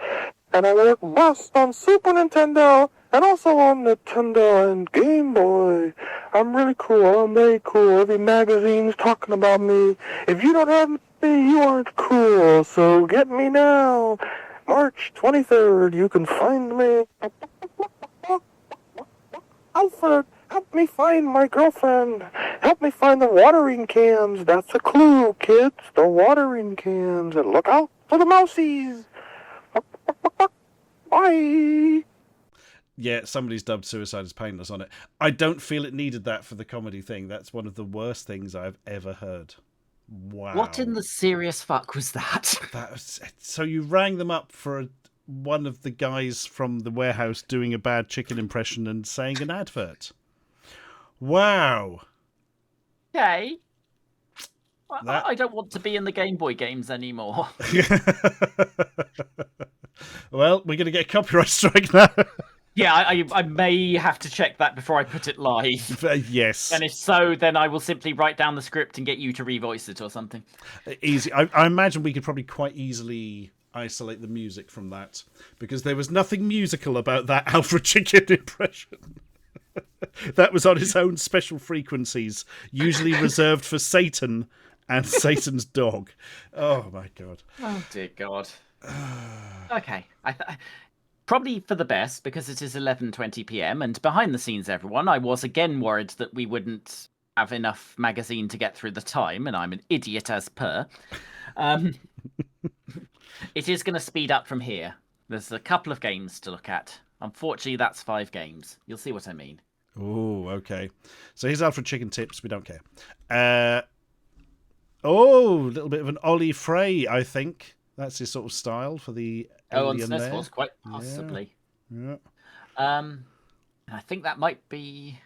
Speaker 4: And I work best on Super Nintendo, and also on Nintendo and Game Boy. I'm really cool. I'm very cool. Every magazine's talking about me. If you don't have me, you aren't cool. So get me now. March 23rd, you can find me. Alfred, help me find my girlfriend. Help me find the watering cans. That's a clue, kids. The watering cans. And look out for the mousies. Bye.
Speaker 2: Yeah, somebody's dubbed Suicide as Painless on it. I don't feel it needed that for the comedy thing. That's one of the worst things I've ever heard. Wow.
Speaker 3: What in the serious fuck was that?
Speaker 2: So you rang them up for one of the guys from the warehouse doing a bad chicken impression and saying an advert. Wow.
Speaker 3: Okay. I don't want to be in the Game Boy games anymore.
Speaker 2: Well, we're going to get a copyright strike now.
Speaker 3: Yeah, I may have to check that before I put it live.
Speaker 2: Yes.
Speaker 3: And if so, then I will simply write down the script and get you to revoice it or something.
Speaker 2: Easy. I imagine we could probably quite easily isolate the music from that, because there was nothing musical about that Alfred Chicken impression. That was on his own special frequencies, usually reserved for Satan and Satan's dog. Oh, my God.
Speaker 3: Oh, dear God. Okay. Probably for the best, because it is 11:20 p.m. and behind the scenes, everyone, I was again worried that we wouldn't have enough magazine to get through the time, and I'm an idiot as per. It is going to speed up from here. There's a couple of games to look at. Unfortunately, that's 5 games. You'll see what I mean.
Speaker 2: Oh, okay. So here's Alfred Chicken tips. We don't care. A little bit of an Ollie Frey, I think. That's his sort of style for the
Speaker 3: on
Speaker 2: alien
Speaker 3: SNES
Speaker 2: there.
Speaker 3: quite possibly.
Speaker 2: Yeah.
Speaker 3: I think that might be.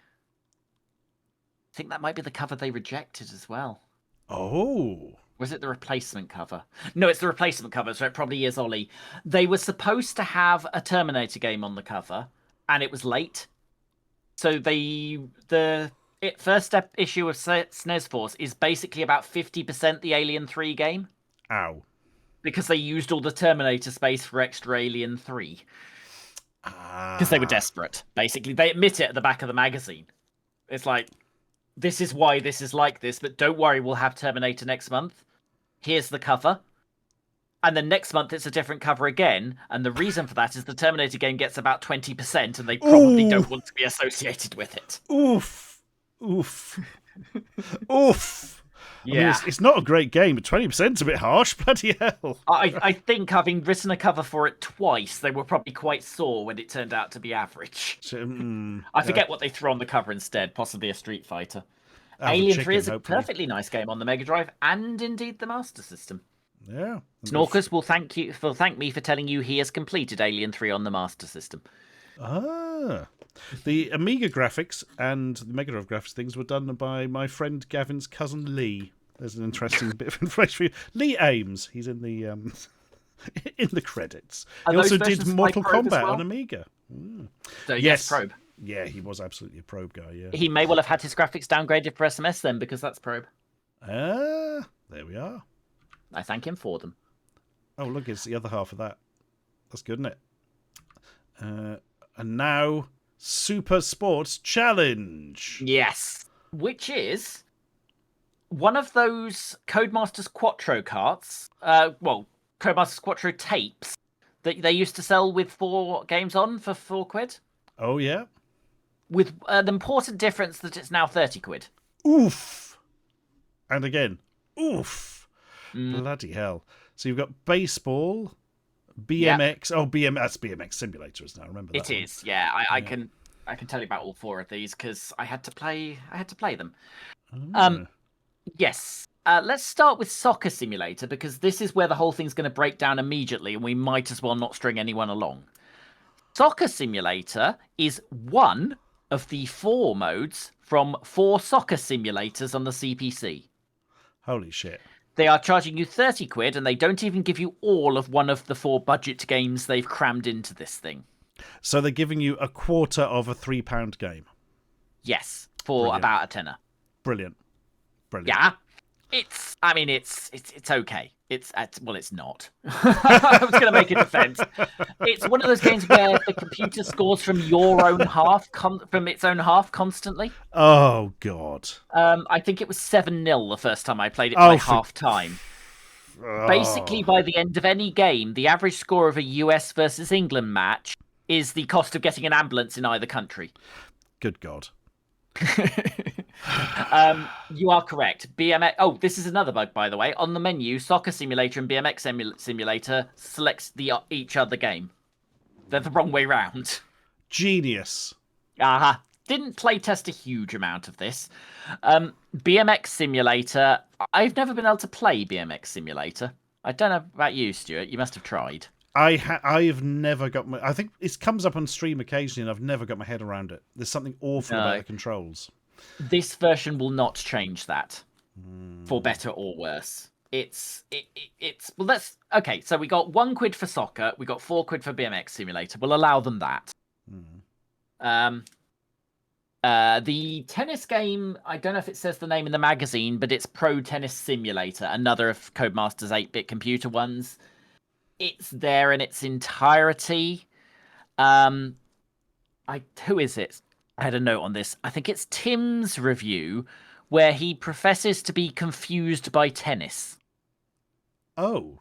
Speaker 3: The cover they rejected as well.
Speaker 2: Oh.
Speaker 3: Was it the replacement cover? No, it's the replacement cover, so it probably is Ollie. They were supposed to have a Terminator game on the cover, and it was late. So first issue of SNES Force is basically about 50% the Alien 3 game.
Speaker 2: Ow.
Speaker 3: Because they used all the Terminator space for extra Alien 3. Because they were desperate, basically. They admit it at the back of the magazine. It's like, this is why this is like this, but don't worry, we'll have Terminator next month. Here's the cover. And then next month it's a different cover again, and the reason for that is the Terminator game gets about 20%, and they probably don't want to be associated with it.
Speaker 2: Oof. Oof. Oof.
Speaker 3: Yeah.
Speaker 2: I mean, it's not a great game, but 20% is a bit harsh. Bloody hell.
Speaker 3: I think having written a cover for it twice, they were probably quite sore when it turned out to be average. I forget what they threw on the cover instead, possibly a Street Fighter. Alien 3 is a perfectly nice game on the Mega Drive and indeed the Master System.
Speaker 2: Yeah.
Speaker 3: Snorkers will thank me for telling you he has completed Alien 3 on the Master System.
Speaker 2: The Amiga graphics and the Mega Drive graphics things were done by my friend Gavin's cousin Lee. There's an interesting bit of information for you. Lee Ames. He's in the in the credits. He also did Mortal Kombat on Amiga.
Speaker 3: So yes, Probe.
Speaker 2: Yeah, he was absolutely a Probe guy. Yeah.
Speaker 3: He may well have had his graphics downgraded for SMS then, because that's Probe.
Speaker 2: There we are.
Speaker 3: I thank him for them.
Speaker 2: Oh, look, it's the other half of that. That's good, isn't it? And now, Super Sports Challenge.
Speaker 3: Yes. Which is one of those Codemasters Quattro carts, Codemasters Quattro tapes that they used to sell with 4 games on for £4.
Speaker 2: Oh, yeah?
Speaker 3: With an important difference that it's now 30 quid.
Speaker 2: Oof. And again, oof. Bloody hell. So you've got baseball, BMX. Yep. Oh, that's BMX Simulator, isn't it? I remember that.
Speaker 3: It is, yeah. I can tell you about all 4 of these because I had to play them. Yes. Let's start with Soccer Simulator because this is where the whole thing's going to break down immediately and we might as well not string anyone along. Soccer Simulator is one of the 4 modes from 4 soccer simulators on the CPC.
Speaker 2: Holy shit.
Speaker 3: They are charging you 30 quid and they don't even give you all of one of the 4 budget games they've crammed into this thing.
Speaker 2: So they're giving you a quarter of a £3 game?
Speaker 3: Yes, for about a tenner.
Speaker 2: Brilliant.
Speaker 3: Yeah. I mean, it's okay. It's not. I was going to make a defense. It's one of those games where the computer scores from your own half, from its own half constantly.
Speaker 2: Oh God.
Speaker 3: I think it was 7-0 the first time I played it by half time. Basically, by the end of any game, the average score of a US versus England match is the cost of getting an ambulance in either country.
Speaker 2: Good God.
Speaker 3: You are correct. BMX. Oh, this is another bug, by the way. On the menu, Soccer Simulator and BMX Simulator selects each other game. They're the wrong way round.
Speaker 2: Genius.
Speaker 3: Aha. Didn't playtest a huge amount of this. BMX Simulator. I've never been able to play BMX Simulator. I don't know about you, Stuart. You must have tried.
Speaker 2: I've never got my... I think it comes up on stream occasionally, and I've never got my head around it. There's something awful about the controls.
Speaker 3: This version will not change that, for better or worse. It's well. That's okay. So we got £1 for soccer. We got £4 for BMX Simulator. We'll allow them that. The tennis game, I don't know if it says the name in the magazine, but it's Pro Tennis Simulator, another of Codemasters 8-bit computer ones. It's there in its entirety. Who is it? I had a note on this. I think it's Tim's review where he professes to be confused by tennis.
Speaker 2: Oh.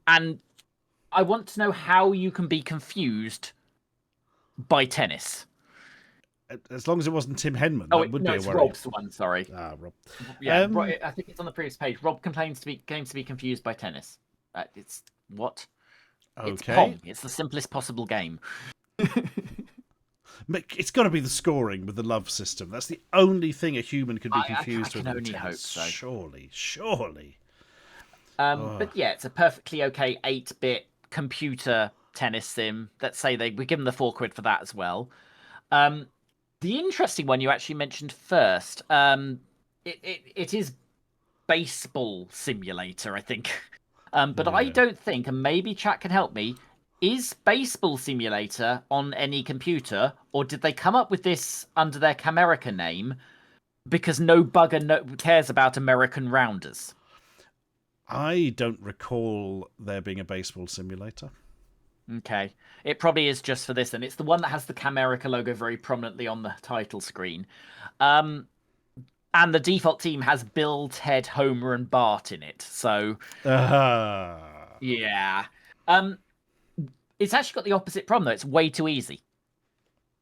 Speaker 3: And I want to know how you can be confused by tennis.
Speaker 2: As long as it wasn't Tim Henman,
Speaker 3: Oh,
Speaker 2: that would be a
Speaker 3: it's
Speaker 2: worry.
Speaker 3: Rob's one, sorry.
Speaker 2: Rob.
Speaker 3: Yeah, I think it's on the previous page. Rob claims to be confused by tennis. It's what?
Speaker 2: Okay.
Speaker 3: It's Pong. It's the simplest possible game.
Speaker 2: It's got to be the scoring with the love system. That's the only thing a human could be confused with.
Speaker 3: I can only hope so.
Speaker 2: Surely.
Speaker 3: But yeah, it's a perfectly okay 8-bit computer tennis sim. Let's say we give them the £4 for that as well. The interesting one you actually mentioned first, it is Baseball Simulator, I think. But I don't think, and maybe chat can help me, is Baseball Simulator on any computer, or did they come up with this under their Camerica name because no bugger cares about American rounders?
Speaker 2: I don't recall there being a baseball simulator.
Speaker 3: Okay. It probably is just for this, and it's the one that has the Camerica logo very prominently on the title screen. And the default team has Bill, Ted, Homer, and Bart in it. So, yeah. It's actually got the opposite problem, though. It's way too easy.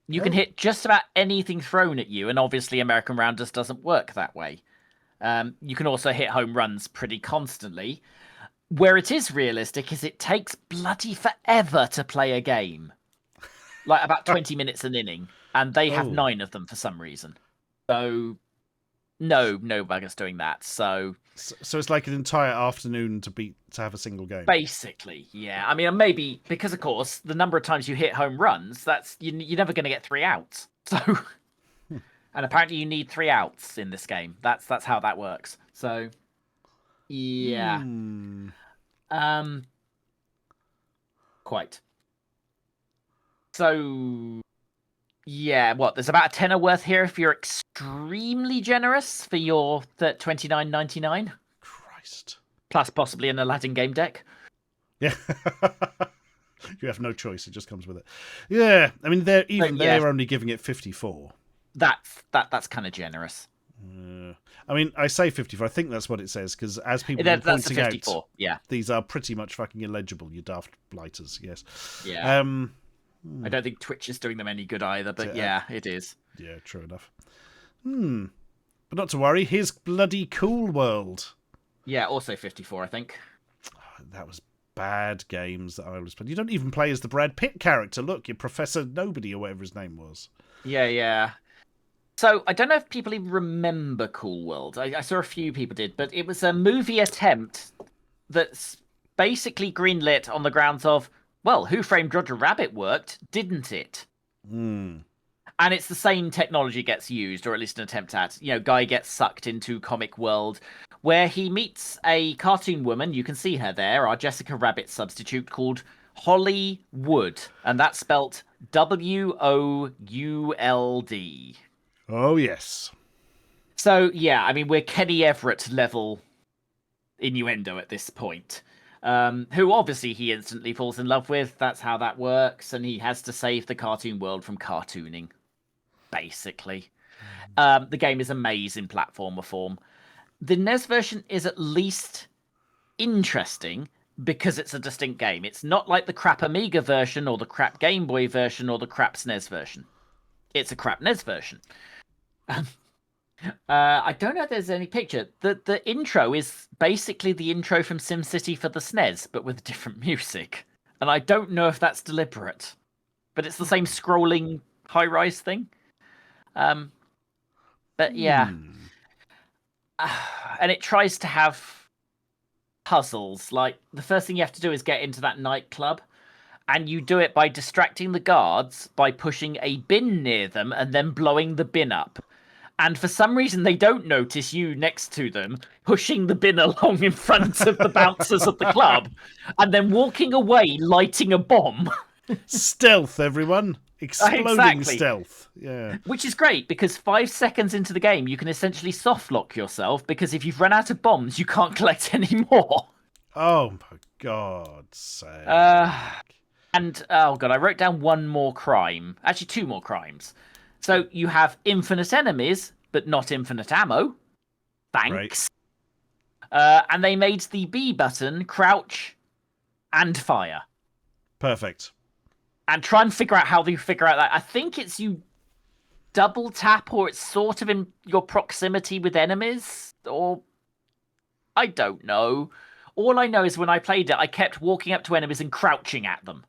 Speaker 3: You can hit just about anything thrown at you, and obviously American Rounders doesn't work that way. You can also hit home runs pretty constantly. Where it is realistic is it takes bloody forever to play a game. Like about 20 minutes an inning, and they have 9 of them for some reason. So, no buggers doing that. So
Speaker 2: it's like an entire afternoon to have a single game.
Speaker 3: Basically, yeah. I mean, maybe because, of course, the number of times you hit home runs, that's you're never going to get 3 outs. So, and apparently you need 3 outs in this game. That's how that works. So, yeah. Quite. So, yeah, there's about a tenner worth here if you're extremely generous for your $29.99.
Speaker 2: Christ.
Speaker 3: Plus possibly an Aladdin game deck.
Speaker 2: Yeah. You have no choice, it just comes with it. Yeah, I mean they're only giving it 54.
Speaker 3: That's kind of generous.
Speaker 2: I mean, I say 54. I think that's what it says because as people are pointing out, these are pretty much fucking illegible. You daft blighters, yes.
Speaker 3: Yeah. I don't think Twitch is doing them any good either, but yeah, it is.
Speaker 2: Yeah, true enough. But not to worry. Here's bloody Cool World.
Speaker 3: Yeah, also 54, I think.
Speaker 2: That was bad games that I was playing. You don't even play as the Brad Pitt character. Look, you're Professor Nobody or whatever his name was.
Speaker 3: Yeah. So, I don't know if people even remember Cool World. I saw a few people did, but it was a movie attempt that's basically greenlit on the grounds of, well, Who Framed Roger Rabbit worked, didn't it? And it's the same technology gets used, or at least an attempt at. Guy gets sucked into comic world, where he meets a cartoon woman, you can see her there, our Jessica Rabbit substitute, called Holly Wood. And that's spelt WOULD.
Speaker 2: Oh, yes.
Speaker 3: So, yeah, I mean, we're Kenny Everett level innuendo at this point. Who obviously he instantly falls in love with. That's how that works. And he has to save the cartoon world from cartooning, basically. The game is a maze in platformer form. The NES version is at least interesting because it's a distinct game. It's not like the crap Amiga version or the crap Game Boy version or the crap SNES version. It's a crap NES version. I don't know if there's any picture. The intro is basically the intro from SimCity for the SNES, but with different music. And I don't know if that's deliberate. But it's the same scrolling high-rise thing. But yeah. And it tries to have puzzles. Like, the first thing you have to do is get into that nightclub. And you do it by distracting the guards by pushing a bin near them and then blowing the bin up. And for some reason, they don't notice you next to them, pushing the bin along in front of the bouncers of the club, and then walking away, lighting a bomb.
Speaker 2: Stealth, everyone. Exploding
Speaker 3: Exactly.
Speaker 2: stealth. Yeah.
Speaker 3: Which is great, because 5 seconds into the game, you can essentially softlock yourself, because if you've run out of bombs, you can't collect any more.
Speaker 2: Oh, my God's sake.
Speaker 3: And, oh God, I wrote down one more crime. Actually, 2 more crimes. So you have infinite enemies, but not infinite ammo. Thanks. Right. And they made the B button crouch and fire.
Speaker 2: Perfect.
Speaker 3: And try and figure out how you figure out that. I think it's you double tap, or it's sort of in your proximity with enemies, or I don't know. All I know is when I played it, I kept walking up to enemies and crouching at them.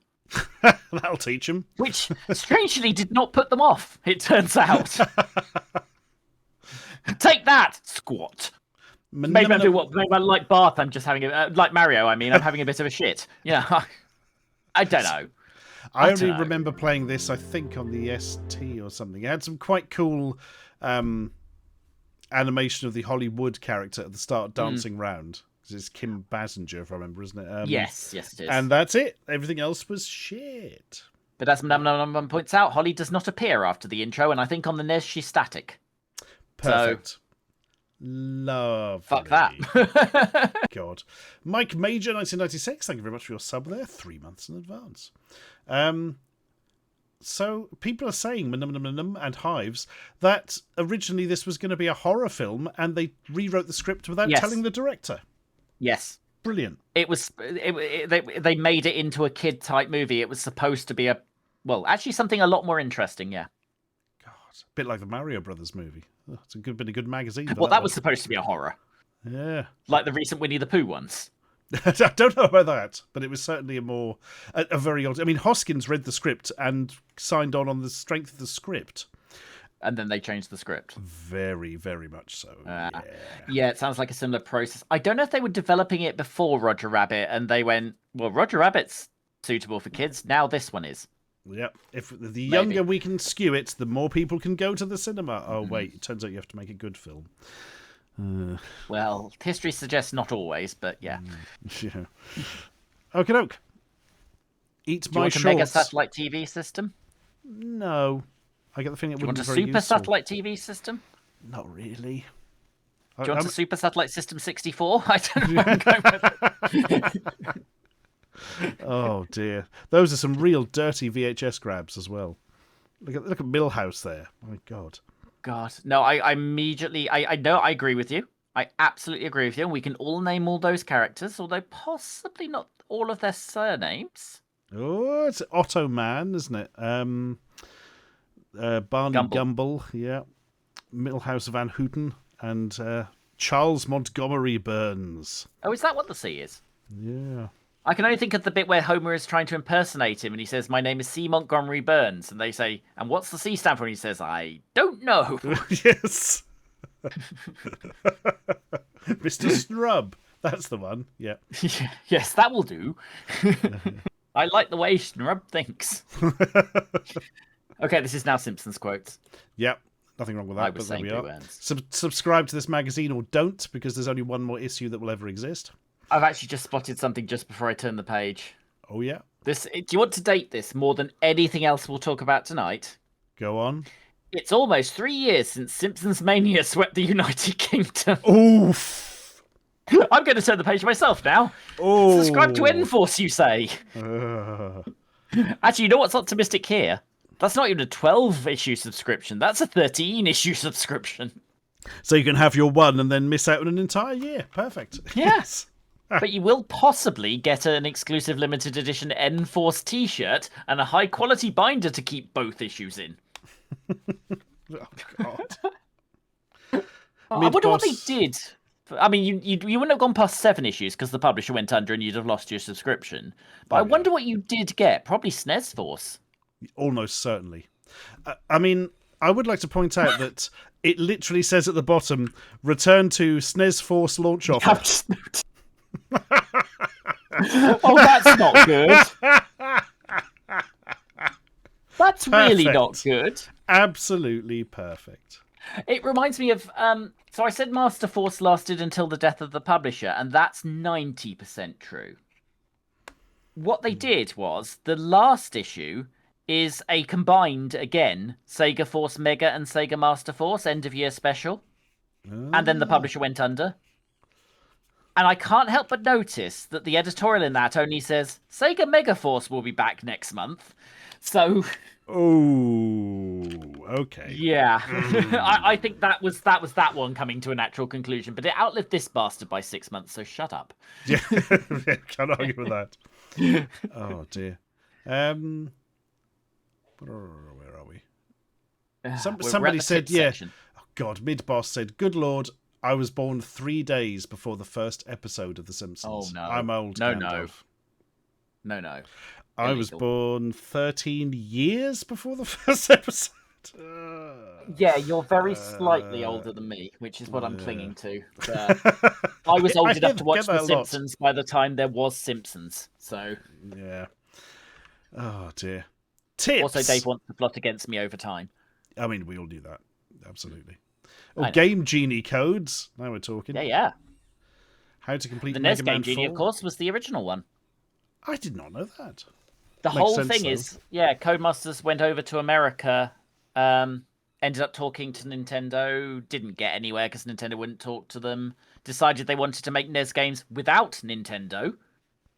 Speaker 2: That'll teach them.
Speaker 3: Which, strangely, did not put them off, it turns out. Take that, squat. Maybe I do what? Maybe like Bart, I'm just having a... like Mario, I mean, I'm having a bit of a shit. Yeah, I don't know.
Speaker 2: I only remember playing this, I think, on the ST or something. It had some quite cool animation of the Hollywood character at the start dancing round. It's Kim Basinger, if I remember, isn't it?
Speaker 3: Yes, it is.
Speaker 2: And that's it. Everything else was shit.
Speaker 3: But as Num points out, Holly does not appear after the intro, and I think on the NES she's static.
Speaker 2: Perfect.
Speaker 3: So,
Speaker 2: lovely.
Speaker 3: fuck that.
Speaker 2: God. Mike Major, 1996, thank you very much for your sub there. 3 months in advance. So people are saying, and Hives, that originally this was going to be a horror film, and they rewrote the script without telling the director.
Speaker 3: Yes.
Speaker 2: Brilliant.
Speaker 3: It was. They made it into a kid-type movie. It was supposed to be actually something a lot more interesting, yeah.
Speaker 2: God, a bit like the Mario Brothers movie. Oh, it's been a good magazine.
Speaker 3: Well, that was supposed to be a horror.
Speaker 2: Yeah.
Speaker 3: Like the recent Winnie the Pooh ones.
Speaker 2: I don't know about that, but it was certainly a very odd... I mean, Hoskins read the script and signed on the strength of the script.
Speaker 3: And then they changed the script.
Speaker 2: Very, very much so.
Speaker 3: Yeah, it sounds like a similar process. I don't know if they were developing it before Roger Rabbit, and they went, well, Roger Rabbit's suitable for kids. Now this one is.
Speaker 2: Yeah. If the younger we can skew it, the more people can go to the cinema. Oh, wait. It turns out you have to make a good film.
Speaker 3: Well, history suggests not always, but yeah.
Speaker 2: Yeah. Okie doke. Eat my shorts.
Speaker 3: Do you want a mega satellite TV system?
Speaker 2: No. I get the feeling it wouldn't be very
Speaker 3: Do you want a super
Speaker 2: useful.
Speaker 3: satellite TV system?
Speaker 2: Not really.
Speaker 3: Do you want a super satellite system 64? I don't know where I'm going with it.
Speaker 2: Oh dear. Those are some real dirty VHS grabs as well. Look at Millhouse there. My God.
Speaker 3: God. No, I immediately... I know, I agree with you. I absolutely agree with you. We can all name all those characters, although possibly not all of their surnames.
Speaker 2: Oh, it's Otto Man, isn't it? Barney Gumble, yeah. Millhouse Van Houten, and Charles Montgomery Burns.
Speaker 3: Oh, is that what the C is?
Speaker 2: Yeah.
Speaker 3: I can only think of the bit where Homer is trying to impersonate him, and he says, "My name is C. Montgomery Burns," and they say, "And what's the C stand for?" And he says, "I don't know."
Speaker 2: Yes. Mr. Snrub. That's the one. Yeah.
Speaker 3: Yes, that will do. I like the way Snrub thinks. Okay, this is now Simpsons quotes.
Speaker 2: Yep. Nothing wrong with that, but there we are.
Speaker 3: Ends.
Speaker 2: Subscribe to this magazine or don't, because there's only one more issue that will ever exist.
Speaker 3: I've actually just spotted something just before I turn the page.
Speaker 2: Oh, yeah?
Speaker 3: Do you want to date this more than anything else we'll talk about tonight?
Speaker 2: Go on.
Speaker 3: It's almost 3 years since Simpsons Mania swept the United Kingdom.
Speaker 2: Oof.
Speaker 3: I'm going to turn the page myself now.
Speaker 2: Oh.
Speaker 3: Subscribe to Enforce, you say? Actually, you know what's optimistic here? That's not even a 12-issue subscription. That's a 13-issue subscription.
Speaker 2: So you can have your one and then miss out on an entire year. Perfect.
Speaker 3: Yes. But you will possibly get an exclusive limited edition Enforce t-shirt and a high-quality binder to keep both issues in.
Speaker 2: Oh, God.
Speaker 3: I wonder what they did. I mean, you wouldn't have gone past 7 issues because the publisher went under and you'd have lost your subscription. But I wonder what you did get. Probably SNES Force.
Speaker 2: Almost certainly. I mean, I would like to point out that it literally says at the bottom, return to SNES Force launch offer.
Speaker 3: Oh, that's not good. That's really not good.
Speaker 2: Absolutely perfect.
Speaker 3: It reminds me of... so I said Master Force lasted until the death of the publisher, and that's 90% true. What they did was, the last issue is a combined, again, Sega Force Mega and Sega Master Force end-of-year special. And then the publisher went under. And I can't help but notice that the editorial in that only says, Sega Mega Force will be back next month. So...
Speaker 2: Oh, okay.
Speaker 3: Yeah. I think that was that one coming to a natural conclusion, but it outlived this bastard by 6 months, so shut up.
Speaker 2: Yeah, can't argue with that. Oh, dear. Where are we? Somebody said,
Speaker 3: section.
Speaker 2: Oh, God, Mid-Boss said, good Lord, I was born 3 days before the first episode of The Simpsons.
Speaker 3: Oh, no.
Speaker 2: I'm old.
Speaker 3: No.
Speaker 2: I
Speaker 3: Illegal.
Speaker 2: was born 13 years before the first episode.
Speaker 3: Yeah, you're very slightly older than me, which is what I'm clinging to. I was old enough to watch The Simpsons by the time there was Simpsons, so...
Speaker 2: Yeah. Oh, dear. Tips!
Speaker 3: Also, Dave wants to plot against me over time.
Speaker 2: I mean, we all do that. Absolutely. Oh, Game Genie codes. Now we're talking.
Speaker 3: Yeah.
Speaker 2: How to complete
Speaker 3: The
Speaker 2: Mega
Speaker 3: NES
Speaker 2: Man
Speaker 3: Game Genie,
Speaker 2: 4.
Speaker 3: of course, was the original one.
Speaker 2: I did not know that.
Speaker 3: The
Speaker 2: Makes
Speaker 3: whole
Speaker 2: sense,
Speaker 3: thing
Speaker 2: though.
Speaker 3: is, Codemasters went over to America, ended up talking to Nintendo, didn't get anywhere because Nintendo wouldn't talk to them, decided they wanted to make NES games without Nintendo,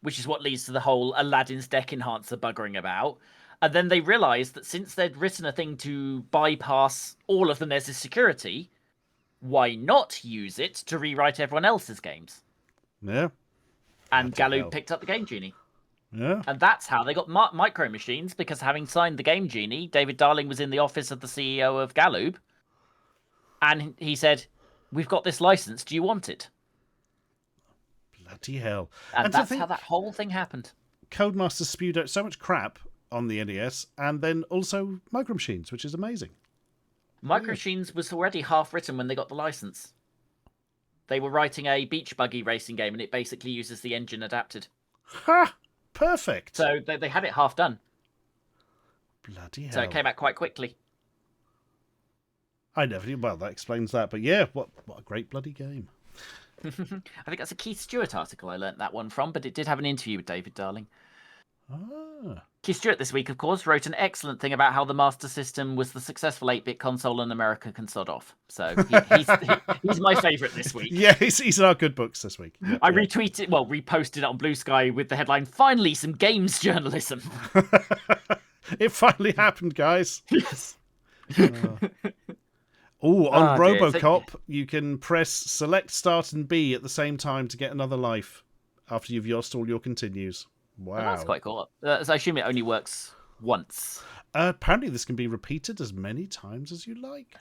Speaker 3: which is what leads to the whole Aladdin's Deck Enhancer buggering about. And then they realised that since they'd written a thing to bypass all of the NES's security, why not use it to rewrite everyone else's games?
Speaker 2: Yeah.
Speaker 3: And
Speaker 2: Bloody
Speaker 3: Galoob
Speaker 2: hell.
Speaker 3: picked up the Game Genie.
Speaker 2: Yeah.
Speaker 3: And that's how they got Micro Machines, because having signed the Game Genie, David Darling was in the office of the CEO of Galoob, and he said, we've got this license, do you want it?
Speaker 2: Bloody hell.
Speaker 3: And
Speaker 2: to
Speaker 3: that's
Speaker 2: think
Speaker 3: how that whole thing happened.
Speaker 2: Codemasters spewed out so much crap on the NES, and then also Micro Machines, which is amazing.
Speaker 3: Micro Machines was already half written when they got the license. They were writing a beach buggy racing game, and it basically uses the engine adapted.
Speaker 2: Ha! Perfect.
Speaker 3: So they had it half done.
Speaker 2: Bloody hell.
Speaker 3: So it came out quite quickly.
Speaker 2: I never knew. Well, that explains that. But yeah, what a great bloody game.
Speaker 3: I think that's a Keith Stewart article I learnt that one from, but it did have an interview with David Darling.
Speaker 2: Ah.
Speaker 3: Keith Stewart this week, of course, wrote an excellent thing about how the Master System was the successful 8-bit console and America can sod off. So he's my favourite this week.
Speaker 2: Yeah, he's in our good books this week. Yeah,
Speaker 3: I reposted it on Blue Sky with the headline, "Finally, some games journalism."
Speaker 2: It finally happened, guys.
Speaker 3: Yes.
Speaker 2: Oh, on
Speaker 3: dear.
Speaker 2: Robocop, you can press select start and B at the same time to get another life after you've lost all your continues. Wow.
Speaker 3: Oh, that's quite cool. So I assume it only works once.
Speaker 2: Apparently this can be repeated as many times as you like.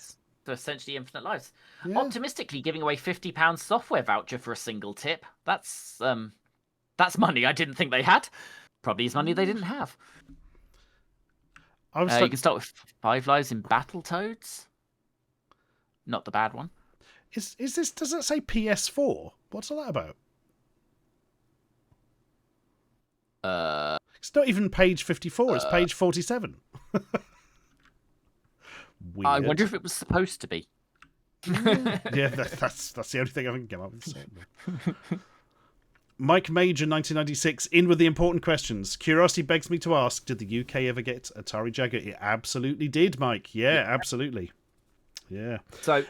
Speaker 3: So essentially infinite lives.
Speaker 2: Yeah.
Speaker 3: Optimistically giving away £50 software voucher for a single tip. That's money I didn't think they had. Probably is money they didn't have.
Speaker 2: I was
Speaker 3: You can start with 5 lives in Battletoads. Not the bad one.
Speaker 2: Is this? Does that say PS4? What's all that about? It's not even page 54. It's page 47. Weird.
Speaker 3: I wonder if it was supposed to be.
Speaker 2: Yeah, that's the only thing I can come up with. Mike Major, 1996, in with the important questions. Curiosity begs me to ask, did the UK ever get Atari Jaguar? It absolutely did, Mike. Yeah, absolutely. Yeah.
Speaker 3: So,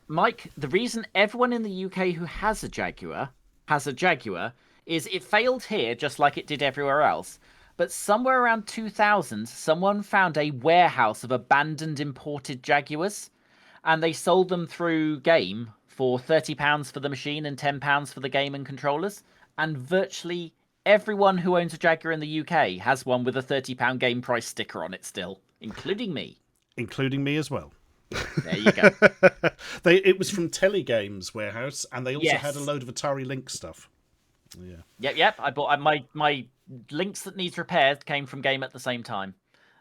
Speaker 3: Mike, the reason everyone in the UK who has a Jaguar is it failed here just like it did everywhere else. But somewhere around 2000, someone found a warehouse of abandoned imported Jaguars, and they sold them through Game for £30 for the machine and £10 for the game and controllers. And virtually everyone who owns a Jaguar in the UK has one with a £30 game price sticker on it still, including me.
Speaker 2: Including me as well.
Speaker 3: There you go.
Speaker 2: It was from Telegames Warehouse, and they also had a load of Atari Lynx stuff. Yeah.
Speaker 3: Yep. I bought my Lynx that needs repaired came from Game at the same time.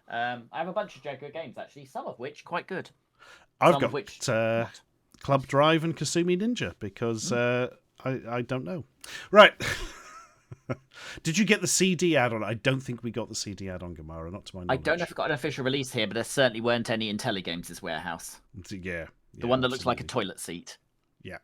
Speaker 3: I have a bunch of Jaguar games actually, some of which quite good.
Speaker 2: I've got Club Drive and Kasumi Ninja because I don't know. Right. Did you get the CD add-on? I don't think we got the CD add-on, Gamara, not to my knowledge.
Speaker 3: I don't know if it got an official release here, but there certainly weren't any in Telegames' warehouse.
Speaker 2: Yeah.
Speaker 3: The one that looks like a toilet seat.
Speaker 2: Yeah.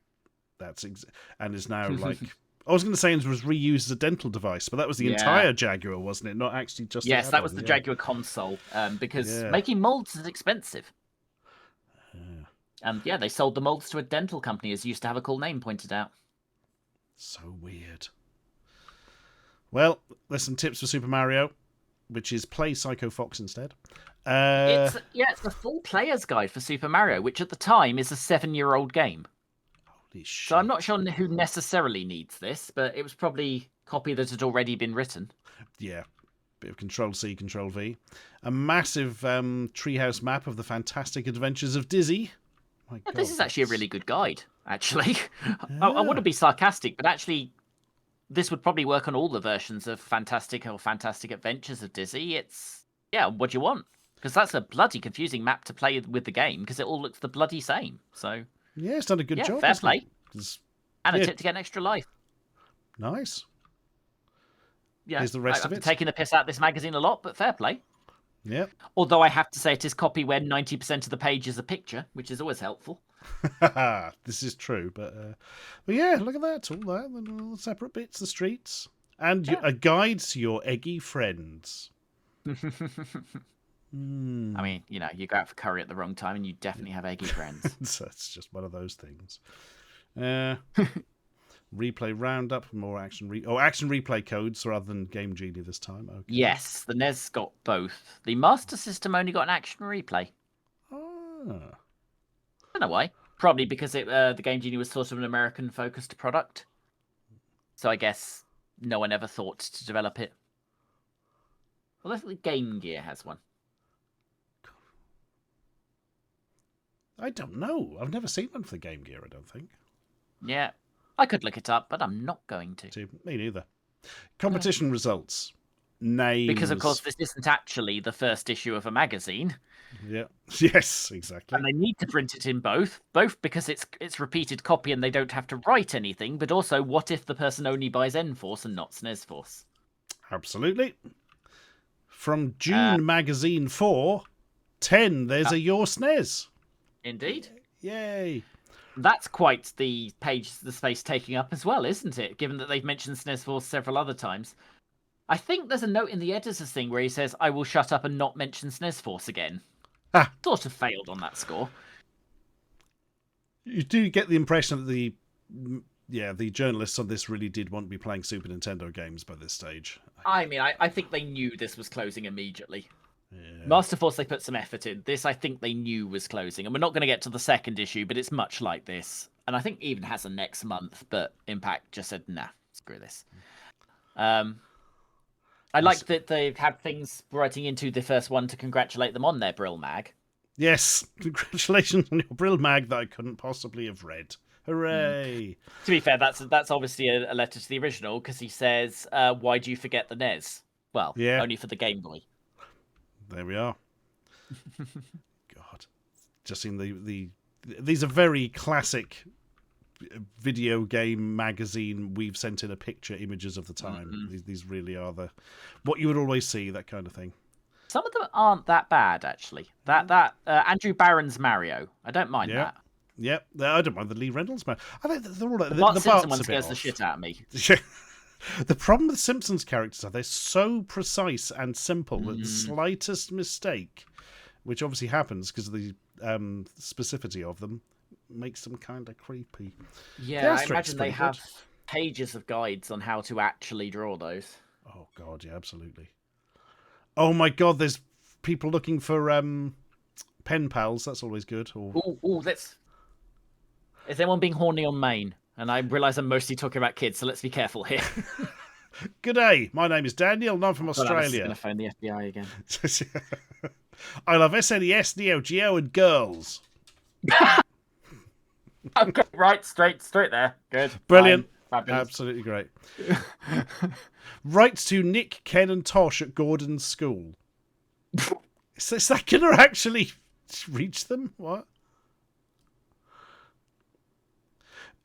Speaker 2: And is now like... I was going to say it was reused as a dental device, but that was the entire Jaguar, wasn't it? Not actually just
Speaker 3: Yes, that was the Jaguar console, because making molds is expensive. And they sold the molds to a dental company, as used to have a cool name pointed out.
Speaker 2: So weird. Well, there's some tips for Super Mario, which is play Psycho Fox instead.
Speaker 3: It's the full player's guide for Super Mario, which at the time is a 7-year-old game.
Speaker 2: Holy shit.
Speaker 3: So I'm not sure who necessarily needs this, but it was probably a copy that had already been written.
Speaker 2: Yeah. Bit of Control-C, Control-V. A massive treehouse map of the fantastic adventures of Dizzy. My God,
Speaker 3: this is actually a really good guide, actually. I want to be sarcastic, but actually, this would probably work on all the versions of Fantastic Adventures of Dizzy. It's, what do you want? Because that's a bloody confusing map to play with the game, because it all looks the bloody same. So,
Speaker 2: yeah, it's done a good job.
Speaker 3: Fair play. And a
Speaker 2: yeah.
Speaker 3: tip to get an extra life.
Speaker 2: Nice.
Speaker 3: Yeah,
Speaker 2: here's the rest of it.
Speaker 3: I've taken the piss out of this magazine a lot, but fair play.
Speaker 2: Yeah.
Speaker 3: Although I have to say it is copy where 90% of the page is a picture, which is always helpful.
Speaker 2: This is true, but yeah, look at that. All that, the little separate bits, the streets, and a guide to your eggy friends.
Speaker 3: I mean, you go out for curry at the wrong time and you definitely have eggy friends.
Speaker 2: That's just one of those things. Replay roundup, more action replay codes rather than Game Genie this time. Okay.
Speaker 3: Yes, the NES got both. The Master System only got an action replay.
Speaker 2: Ah.
Speaker 3: I don't know why. Probably because the Game Genie was sort of an American-focused product. So I guess no one ever thought to develop it. Well, I think the Game Gear has one.
Speaker 2: I don't know. I've never seen one for the Game Gear, I don't think.
Speaker 3: Yeah. I could look it up, but I'm not going to.
Speaker 2: Me neither. Competition results. Names.
Speaker 3: Because, of course, this isn't actually the first issue of a magazine.
Speaker 2: Yeah. Yes, exactly.
Speaker 3: And they need to print it in both because it's repeated copy and they don't have to write anything, but also what if the person only buys N-Force and not SNES Force?
Speaker 2: Absolutely. From June Magazine 4, 10, there's a Your SNES.
Speaker 3: Indeed.
Speaker 2: Yay.
Speaker 3: That's quite the space taking up as well, isn't it? Given that they've mentioned SNES Force several other times. I think there's a note in the editor's thing where he says, I will shut up and not mention SNES Force again. Sort of failed on that score.
Speaker 2: You do get the impression that the journalists on this really did want to be playing Super Nintendo games by this stage.
Speaker 3: I mean, I think they knew this was closing immediately. Yeah. Master Force, they put some effort in. This, I think they knew was closing. And we're not going to get to the second issue, but it's much like this. And I think it even has a next month, but Impact just said, nah, screw this. I like that they've had things writing into the first one to congratulate them on their Brill Mag.
Speaker 2: Yes, congratulations on your Brill Mag that I couldn't possibly have read. Hooray!
Speaker 3: To be fair, that's obviously a letter to the original, because he says, why do you forget the NES? Well, only for the Game Boy.
Speaker 2: There we are. God. Just seen these are very classic video game magazine, we've sent in a picture images of the time. Mm-hmm. These really are what you would always see, that kind of thing.
Speaker 3: Some of them aren't that bad, actually. That Andrew Barron's Mario, I don't mind that.
Speaker 2: Yep. I don't mind the Lee Reynolds man. I think they're all
Speaker 3: The Bart
Speaker 2: the
Speaker 3: Simpson
Speaker 2: Bart's
Speaker 3: one
Speaker 2: a bit
Speaker 3: scares the
Speaker 2: off.
Speaker 3: shit out of me.
Speaker 2: The problem with Simpsons characters are they're so precise and simple that the slightest mistake, which obviously happens because of the specificity of them, makes them kind of creepy.
Speaker 3: Yeah, I
Speaker 2: Asterix
Speaker 3: imagine they
Speaker 2: pretty
Speaker 3: have
Speaker 2: good.
Speaker 3: pages of guides on how to actually draw those.
Speaker 2: Oh god, yeah, absolutely. Oh my god, there's people looking for pen pals. That's always good. Or
Speaker 3: Let's. Is anyone being horny on Maine? And I realise I'm mostly talking about kids, so let's be careful here.
Speaker 2: good day. My name is Daniel, and I'm from
Speaker 3: God, I'm just
Speaker 2: Australia.
Speaker 3: going to phone the FBI again.
Speaker 2: I love SNES, Neo Geo, and girls.
Speaker 3: Okay, right, straight there. Good.
Speaker 2: Brilliant.
Speaker 3: Fine. Fabulous.
Speaker 2: Absolutely great. Writes to Nick, Ken, and Tosh at Gordon's school. Is that going to actually reach them? What?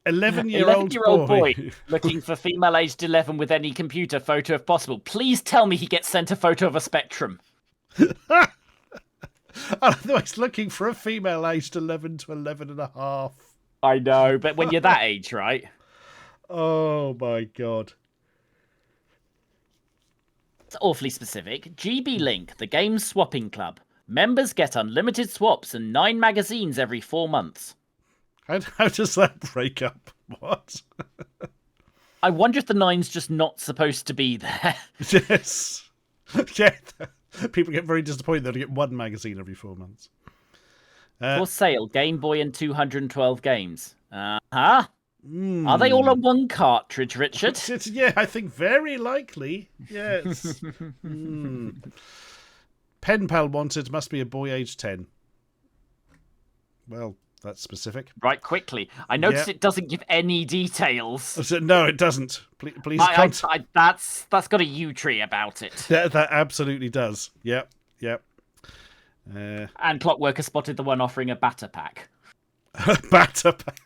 Speaker 2: 11-year-old
Speaker 3: boy looking for female aged 11 with any computer photo if possible. Please tell me he gets sent a photo of a Spectrum.
Speaker 2: Otherwise, looking for a female aged 11 to 11 and a half.
Speaker 3: I know, but when you're that age, right?
Speaker 2: Oh my god.
Speaker 3: It's awfully specific. GB Link, the game swapping club. Members get unlimited swaps and 9 magazines every 4 months.
Speaker 2: How does that break up? What?
Speaker 3: I wonder if the 9's just not supposed to be there.
Speaker 2: Yes. Yeah. People get very disappointed that they get 1 magazine every 4 months.
Speaker 3: For sale, Game Boy and 212 games. Are they all on one cartridge, Richard?
Speaker 2: Yeah, I think very likely. Yes. Pen pal wanted, must be a boy aged 10. Well, that's specific.
Speaker 3: Right, quickly. I noticed it doesn't give any details.
Speaker 2: No, it doesn't. Please
Speaker 3: that's got a U tree about it.
Speaker 2: That absolutely does. Yep.
Speaker 3: And Clockwork has spotted the one offering a batter pack.
Speaker 2: Batter pack.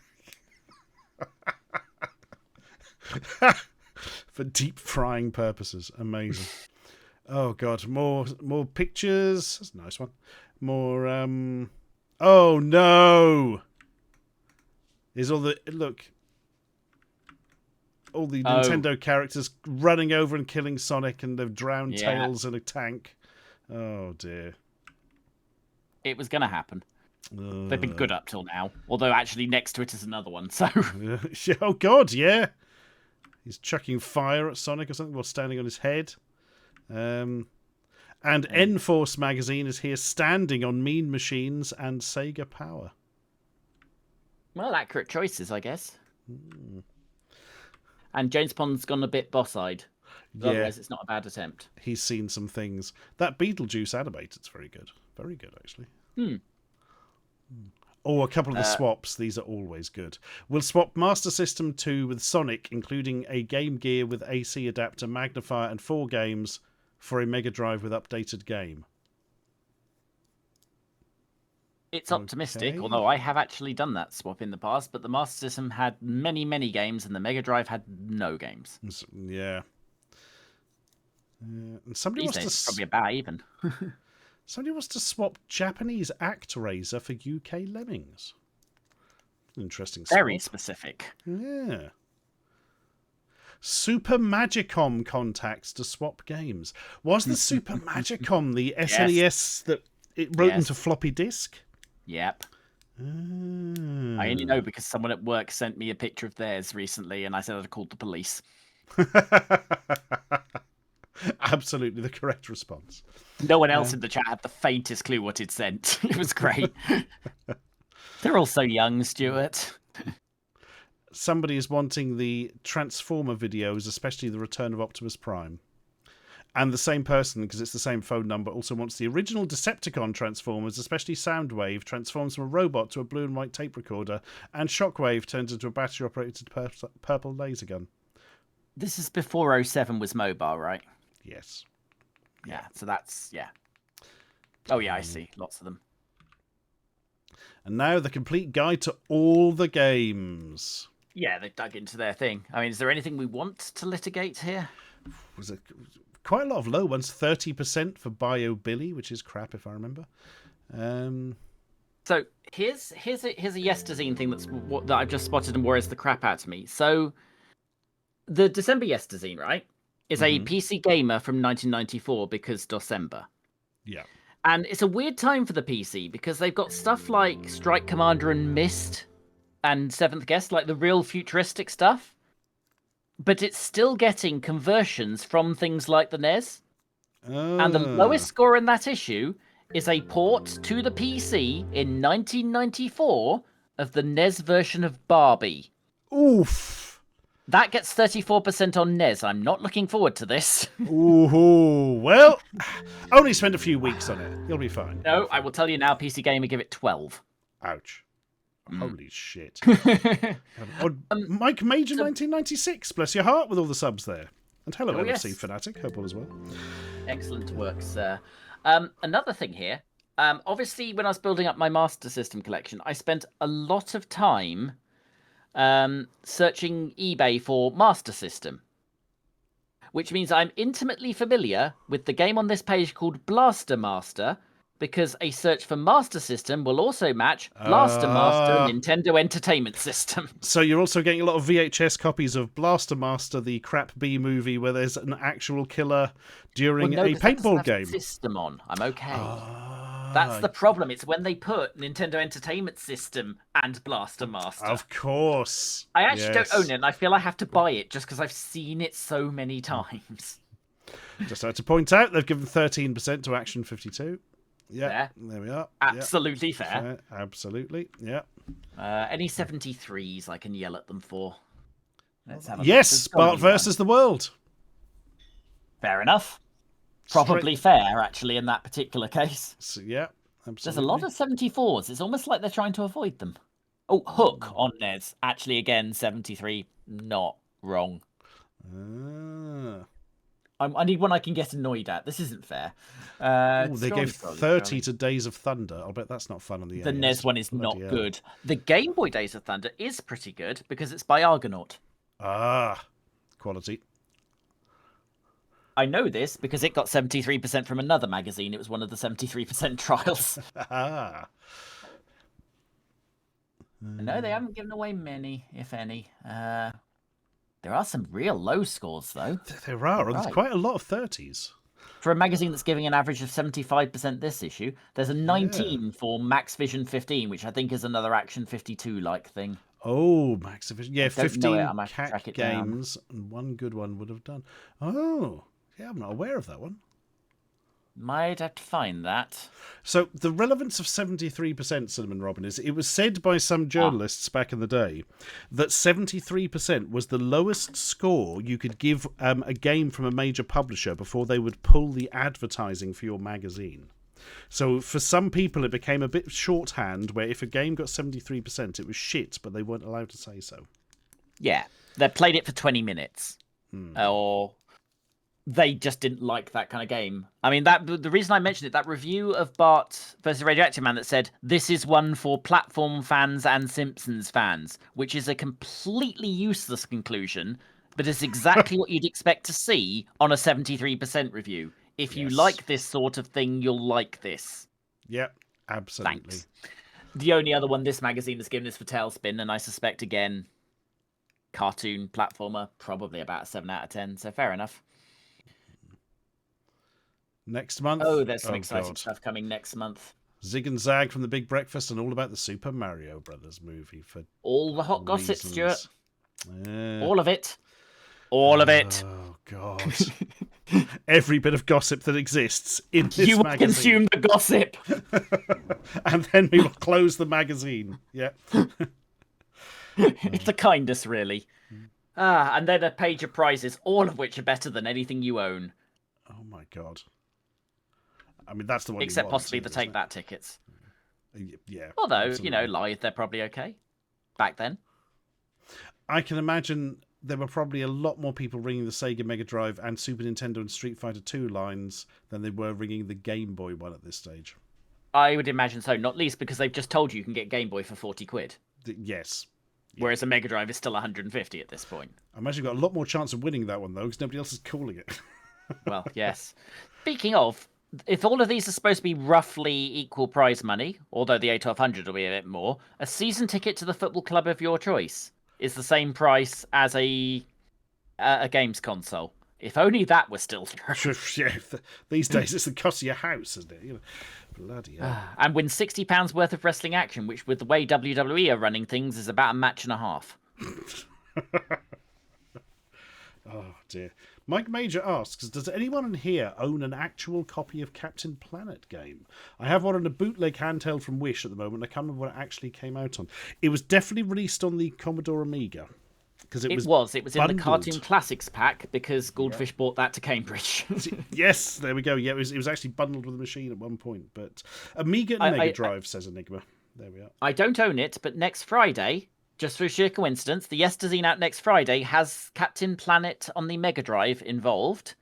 Speaker 2: For deep frying purposes. Amazing. Oh god, more pictures. That's a nice one. More oh no. Is all the Nintendo characters running over and killing Sonic, and they've drowned Tails in a tank. Oh dear.
Speaker 3: It was going to happen. They've been good up till now. Although actually next to it is another one. So
Speaker 2: oh god, yeah. He's chucking fire at Sonic or something while standing on his head. And N-Force magazine is here standing on Mean Machines and Sega Power.
Speaker 3: Well, accurate choices, I guess. And James Pond's gone a bit boss-eyed.
Speaker 2: Yeah.
Speaker 3: Otherwise, it's not a bad attempt.
Speaker 2: He's seen some things. That Beetlejuice animated's very good. Very good, actually. Oh, a couple of the swaps. These are always good. We'll swap Master System 2 with Sonic, including a Game Gear with AC adapter, magnifier, and 4 games for a Mega Drive with updated game.
Speaker 3: It's optimistic, although I have actually done that swap in the past, but the Master System had many, many games, and the Mega Drive had no games.
Speaker 2: Yeah. And somebody
Speaker 3: These
Speaker 2: wants
Speaker 3: days,
Speaker 2: to
Speaker 3: probably about even.
Speaker 2: Somebody wants to swap Japanese ActRaiser for UK Lemmings. Interesting swap.
Speaker 3: Very specific.
Speaker 2: Yeah. Super Magicom contacts to swap games. Was the Super Magicom the SNES that it wrote into floppy disk?
Speaker 3: Yep. I only know because someone at work sent me a picture of theirs recently, and I said I'd called the police.
Speaker 2: Absolutely the correct response.
Speaker 3: No one else in the chat had the faintest clue what it sent. It was great. They're all so young, Stuart.
Speaker 2: Somebody is wanting the Transformer videos, especially the Return of Optimus Prime. And the same person, because it's the same phone number, also wants the original Decepticon Transformers, especially Soundwave, transforms from a robot to a blue and white tape recorder, and Shockwave turns into a battery-operated purple laser gun.
Speaker 3: This is before 07 was mobile, right?
Speaker 2: Yes.
Speaker 3: Yeah, so that's, yeah. Oh, yeah, I see. Lots of them.
Speaker 2: And now the complete guide to all the games.
Speaker 3: Yeah, they dug into their thing. I mean, is there anything we want to litigate here?
Speaker 2: Was it quite a lot of low ones? 30% for Bio Billy, which is crap if I remember.
Speaker 3: So Here's a Yesterzine thing that I've just spotted and worries the crap out of me. So, the December Yesterzine, right, is a PC gamer from 1994 because December.
Speaker 2: Yeah.
Speaker 3: And it's a weird time for the PC because they've got stuff like Strike Commander and Myst and Seventh Guest, like the real futuristic stuff. But it's still getting conversions from things like the NES. And the lowest score in that issue is a port to the PC in 1994 of the NES version of Barbie.
Speaker 2: Oof.
Speaker 3: That gets 34% on NES. I'm not looking forward to this.
Speaker 2: Ooh, well, only spend a few weeks on it. You'll be fine.
Speaker 3: No, I will tell you now, PC Gamer give it 12.
Speaker 2: Ouch. Holy shit. Mike Major 1996, bless your heart, with all the subs there. And hello, LFC Fanatic. Hope all is well.
Speaker 3: Excellent work, sir. Another thing here. Obviously, when I was building up my Master System collection, I spent a lot of time searching eBay for Master System. Which means I'm intimately familiar with the game on this page called Blaster Master, because a search for Master System will also match Blaster Master Nintendo Entertainment System.
Speaker 2: So you're also getting a lot of VHS copies of Blaster Master, the crap B movie where there's an actual killer during a paintball game.
Speaker 3: System on. I'm okay. That's the problem. It's when they put Nintendo Entertainment System and Blaster Master.
Speaker 2: Of course.
Speaker 3: I actually don't own it, and I feel I have to buy it just because I've seen it so many times.
Speaker 2: Just had to point out, they've given 13% to Action 52. Yeah, there we are.
Speaker 3: Absolutely fair.
Speaker 2: Absolutely, yeah.
Speaker 3: Any 73s I can yell at them for. Let's have a
Speaker 2: yes, Bart versus the world.
Speaker 3: Fair enough. Probably fair, actually, in that particular case.
Speaker 2: So, yeah, absolutely.
Speaker 3: There's a lot of 74s. It's almost like they're trying to avoid them. Oh, Hook on NES. Actually, again, 73. Not wrong. I need one I can get annoyed at. This isn't fair.
Speaker 2: They gave 30 to Days of Thunder. I'll bet that's not fun on the
Speaker 3: The NES one is not good. The Game Boy Days of Thunder is pretty good because it's by Argonaut.
Speaker 2: Quality.
Speaker 3: I know this because it got 73% from another magazine. It was one of the 73% trials. No, they haven't given away many, if any. There are some real low scores, though.
Speaker 2: There are, and there's quite a lot of 30s.
Speaker 3: For a magazine that's giving an average of 75% this issue, there's a 19 for Max Vision 15, which I think is another Action 52-like thing.
Speaker 2: Oh, Max Vision. Yeah, 15 cat games, and one good one would have done. Oh, yeah, I'm not aware of that one.
Speaker 3: Might have to find that.
Speaker 2: So the relevance of 73%, Cinnamon Robin, is it was said by some journalists back in the day that 73% was the lowest score you could give a game from a major publisher before they would pull the advertising for your magazine. So for some people it became a bit shorthand where if a game got 73% it was shit, but they weren't allowed to say so.
Speaker 3: Yeah, they played it for 20 minutes. Or they just didn't like that kind of game. I mean, the reason I mentioned it, that review of Bart versus Radioactive Man that said, this is one for platform fans and Simpsons fans, which is a completely useless conclusion, but it's exactly what you'd expect to see on a 73% review. If you like this sort of thing, you'll like this.
Speaker 2: Yep, absolutely.
Speaker 3: Thanks. The only other one this magazine has given is for Tailspin, and I suspect, again, cartoon platformer, probably about a 7 out of 10, so fair enough.
Speaker 2: Next month.
Speaker 3: Oh, there's some exciting stuff coming next month.
Speaker 2: Zig and Zag from the Big Breakfast and all about the Super Mario Brothers movie. For
Speaker 3: all the hot gossip, Stuart. All of it. All of it.
Speaker 2: Oh, God. Every bit of gossip that exists in this magazine.
Speaker 3: You consume the gossip.
Speaker 2: And then we will close the magazine. Yeah.
Speaker 3: It's the kindest, really. And then a page of prizes, all of which are better than anything you own.
Speaker 2: Oh, my God. I mean, that's the one.
Speaker 3: Except possibly the Take That tickets.
Speaker 2: Yeah.
Speaker 3: Although, absolutely. Live, they're probably okay. Back then.
Speaker 2: I can imagine there were probably a lot more people ringing the Sega Mega Drive and Super Nintendo and Street Fighter 2 lines than they were ringing the Game Boy one at this stage.
Speaker 3: I would imagine so, not least because they've just told you can get Game Boy for 40 quid.
Speaker 2: Yes.
Speaker 3: Whereas a Mega Drive is still 150 at this point.
Speaker 2: I imagine you've got a lot more chance of winning that one, though, because nobody else is calling it.
Speaker 3: Well, yes. Speaking of, if all of these are supposed to be roughly equal prize money, although the A1200 will be a bit more, a season ticket to the football club of your choice is the same price as a games console. If only that was still true.
Speaker 2: Yeah, these days it's the cost of your house, isn't it? Bloody hell.
Speaker 3: And win £60 worth of wrestling action, which with the way WWE are running things is about a match and a half.
Speaker 2: Oh dear. Mike Major asks, does anyone in here own an actual copy of Captain Planet game? I have one on a bootleg handheld from Wish at the moment. I can't remember what it actually came out on. It was definitely released on the Commodore Amiga. Because it was
Speaker 3: in the Cartoon Classics pack because Goldfish bought that to Cambridge.
Speaker 2: Yes, there we go. Yeah, it was actually bundled with the machine at one point. But Amiga and Mega Drive, says Enigma. There we are. I
Speaker 3: don't own it, but next Friday, just for sheer coincidence, the Yesterzine out next Friday has Captain Planet on the Mega Drive involved.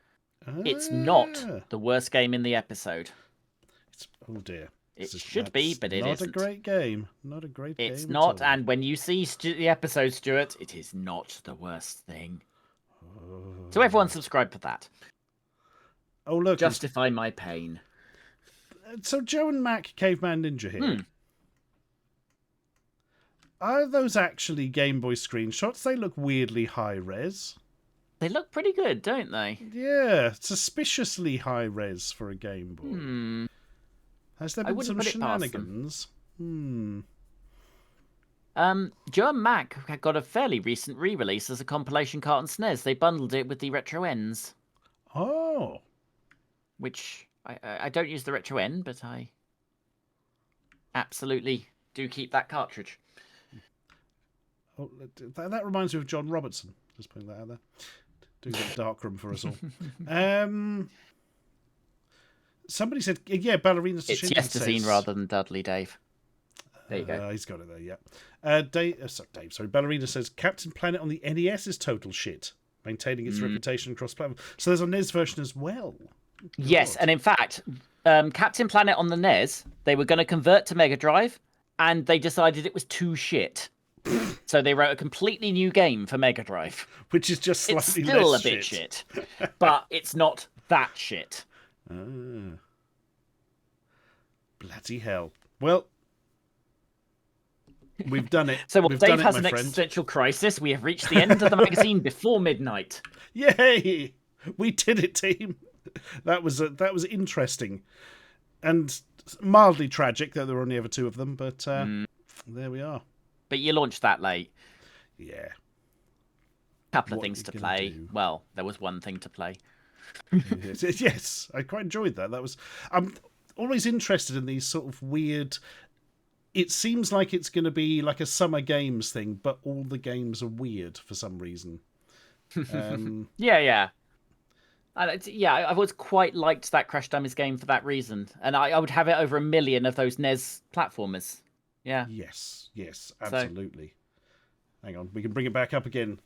Speaker 3: It's not the worst game in the episode.
Speaker 2: Oh dear.
Speaker 3: It should be, but it isn't.
Speaker 2: Not a great game. Not a great game.
Speaker 3: It's not, and when you see the episode, Stuart, it is not the worst thing. So everyone subscribe for that.
Speaker 2: Oh, look.
Speaker 3: Justify my pain.
Speaker 2: So Joe and Mac, Caveman Ninja here. Are those actually Game Boy screenshots? They look weirdly high-res.
Speaker 3: They look pretty good, don't they?
Speaker 2: Yeah, suspiciously high-res for a Game Boy. Has there been some shenanigans?
Speaker 3: Joe and Mac got a fairly recent re-release as a compilation cart on SNES. They bundled it with the Retro Ends.
Speaker 2: Oh.
Speaker 3: Which, I don't use the Retro End, but I absolutely do keep that cartridge.
Speaker 2: Oh, that reminds me of John Robertson. Just putting that out there. Doing a darkroom for us all. Somebody said, yeah, Ballerina
Speaker 3: It's Yesterzine rather than Dudley, Dave. There you go.
Speaker 2: He's got it there, yeah. Dave, Ballerina says, Captain Planet on the NES is total shit, maintaining its reputation across platforms. So there's a NES version as well.
Speaker 3: Yes, and in fact, Captain Planet on the NES, they were going to convert to Mega Drive, and they decided it was too shit. So they wrote a completely new game for Mega Drive.
Speaker 2: Which is just slightly
Speaker 3: it's still
Speaker 2: less
Speaker 3: a bit shit. But it's not that shit.
Speaker 2: Bloody hell. Well, we've done it.
Speaker 3: So Dave has an existential crisis. We have reached the end of the magazine before midnight.
Speaker 2: Yay! We did it, team. That was interesting. And mildly tragic that there were only ever two of them, but there we are.
Speaker 3: But you launched that late.
Speaker 2: Yeah.
Speaker 3: Couple of things to play. Well, there was one thing to play.
Speaker 2: Yes, I quite enjoyed that. I'm always interested in these sort of weird. It seems like it's going to be like a summer games thing, but all the games are weird for some reason.
Speaker 3: Yeah. I've always quite liked that Crash Dummies game for that reason, and I would have it over 1 million of those NES platformers. Yeah.
Speaker 2: Yes, absolutely. Hang on, we can bring it back up again,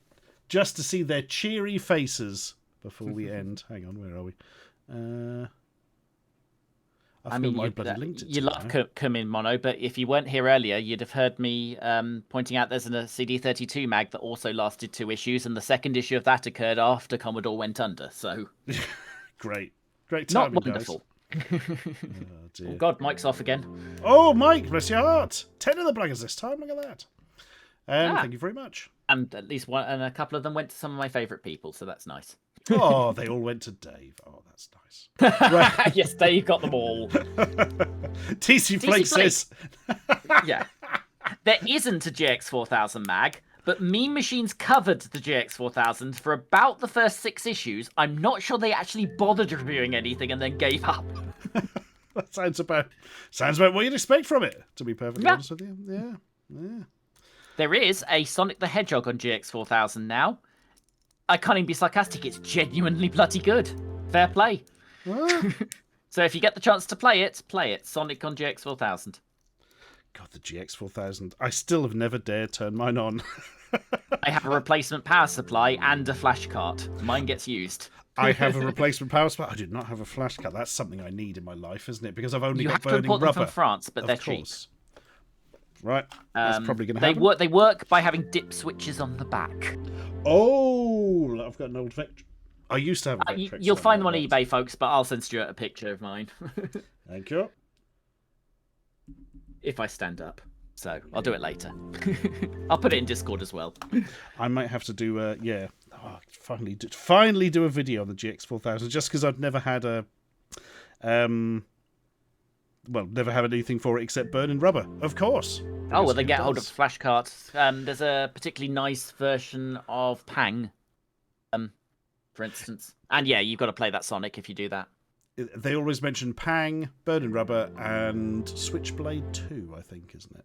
Speaker 2: just to see their cheery faces before we end. Hang on, where are we? I mean,
Speaker 3: you love Kumin Mono, but if you weren't here earlier, you'd have heard me pointing out there's a CD32 mag that also lasted 2 issues, and the second issue of that occurred after Commodore went under. So,
Speaker 2: great timing,
Speaker 3: not wonderful.
Speaker 2: Oh, dear.
Speaker 3: Oh God, Mike's off again.
Speaker 2: Oh, Mike, bless your heart! 10 of the blaggers this time. Look at that. Thank you very much.
Speaker 3: And at least one, and a couple of them went to some of my favourite people, so that's nice.
Speaker 2: Oh, they all went to Dave. Oh, that's nice.
Speaker 3: Right. Yes, Dave got them all.
Speaker 2: TC Flake says...
Speaker 3: Yeah. There isn't a GX4000 mag, but Meme Machines covered the GX4000 for about the first 6 issues. I'm not sure they actually bothered reviewing anything and then gave up.
Speaker 2: That sounds about what you'd expect from it, to be perfectly honest with you. Yeah.
Speaker 3: There is a Sonic the Hedgehog on GX4000 now. I can't even be sarcastic, it's genuinely bloody good. Fair play. So if you get the chance to play it, Sonic on GX4000.
Speaker 2: God, the GX4000. I still have never dared turn mine on.
Speaker 3: I have a replacement power supply and a flash cart. Mine gets used.
Speaker 2: I have a replacement power supply. I do not have a flash cart. That's something I need in my life, isn't it? Because I've only got burning rubber.
Speaker 3: You have to import them from France, but they're cheap.
Speaker 2: Right, that's probably going to happen.
Speaker 3: They work by having dip switches on the back.
Speaker 2: Oh, I've got an old Vectron. I used to have a Vectrex.
Speaker 3: You'll find them on
Speaker 2: but-
Speaker 3: eBay, folks, but I'll send Stuart a picture of mine.
Speaker 2: Thank you.
Speaker 3: If I stand up. So I'll do it later. I'll put it in Discord as well.
Speaker 2: I might have to do finally do a video on the GX4000 just because I've never had a never had anything for it except burning rubber, of course.
Speaker 3: Oh, well, then get hold of flash cards. There's a particularly nice version of Pang, for instance. And yeah, you've got to play that Sonic if you do that.
Speaker 2: They always mention Pang, burning rubber, and Switchblade 2, I think, isn't it?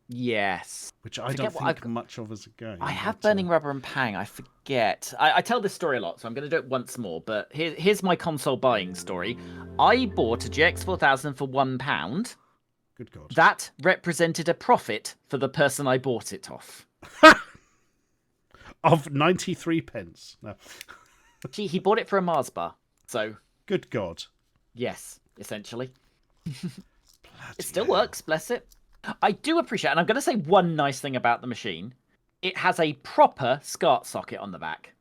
Speaker 3: Yes.
Speaker 2: Which I don't think much of as a game.
Speaker 3: I have Burning Rubber and Pang. I forget. I tell this story a lot, so I'm going to do it once more. But here's my console buying story. I bought a GX4000 for £1.
Speaker 2: Good God.
Speaker 3: That represented a profit for the person I bought it off.
Speaker 2: Of 93 pence. No.
Speaker 3: Gee, he bought it for a Mars bar. So.
Speaker 2: Good God.
Speaker 3: Yes, essentially. It still works, bless it. I do appreciate, and I'm going to say one nice thing about the machine. It has a proper SCART socket on the back.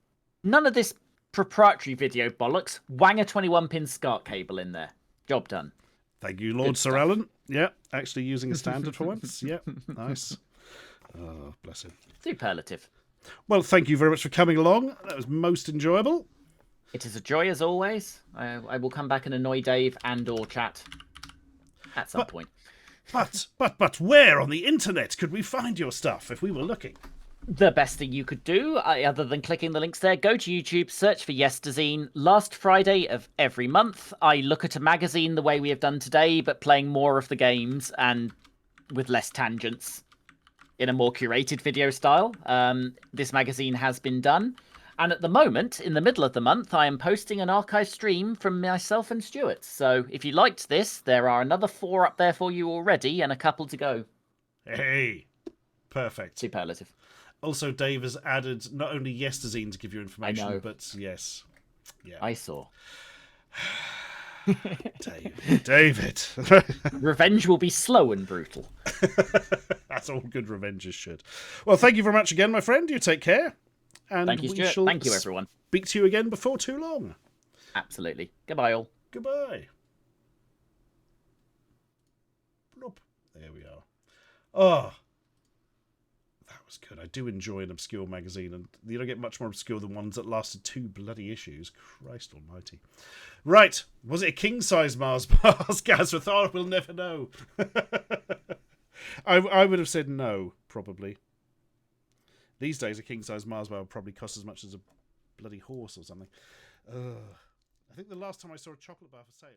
Speaker 3: None of this proprietary video bollocks. Wang a 21-pin SCART cable in there. Job done.
Speaker 2: Thank you, Lord Sir Alan. Yeah, actually using a standard for once. Yeah, nice. Oh, bless him.
Speaker 3: Superlative.
Speaker 2: Well, thank you very much for coming along. That was most enjoyable.
Speaker 3: It is a joy as always. I will come back and annoy Dave and/or chat at some point.
Speaker 2: But where on the internet could we find your stuff if we were looking?
Speaker 3: The best thing you could do, other than clicking the links there, go to YouTube, search for Yesterzine. Last Friday of every month, I look at a magazine the way we have done today, but playing more of the games and with less tangents in a more curated video style. This magazine has been done. And at the moment, in the middle of the month, I am posting an archive stream from myself and Stuart. So if you liked this, there are another 4 up there for you already and a couple to go.
Speaker 2: Hey, perfect.
Speaker 3: Superlative.
Speaker 2: Also, Dave has added not only Yesterzine to give you information, but yes. Yeah.
Speaker 3: I saw.
Speaker 2: David.
Speaker 3: Revenge will be slow and brutal.
Speaker 2: That's all good revenges should. Well, thank you very much again, my friend. You take care. And
Speaker 3: thank you, Stuart. Thank you, everyone.
Speaker 2: Speak to you again before too long.
Speaker 3: Absolutely. Goodbye, all.
Speaker 2: Goodbye. Bloop. There we are. Oh, that was good. I do enjoy an obscure magazine, and you don't get much more obscure than ones that lasted 2 bloody issues. Christ almighty. Right. Was it a king-size Mars bar? Gazra thought we'll never know. I would have said no, probably. These days, a king-size Mars bar would probably cost as much as a bloody horse or something. I think the last time I saw a chocolate bar for sale...